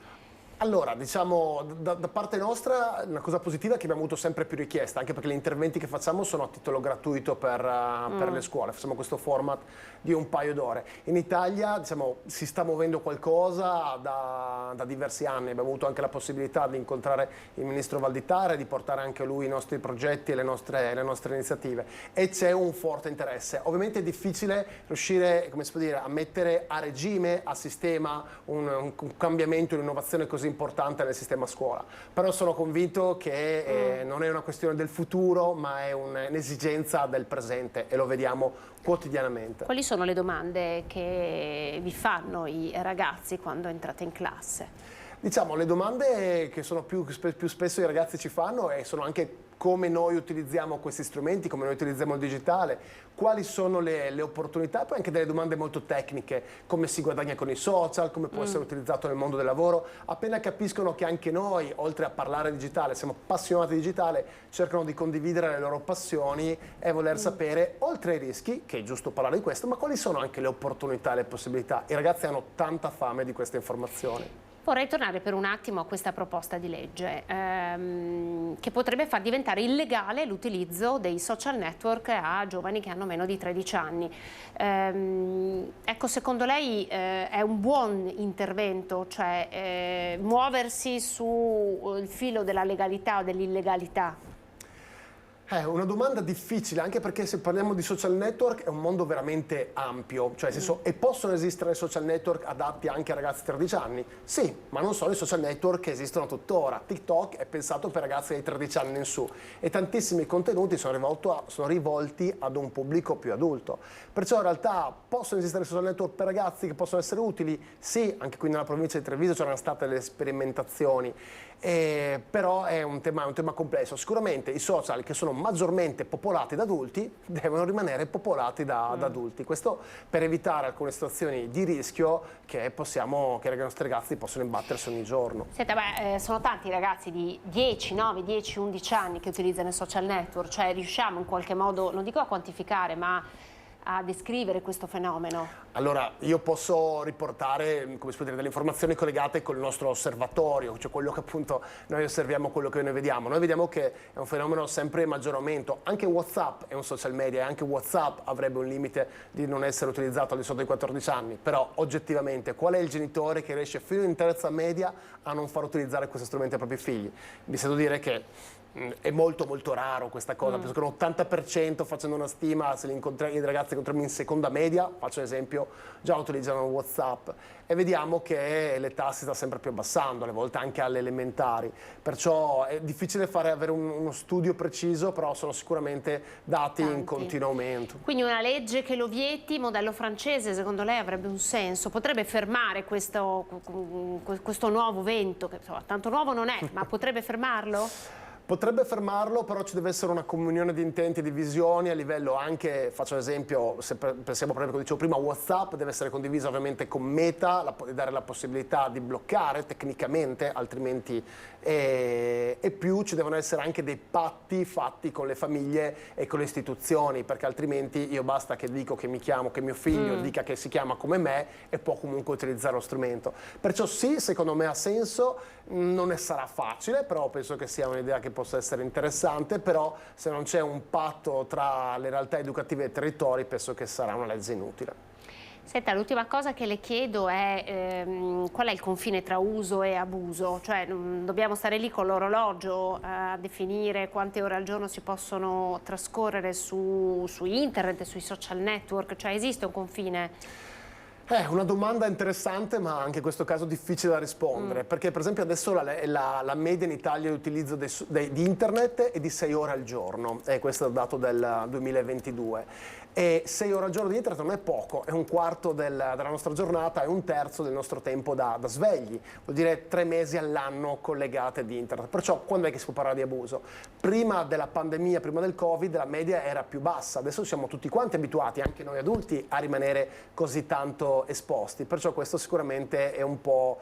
Allora, diciamo, da parte nostra una cosa positiva è che abbiamo avuto sempre più richieste, anche perché gli interventi che facciamo sono a titolo gratuito per le scuole. Facciamo questo format di un paio d'ore. In Italia, diciamo, si sta muovendo qualcosa da diversi anni. Abbiamo avuto anche la possibilità di incontrare il ministro Valditara e di portare anche lui i nostri progetti e le nostre iniziative. E c'è un forte interesse. Ovviamente è difficile riuscire, come si può dire, a mettere a regime, a sistema, un cambiamento, un'innovazione così importante nel sistema scuola, però sono convinto che non è una questione del futuro, ma è un'esigenza del presente, e lo vediamo quotidianamente. Quali sono le domande che vi fanno i ragazzi quando entrate in classe? Diciamo, le domande che sono più spesso i ragazzi ci fanno sono anche come noi utilizziamo questi strumenti, come noi utilizziamo il digitale, quali sono le opportunità, poi anche delle domande molto tecniche, come si guadagna con i social, come può essere utilizzato nel mondo del lavoro. Appena capiscono che anche noi, oltre a parlare digitale, siamo appassionati di digitale, cercano di condividere le loro passioni e voler sapere, oltre ai rischi, che è giusto parlare di questo, ma quali sono anche le opportunità e le possibilità. I ragazzi hanno tanta fame di queste informazioni. Vorrei tornare per un attimo a questa proposta di legge che potrebbe far diventare illegale l'utilizzo dei social network a giovani che hanno meno di 13 anni. Ecco, secondo lei è un buon intervento, cioè muoversi sul filo della legalità o dell'illegalità? È una domanda difficile, anche perché se parliamo di social network è un mondo veramente ampio, cioè nel senso, e possono esistere social network adatti anche a ragazzi di 13 anni? Sì, ma non sono i social network che esistono tuttora. TikTok è pensato per ragazzi di 13 anni in su e tantissimi contenuti sono rivolti ad un pubblico più adulto. Perciò in realtà possono esistere social network per ragazzi che possono essere utili? Sì, anche qui nella provincia di Treviso c'erano state le sperimentazioni. Però è un tema complesso. Sicuramente i social che sono maggiormente popolati da adulti devono rimanere popolati da adulti, questo per evitare alcune situazioni di rischio che i nostri ragazzi possono imbattersi ogni giorno. Senta, sono tanti ragazzi di 9, 10, 11 anni che utilizzano i social network, cioè riusciamo in qualche modo, non dico a quantificare, ma a descrivere questo fenomeno? Allora, io posso riportare, come si può dire, delle informazioni collegate col nostro osservatorio, cioè quello che appunto noi osserviamo, quello che noi vediamo. Noi vediamo che è un fenomeno sempre in maggior aumento. Anche WhatsApp è un social media e anche WhatsApp avrebbe un limite di non essere utilizzato al di sotto dei 14 anni. Però, oggettivamente, qual è il genitore che riesce fino in terza media a non far utilizzare questo strumento ai propri figli? Vi sento dire che è molto molto raro questa cosa, penso che un 80%, facendo una stima, se i ragazzi che incontriamo in seconda media, faccio un esempio, già utilizzano WhatsApp, e vediamo che l'età si sta sempre più abbassando, alle volte anche alle elementari, perciò è difficile avere uno studio preciso, però sono sicuramente dati in continuo aumento. Quindi una legge che lo vieti, modello francese, secondo lei avrebbe un senso? Potrebbe fermare questo nuovo vento, che insomma, tanto nuovo non è, ma potrebbe fermarlo? Potrebbe fermarlo, però ci deve essere una comunione di intenti e di visioni a livello anche, faccio un esempio, se pensiamo proprio come dicevo prima, WhatsApp deve essere condiviso ovviamente con Meta, dare la possibilità di bloccare tecnicamente, altrimenti e più ci devono essere anche dei patti fatti con le famiglie e con le istituzioni, perché altrimenti io basta che dico che mi chiamo, che mio figlio dica che si chiama come me e può comunque utilizzare lo strumento. Perciò sì, secondo me ha senso, non ne sarà facile, però penso che sia un'idea che possa essere interessante, però se non c'è un patto tra le realtà educative e i territori penso che sarà una legge inutile. Senta, l'ultima cosa che le chiedo è qual è il confine tra uso e abuso? Cioè dobbiamo stare lì con l'orologio a definire quante ore al giorno si possono trascorrere su internet, sui social network, cioè esiste un confine? È una domanda interessante, ma anche in questo caso difficile da rispondere, perché per esempio adesso la media in Italia di utilizzo di internet è di 6 ore al giorno, e questo è il dato del 2022. E 6 ore al giorno di internet non è poco, è un quarto della nostra giornata, è un terzo del nostro tempo da svegli, vuol dire 3 mesi all'anno collegate di internet. Perciò quando è che si può parlare di abuso? Prima della pandemia, prima del Covid, la media era più bassa, adesso siamo tutti quanti abituati, anche noi adulti, a rimanere così tanto esposti, perciò questo sicuramente è un po'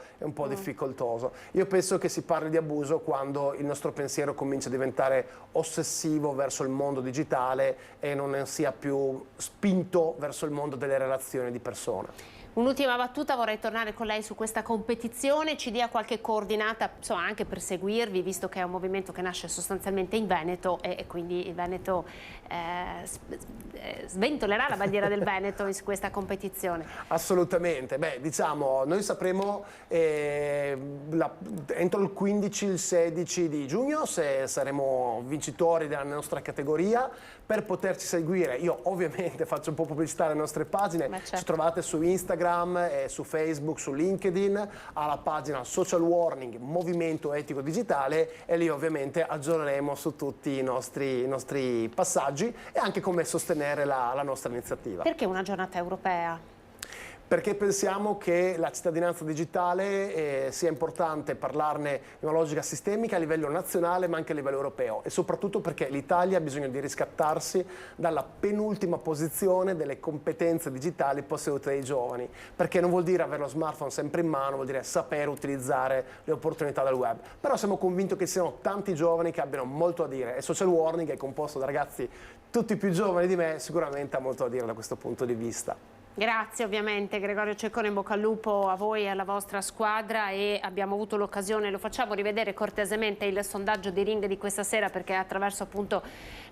difficoltoso. Io penso che si parli di abuso quando il nostro pensiero comincia a diventare ossessivo verso il mondo digitale e non sia più spinto verso il mondo delle relazioni di persona. Un'ultima battuta, vorrei tornare con lei su questa competizione, ci dia qualche coordinata, insomma, anche per seguirvi, visto che è un movimento che nasce sostanzialmente in Veneto e quindi il Veneto sventolerà la bandiera del Veneto su questa competizione. Assolutamente, beh, diciamo, noi sapremo entro il 15, il 16 di giugno se saremo vincitori della nostra categoria. Per poterci seguire, io ovviamente faccio un po' pubblicità alle nostre pagine, ci trovate su Instagram, su Facebook, su LinkedIn, alla pagina Social Warning Movimento Etico Digitale, e lì ovviamente aggiorneremo su tutti i nostri passaggi e anche come sostenere la nostra iniziativa. Perché una giornata europea? Perché pensiamo che la cittadinanza digitale sia importante parlarne in una logica sistemica a livello nazionale ma anche a livello europeo, e soprattutto perché l'Italia ha bisogno di riscattarsi dalla penultima posizione delle competenze digitali possedute dai giovani, perché non vuol dire avere lo smartphone sempre in mano, vuol dire saper utilizzare le opportunità del web. Però siamo convinti che ci siano tanti giovani che abbiano molto a dire, e Social Warning è composto da ragazzi tutti più giovani di me, sicuramente ha molto a dire da questo punto di vista. Grazie ovviamente Gregorio Ceccone, in bocca al lupo a voi e alla vostra squadra, e abbiamo avuto l'occasione, lo facciamo rivedere cortesemente il sondaggio di Ring di questa sera, perché attraverso appunto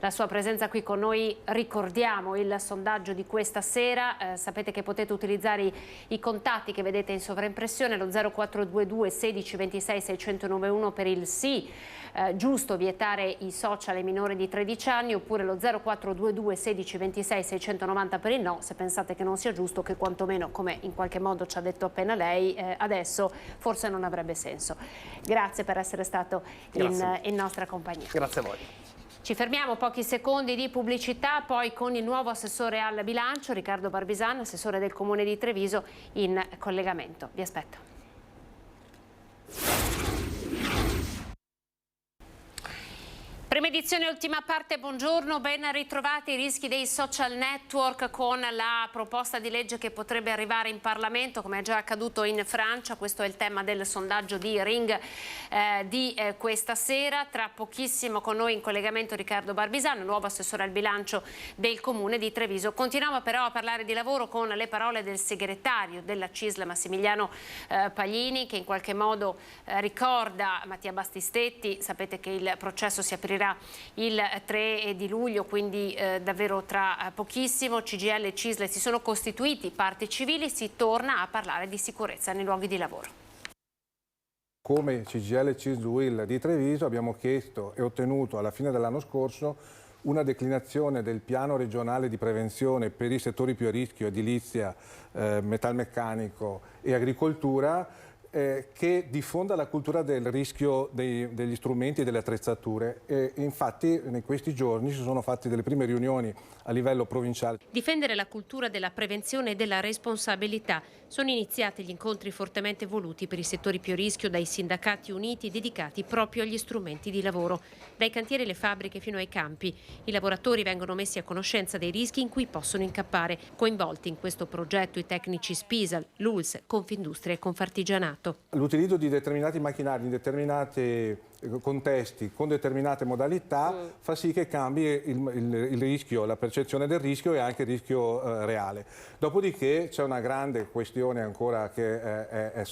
la sua presenza qui con noi ricordiamo il sondaggio di questa sera. Sapete che potete utilizzare i contatti che vedete in sovraimpressione, lo 0422 16 26 691 per il sì, giusto vietare i social ai minori di 13 anni, oppure lo 0422 16 26 690 per il no, se pensate che non sia giusto, che quantomeno, come in qualche modo ci ha detto appena lei, adesso forse non avrebbe senso. Grazie per essere stato in nostra compagnia. Grazie a voi. Ci fermiamo, pochi secondi di pubblicità, poi con il nuovo assessore al bilancio, Riccardo Barbisan, assessore del Comune di Treviso, in collegamento. Vi aspetto. Prima edizione, ultima parte, buongiorno, ben ritrovati. I rischi dei social network con la proposta di legge che potrebbe arrivare in Parlamento, come è già accaduto in Francia. Questo è il tema del sondaggio di Ring di questa sera. Tra pochissimo con noi in collegamento Riccardo Barbisano, nuovo assessore al bilancio del Comune di Treviso. Continuiamo però a parlare di lavoro con le parole del segretario della CISL Massimiliano Paglini, che in qualche modo ricorda Mattia Battistetti. Sapete che il processo si aprirà il 3 di luglio, quindi davvero tra pochissimo. CGIL e CISL si sono costituiti parti civili, si torna a parlare di sicurezza nei luoghi di lavoro. Come CGIL e CISL UIL di Treviso abbiamo chiesto e ottenuto alla fine dell'anno scorso una declinazione del piano regionale di prevenzione per i settori più a rischio, edilizia, metalmeccanico e agricoltura, che diffonda la cultura del rischio degli strumenti e delle attrezzature. E infatti in questi giorni si sono fatte delle prime riunioni a livello provinciale. Difendere la cultura della prevenzione e della responsabilità. Sono iniziati gli incontri fortemente voluti per i settori più a rischio dai sindacati uniti dedicati proprio agli strumenti di lavoro. Dai cantieri alle fabbriche fino ai campi. I lavoratori vengono messi a conoscenza dei rischi in cui possono incappare. Coinvolti in questo progetto i tecnici Spisal, l'ULS, Confindustria e Confartigianato. L'utilizzo di determinati macchinari in determinati contesti con determinate modalità fa sì che cambi il rischio, la percezione del rischio e anche il rischio reale. Dopodiché c'è una grande questione ancora che è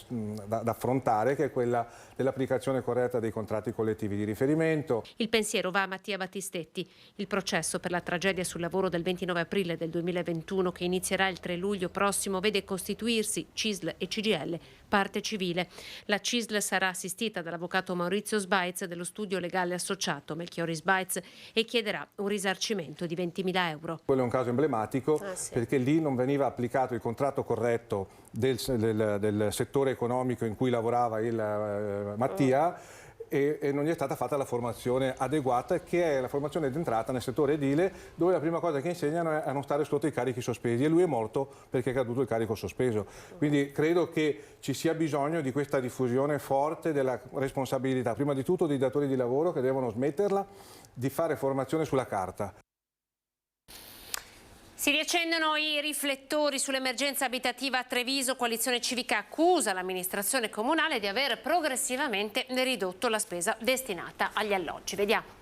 da affrontare, che è quella dell'applicazione corretta dei contratti collettivi di riferimento. Il pensiero va a Mattia Battistetti. Il processo per la tragedia sul lavoro del 29 aprile del 2021, che inizierà il 3 luglio prossimo, vede costituirsi CISL e CGIL parte civile. La CISL sarà assistita dall'avvocato Maurizio Sbaez dello studio legale associato Melchiori Sbaez e chiederà un risarcimento di 20.000 euro. Quello è un caso emblematico perché lì non veniva applicato il contratto corretto del settore economico in cui lavorava il Mattia e non gli è stata fatta la formazione adeguata, che è la formazione d'entrata nel settore edile, dove la prima cosa che insegnano è a non stare sotto i carichi sospesi, e lui è morto perché è caduto il carico sospeso. Quindi credo che ci sia bisogno di questa diffusione forte della responsabilità, prima di tutto dei datori di lavoro, che devono smetterla di fare formazione sulla carta. Si riaccendono i riflettori sull'emergenza abitativa a Treviso. Coalizione Civica accusa l'amministrazione comunale di aver progressivamente ridotto la spesa destinata agli alloggi. Vediamo.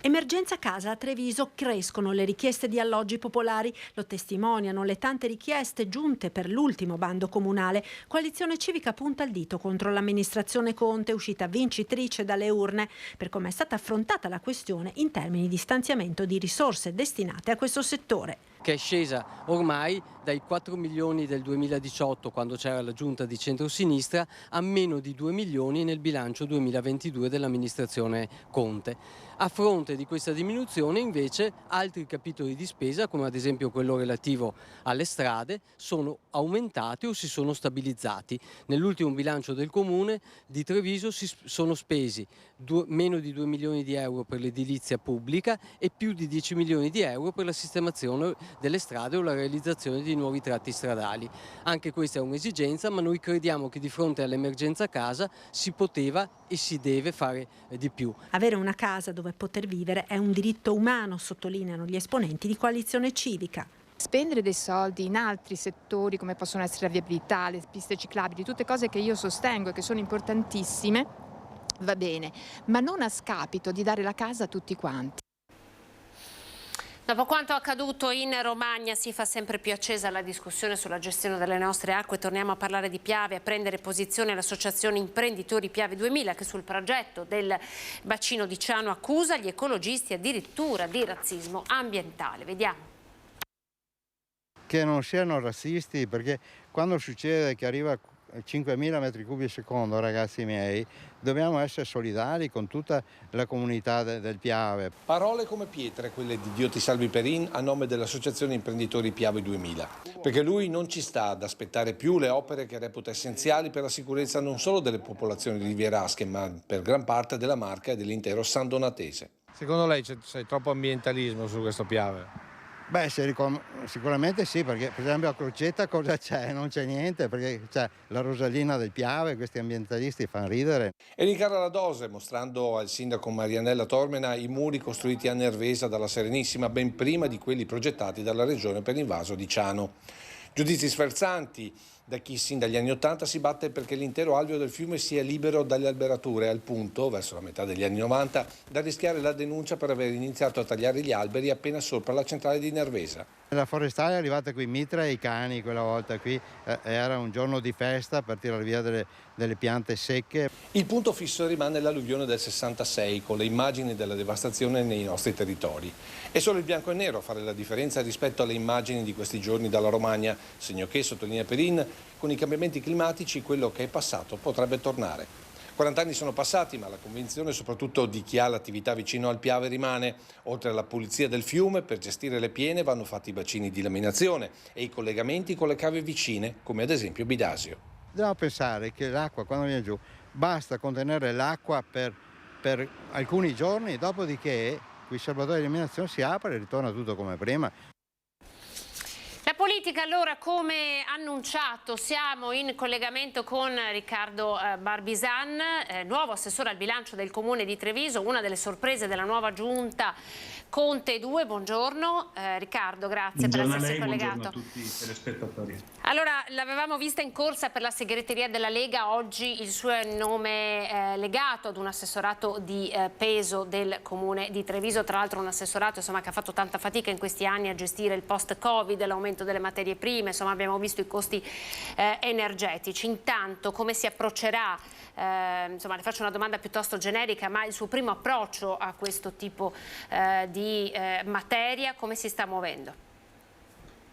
Emergenza casa a Treviso, crescono le richieste di alloggi popolari, lo testimoniano le tante richieste giunte per l'ultimo bando comunale. Coalizione Civica punta il dito contro l'amministrazione Conte, uscita vincitrice dalle urne, per come è stata affrontata la questione in termini di stanziamento di risorse destinate a questo settore, che è scesa ormai dai 4 milioni del 2018, quando c'era la giunta di centrosinistra, a meno di 2 milioni nel bilancio 2022 dell'amministrazione Conte. A fronte di questa diminuzione, invece, altri capitoli di spesa, come ad esempio quello relativo alle strade, sono aumentati o si sono stabilizzati. Nell'ultimo bilancio del Comune di Treviso si sono spesi meno di 2 milioni di euro per l'edilizia pubblica e più di 10 milioni di euro per la sistemazione delle strade o la realizzazione di nuovi tratti stradali. Anche questa è un'esigenza, ma noi crediamo che di fronte all'emergenza casa si poteva e si deve fare di più. Avere una casa dove poter vivere è un diritto umano, sottolineano gli esponenti di Coalizione Civica. Spendere dei soldi in altri settori come possono essere la viabilità, le piste ciclabili, tutte cose che io sostengo e che sono importantissime, va bene, ma non a scapito di dare la casa a tutti quanti. Dopo quanto accaduto in Romagna si fa sempre più accesa la discussione sulla gestione delle nostre acque. Torniamo a parlare di Piave, a prendere posizione l'associazione Imprenditori Piave 2000, che sul progetto del bacino di Ciano accusa gli ecologisti addirittura di razzismo ambientale. Vediamo. Che non siano razzisti, perché quando succede che arriva 5.000 metri cubi al secondo, ragazzi miei, dobbiamo essere solidari con tutta la comunità del Piave. Parole come pietre, quelle di Dio ti salvi Perin, a nome dell'Associazione Imprenditori Piave 2000. Perché lui non ci sta ad aspettare più le opere che reputa essenziali per la sicurezza non solo delle popolazioni rivierasche, ma per gran parte della Marca e dell'intero San Donatese. Secondo lei c'è troppo ambientalismo su questo Piave? Beh, sicuramente sì, perché per esempio a Crocetta cosa c'è? Non c'è niente, perché c'è la Rosalina del Piave, questi ambientalisti fanno ridere. E Nicola La Dose, mostrando al sindaco Marianella Tormena i muri costruiti a Nervesa dalla Serenissima, ben prima di quelli progettati dalla Regione per l'invaso di Ciano. Giudizi sferzanti da chi sin dagli anni '80 si batte perché l'intero alveo del fiume sia libero dalle alberature, al punto, verso la metà degli anni '90, da rischiare la denuncia per aver iniziato a tagliare gli alberi appena sopra la centrale di Nervesa. La forestale è arrivata qui mitra e i cani quella volta qui, era un giorno di festa per tirare via delle piante secche. Il punto fisso rimane l'alluvione del 66, con le immagini della devastazione nei nostri territori. È solo il bianco e nero a fare la differenza rispetto alle immagini di questi giorni dalla Romagna, segno che, sottolinea Perin, con i cambiamenti climatici quello che è passato potrebbe tornare. 40 anni sono passati, ma la convinzione soprattutto di chi ha l'attività vicino al Piave rimane. Oltre alla pulizia del fiume, per gestire le piene vanno fatti i bacini di laminazione e i collegamenti con le cave vicine, come ad esempio Bidasio. Dobbiamo pensare che l'acqua, quando viene giù, basta contenere l'acqua per alcuni giorni, dopodiché il serbatoio di eliminazione si apre e ritorna tutto come prima. La politica, allora, come annunciato, siamo in collegamento con Riccardo Barbisan, nuovo assessore al bilancio del Comune di Treviso, una delle sorprese della nuova giunta Conte 2. Buongiorno Riccardo, grazie per essersi collegato. Buongiorno a tutti i telespettatori. Allora, l'avevamo vista in corsa per la segreteria della Lega, oggi il suo nome legato ad un assessorato di peso del Comune di Treviso, tra l'altro un assessorato che ha fatto tanta fatica in questi anni a gestire il post-Covid, l'aumento delle materie prime, insomma abbiamo visto i costi energetici. Intanto come si approccerà, le faccio una domanda piuttosto generica, ma il suo primo approccio a questo tipo di materia, come si sta muovendo?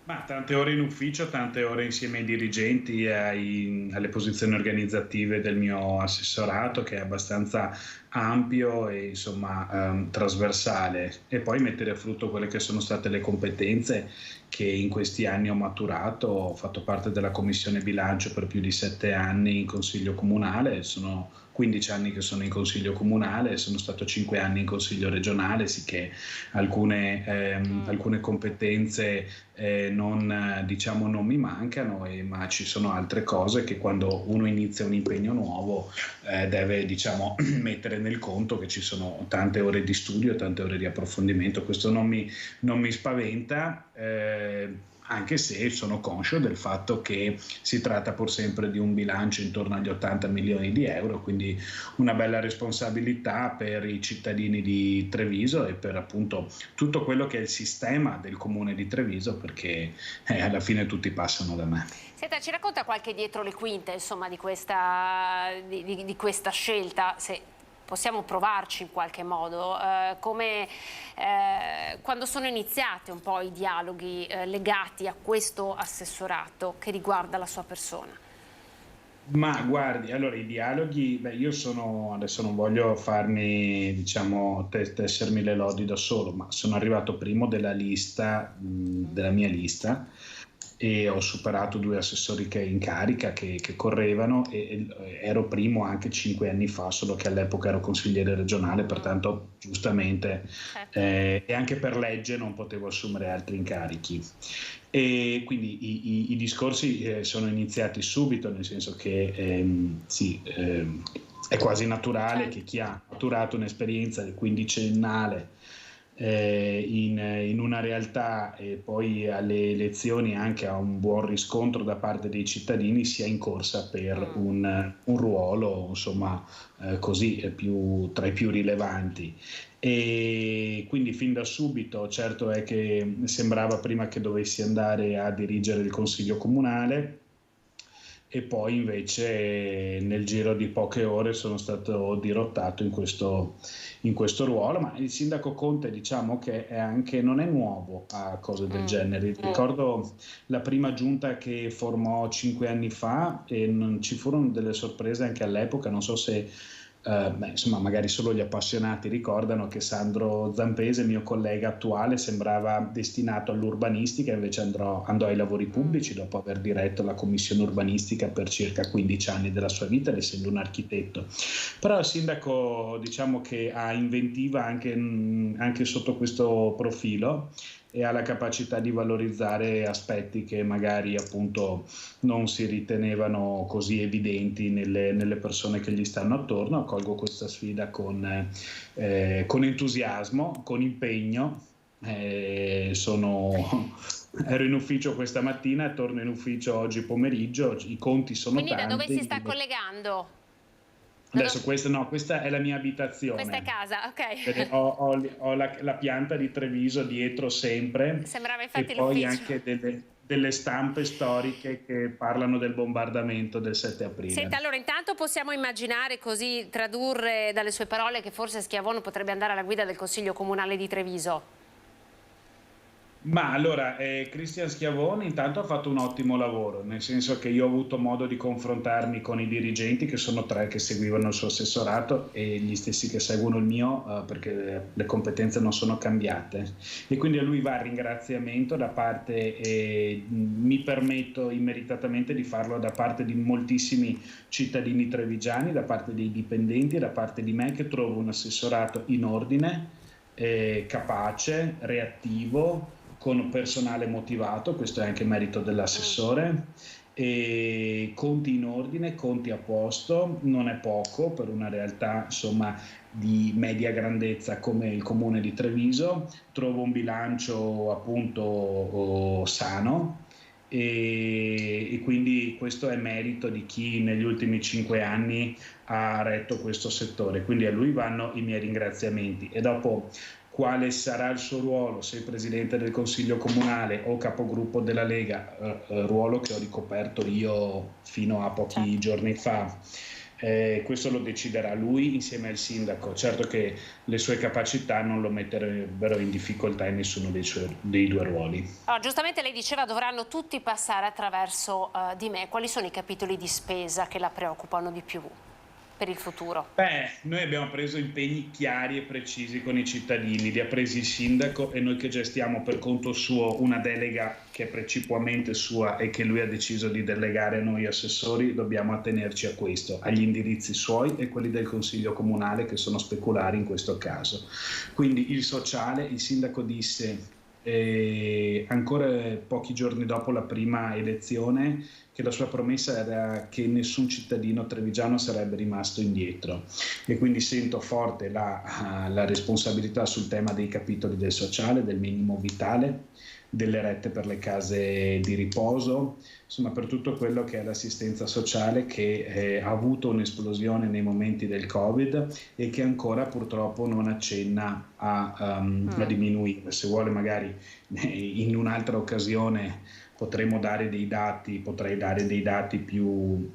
Ma tante ore in ufficio, tante ore insieme ai dirigenti e alle posizioni organizzative del mio assessorato, che è abbastanza ampio e trasversale, e poi mettere a frutto quelle che sono state le competenze che in questi anni ho maturato. Ho fatto parte della commissione bilancio per più di 7 anni in consiglio comunale, sono 15 anni che sono in consiglio comunale, sono stato 5 anni in consiglio regionale, sicché alcune competenze non mi mancano, ma ci sono altre cose che quando uno inizia un impegno nuovo deve mettere nel conto che ci sono tante ore di studio, tante ore di approfondimento. Questo non mi spaventa, anche se sono conscio del fatto che si tratta pur sempre di un bilancio intorno agli 80 milioni di euro, quindi una bella responsabilità per i cittadini di Treviso e per appunto tutto quello che è il sistema del Comune di Treviso, perché alla fine tutti passano da me. Senta, ci racconta qualche dietro le quinte di questa scelta, se possiamo provarci in qualche modo, quando sono iniziati un po' i dialoghi legati a questo assessorato che riguarda la sua persona? Ma guardi, allora i dialoghi, io adesso non voglio farmi, tessermi le lodi da solo, ma sono arrivato primo della mia lista, e ho superato 2 assessori che in carica che correvano, e ero primo anche 5 anni fa, solo che all'epoca ero consigliere regionale, pertanto giustamente e anche per legge non potevo assumere altri incarichi. E quindi i discorsi sono iniziati subito, nel senso che è quasi naturale che chi ha maturato un'esperienza quindicennale in una realtà e poi alle elezioni anche a un buon riscontro da parte dei cittadini sia in corsa per un ruolo tra i più rilevanti. E quindi fin da subito certo è che sembrava prima che dovessi andare a dirigere il consiglio comunale, e poi invece nel giro di poche ore sono stato dirottato in questo ruolo. Ma il sindaco Conte che non è nuovo a cose del genere. Ricordo la prima giunta che formò 5 anni fa e non ci furono delle sorprese anche all'epoca, non so se insomma, magari solo gli appassionati ricordano che Sandro Zampese, mio collega attuale, sembrava destinato all'urbanistica, invece andò ai lavori pubblici dopo aver diretto la commissione urbanistica per circa 15 anni della sua vita, essendo un architetto. Però il sindaco, diciamo che ha inventiva anche sotto questo profilo, e ha la capacità di valorizzare aspetti che magari appunto non si ritenevano così evidenti nelle persone che gli stanno attorno. Accolgo questa sfida con entusiasmo, con impegno. Ero in ufficio questa mattina e torno in ufficio oggi pomeriggio, i conti sono Quindi tanti. da dove si sta collegando? Adesso questa è la mia abitazione. Questa è casa, ok. Ho la pianta di Treviso dietro sempre. Sembrava infatti e poi l'ufficio. anche delle stampe storiche che parlano del bombardamento del 7 aprile. Senta, allora intanto possiamo immaginare, così tradurre dalle sue parole, che forse Schiavone potrebbe andare alla guida del Consiglio Comunale di Treviso. Ma allora, Cristian Schiavone intanto ha fatto un ottimo lavoro, nel senso che io ho avuto modo di confrontarmi con i dirigenti, che sono 3 che seguivano il suo assessorato, e gli stessi che seguono il mio, perché le competenze non sono cambiate. E quindi a lui va il ringraziamento da parte, mi permetto immeritatamente di farlo da parte di moltissimi cittadini trevigiani, da parte dei dipendenti e da parte di me, che trovo un assessorato in ordine, capace, reattivo, con personale motivato. Questo è anche merito dell'assessore, e conti in ordine, conti a posto, non è poco per una realtà insomma di media grandezza come il comune di Treviso. Trovo un bilancio appunto sano, e quindi questo è merito di chi negli ultimi 5 anni ha retto questo settore, quindi a lui vanno i miei ringraziamenti. E dopo, quale sarà il suo ruolo, se presidente del Consiglio Comunale o capogruppo della Lega, ruolo che ho ricoperto io fino a pochi giorni fa, questo lo deciderà lui insieme al sindaco. Certo che le sue capacità non lo metterebbero in difficoltà in nessuno dei 2 ruoli. Allora, giustamente lei diceva dovranno tutti passare attraverso di me. Quali sono i capitoli di spesa che la preoccupano di più per il futuro? Noi abbiamo preso impegni chiari e precisi con i cittadini, li ha presi il sindaco, e noi che gestiamo per conto suo una delega che è precipuamente sua e che lui ha deciso di delegare a noi assessori, dobbiamo attenerci a questo, agli indirizzi suoi e quelli del Consiglio Comunale, che sono speculari in questo caso. Quindi il sociale, il sindaco disse ancora pochi giorni dopo la prima elezione che la sua promessa era che nessun cittadino trevigiano sarebbe rimasto indietro, e quindi sento forte la responsabilità sul tema dei capitoli del sociale, del minimo vitale, delle rette per le case di riposo, insomma per tutto quello che è l'assistenza sociale, che ha avuto un'esplosione nei momenti del Covid e che ancora purtroppo non accenna a diminuire. Se vuole magari in un'altra occasione potrei dare dei dati più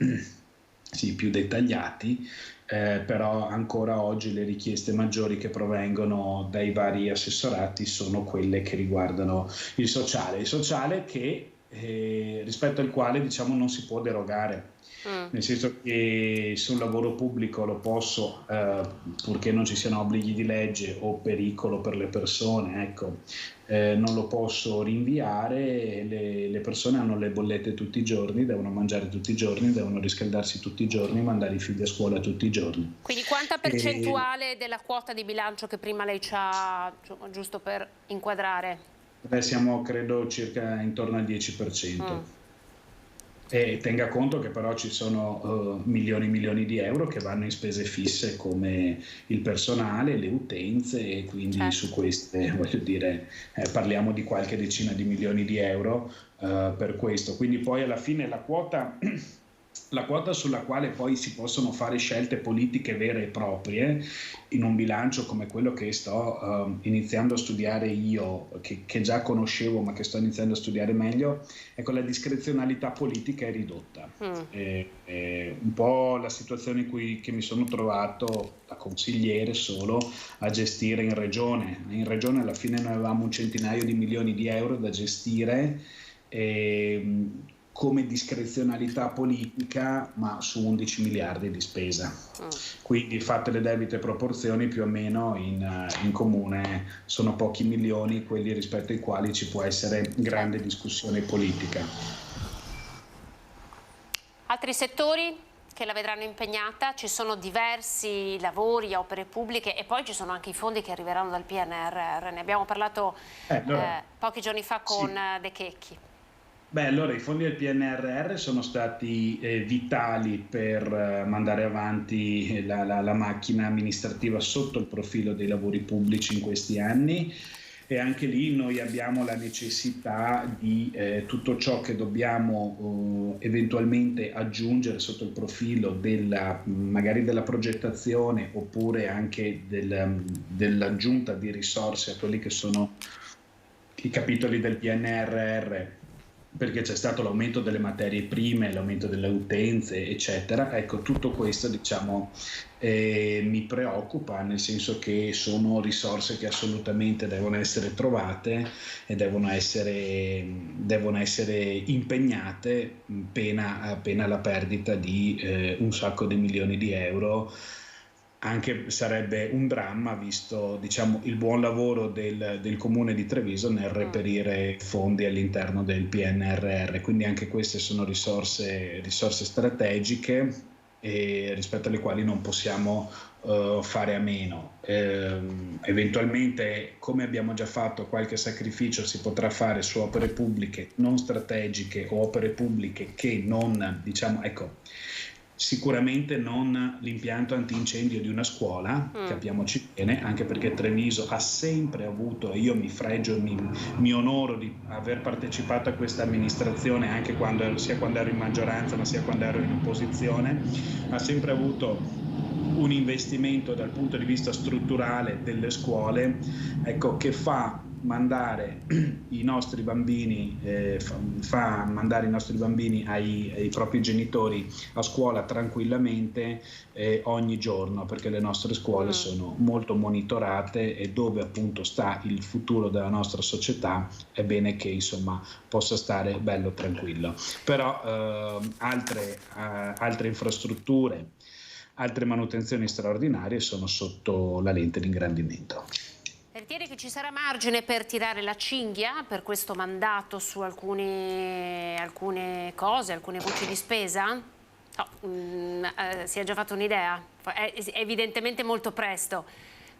dettagliati, però ancora oggi le richieste maggiori che provengono dai vari assessorati sono quelle che riguardano il sociale che rispetto al quale diciamo non si può derogare. Nel senso che sul lavoro pubblico lo posso, purché non ci siano obblighi di legge o pericolo per le persone, ecco, non lo posso rinviare. Le persone hanno le bollette tutti i giorni, devono mangiare tutti i giorni, devono riscaldarsi tutti i giorni, mandare i figli a scuola tutti i giorni. Quindi quanta percentuale della quota di bilancio che prima lei ci ha, giusto per inquadrare? Siamo credo circa intorno al 10%. E tenga conto che però ci sono milioni di euro che vanno in spese fisse come il personale, le utenze, e quindi su queste voglio dire parliamo di qualche decina di milioni di euro per questo. Quindi poi alla fine la quota sulla quale poi si possono fare scelte politiche vere e proprie in un bilancio come quello che sto iniziando a studiare io, che già conoscevo ma che sto iniziando a studiare meglio, ecco, la discrezionalità politica è ridotta. Un po' la situazione che mi sono trovato da consigliere solo a gestire in regione. In regione alla fine noi avevamo un centinaio di milioni di euro da gestire, come discrezionalità politica, ma su 11 miliardi di spesa. Quindi fatte le debite proporzioni, più o meno in comune sono pochi milioni quelli rispetto ai quali ci può essere grande discussione politica. Altri settori che la vedranno impegnata? Ci sono diversi lavori, opere pubbliche e poi ci sono anche i fondi che arriveranno dal PNRR. Ne abbiamo parlato pochi giorni fa con De Checchi. Allora i fondi del PNRR sono stati vitali per mandare avanti la macchina amministrativa sotto il profilo dei lavori pubblici in questi anni, e anche lì noi abbiamo la necessità di tutto ciò che dobbiamo eventualmente aggiungere sotto il profilo magari della progettazione, oppure anche dell'aggiunta di risorse a quelli che sono i capitoli del PNRR, perché c'è stato l'aumento delle materie prime, l'aumento delle utenze, eccetera. Ecco, tutto questo mi preoccupa, nel senso che sono risorse che assolutamente devono essere trovate e devono essere impegnate, pena la perdita di un sacco di milioni di euro. Anche sarebbe un dramma, visto il buon lavoro del Comune di Treviso nel reperire fondi all'interno del PNRR. Quindi anche queste sono risorse strategiche e rispetto alle quali non possiamo fare a meno. Eventualmente, come abbiamo già fatto, qualche sacrificio si potrà fare su opere pubbliche non strategiche o opere pubbliche che non, sicuramente non l'impianto antincendio di una scuola, capiamoci bene, anche perché Treviso ha sempre avuto, e io mi fregio, mi onoro di aver partecipato a questa amministrazione anche sia quando ero in maggioranza ma sia quando ero in opposizione, ha sempre avuto un investimento dal punto di vista strutturale delle scuole, che fa mandare i nostri bambini ai propri genitori a scuola tranquillamente ogni giorno, perché le nostre scuole sono molto monitorate, e dove appunto sta il futuro della nostra società è bene che possa stare bello tranquillo. Però altre infrastrutture, altre manutenzioni straordinarie sono sotto la lente di ingrandimento. Ritiene che ci sarà margine per tirare la cinghia per questo mandato su alcune cose, alcune voci di spesa? No, si è già fatto un'idea? È evidentemente molto presto,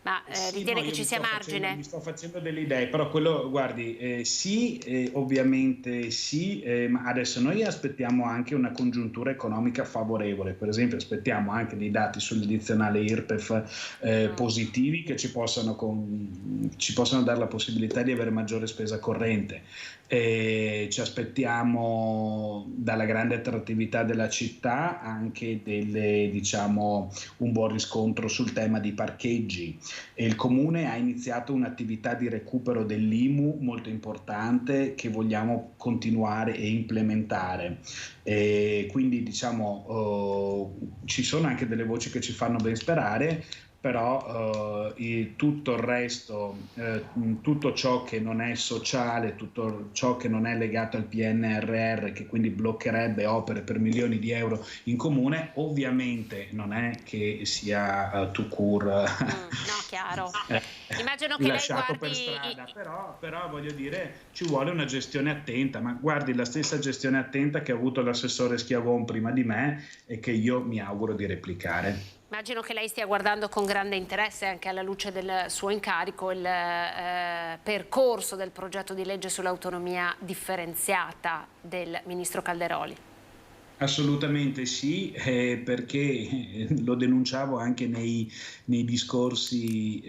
ma ritiene che ci sia margine? Mi sto facendo delle idee, però quello, guardi, sì, ovviamente sì, ma adesso noi aspettiamo anche una congiuntura economica favorevole. Per esempio aspettiamo anche dei dati sull'addizionale IRPEF positivi, che ci possano dare la possibilità di avere maggiore spesa corrente. Ci aspettiamo dalla grande attrattività della città anche un buon riscontro sul tema di parcheggi. Il Comune ha iniziato un'attività di recupero dell'IMU molto importante, che vogliamo continuare e implementare. Quindi ci sono anche delle voci che ci fanno ben sperare, però tutto il resto, tutto ciò che non è sociale, tutto ciò che non è legato al PNRR, che quindi bloccherebbe opere per milioni di euro in comune, ovviamente non è che sia tout court. No, chiaro. Immagino che lasciato lei guardi... per strada, però voglio dire, ci vuole una gestione attenta, ma guardi, la stessa gestione attenta che ha avuto l'assessore Schiavon prima di me e che io mi auguro di replicare. Immagino che lei stia guardando con grande interesse, anche alla luce del suo incarico, il percorso del progetto di legge sull'autonomia differenziata del ministro Calderoli. Assolutamente sì, perché lo denunciavo anche nei discorsi,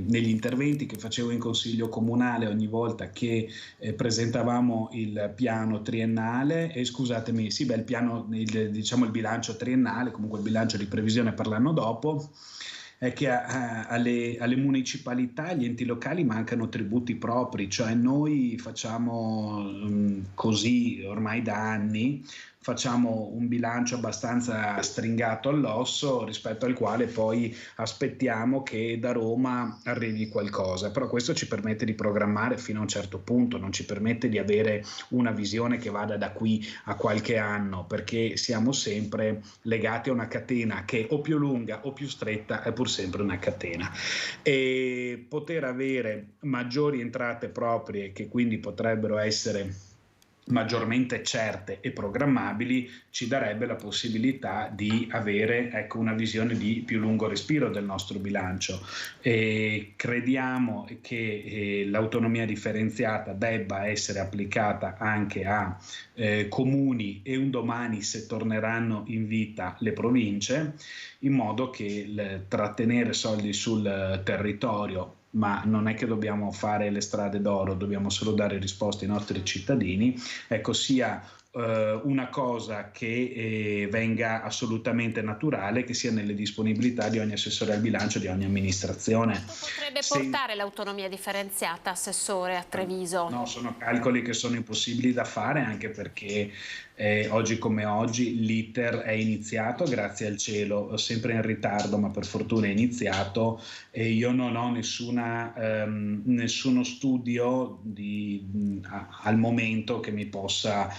negli interventi che facevo in Consiglio Comunale ogni volta che presentavamo il piano triennale, il bilancio triennale, comunque il bilancio di previsione per l'anno dopo. È che alle municipalità, agli enti locali mancano tributi propri, cioè noi facciamo così ormai da anni, facciamo un bilancio abbastanza stringato all'osso, rispetto al quale poi aspettiamo che da Roma arrivi qualcosa, però questo ci permette di programmare fino a un certo punto, non ci permette di avere una visione che vada da qui a qualche anno, perché siamo sempre legati a una catena che o più lunga o più stretta è pur sempre una catena, e poter avere maggiori entrate proprie che quindi potrebbero essere maggiormente certe e programmabili ci darebbe la possibilità di avere una visione di più lungo respiro del nostro bilancio, e crediamo che l'autonomia differenziata debba essere applicata anche a comuni e un domani, se torneranno in vita, le province, in modo che trattenere soldi sul territorio, ma non è che dobbiamo fare le strade d'oro, dobbiamo solo dare risposte ai nostri cittadini, sia una cosa che venga assolutamente naturale, che sia nelle disponibilità di ogni assessore al bilancio, di ogni amministrazione. Potrebbe portare l'autonomia differenziata, assessore, a Treviso? No, sono calcoli che sono impossibili da fare, anche perché oggi come oggi l'iter è iniziato, grazie al cielo, sempre in ritardo, ma per fortuna è iniziato, e io non ho nessuno studio al momento che mi possa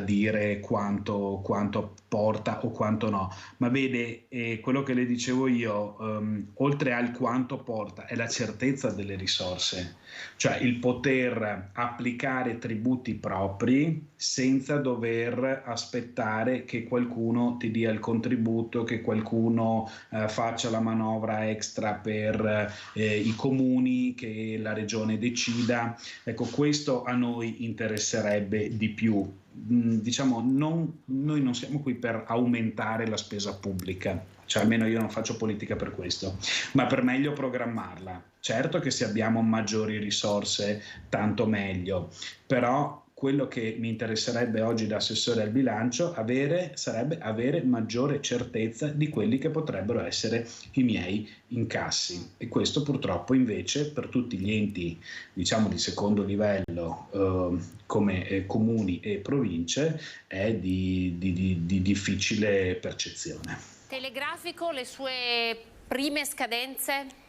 dire quanto porta o quanto no, ma vede, quello che le dicevo io, oltre al quanto porta è la certezza delle risorse, cioè il poter applicare tributi propri senza dover aspettare che qualcuno ti dia il contributo, che qualcuno faccia la manovra extra per i comuni, che la regione decida. Ecco, questo a noi interesserebbe di più. Noi non siamo qui per aumentare la spesa pubblica, cioè almeno io non faccio politica per questo, ma per meglio programmarla. Certo che se abbiamo maggiori risorse tanto meglio, però quello che mi interesserebbe oggi da assessore al bilancio sarebbe avere maggiore certezza di quelli che potrebbero essere i miei incassi, e questo purtroppo invece per tutti gli enti di secondo livello come comuni e province è di difficile percezione. Telegrafico, le sue prime scadenze?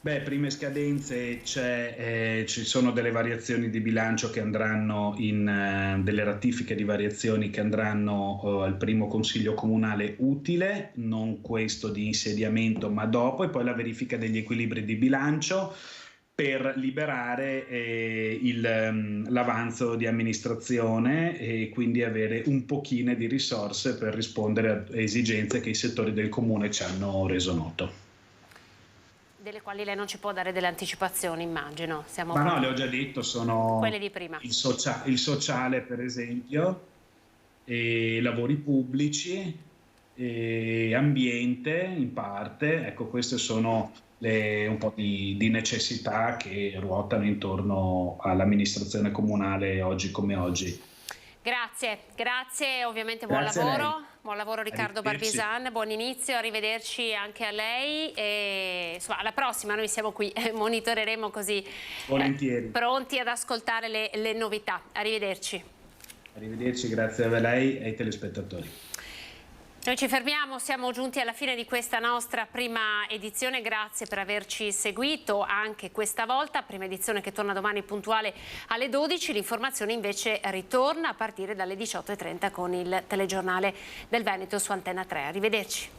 Prime scadenze ci sono delle variazioni di bilancio che andranno delle ratifiche di variazioni che andranno al primo consiglio comunale utile, non questo di insediamento ma dopo, e poi la verifica degli equilibri di bilancio per liberare l'avanzo di amministrazione e quindi avere un pochino di risorse per rispondere a esigenze che i settori del comune ci hanno reso noto. Delle quali lei non ci può dare delle anticipazioni, immagino. Ma no, le ho già detto, sono quelle di prima. Il sociale, per esempio, e lavori pubblici, e ambiente in parte. Ecco, queste sono un po' di necessità che ruotano intorno all'amministrazione comunale oggi come oggi. Grazie, ovviamente buon lavoro. Buon lavoro Riccardo Barbisan, buon inizio, arrivederci anche a lei e alla prossima noi siamo qui, monitoreremo così volentieri, pronti ad ascoltare le novità. Arrivederci. Arrivederci, grazie a lei e ai telespettatori. Noi ci fermiamo, siamo giunti alla fine di questa nostra prima edizione, grazie per averci seguito anche questa volta, prima edizione che torna domani puntuale alle 12, l'informazione invece ritorna a partire dalle 18:30 con il telegiornale del Veneto su Antenna 3. Arrivederci.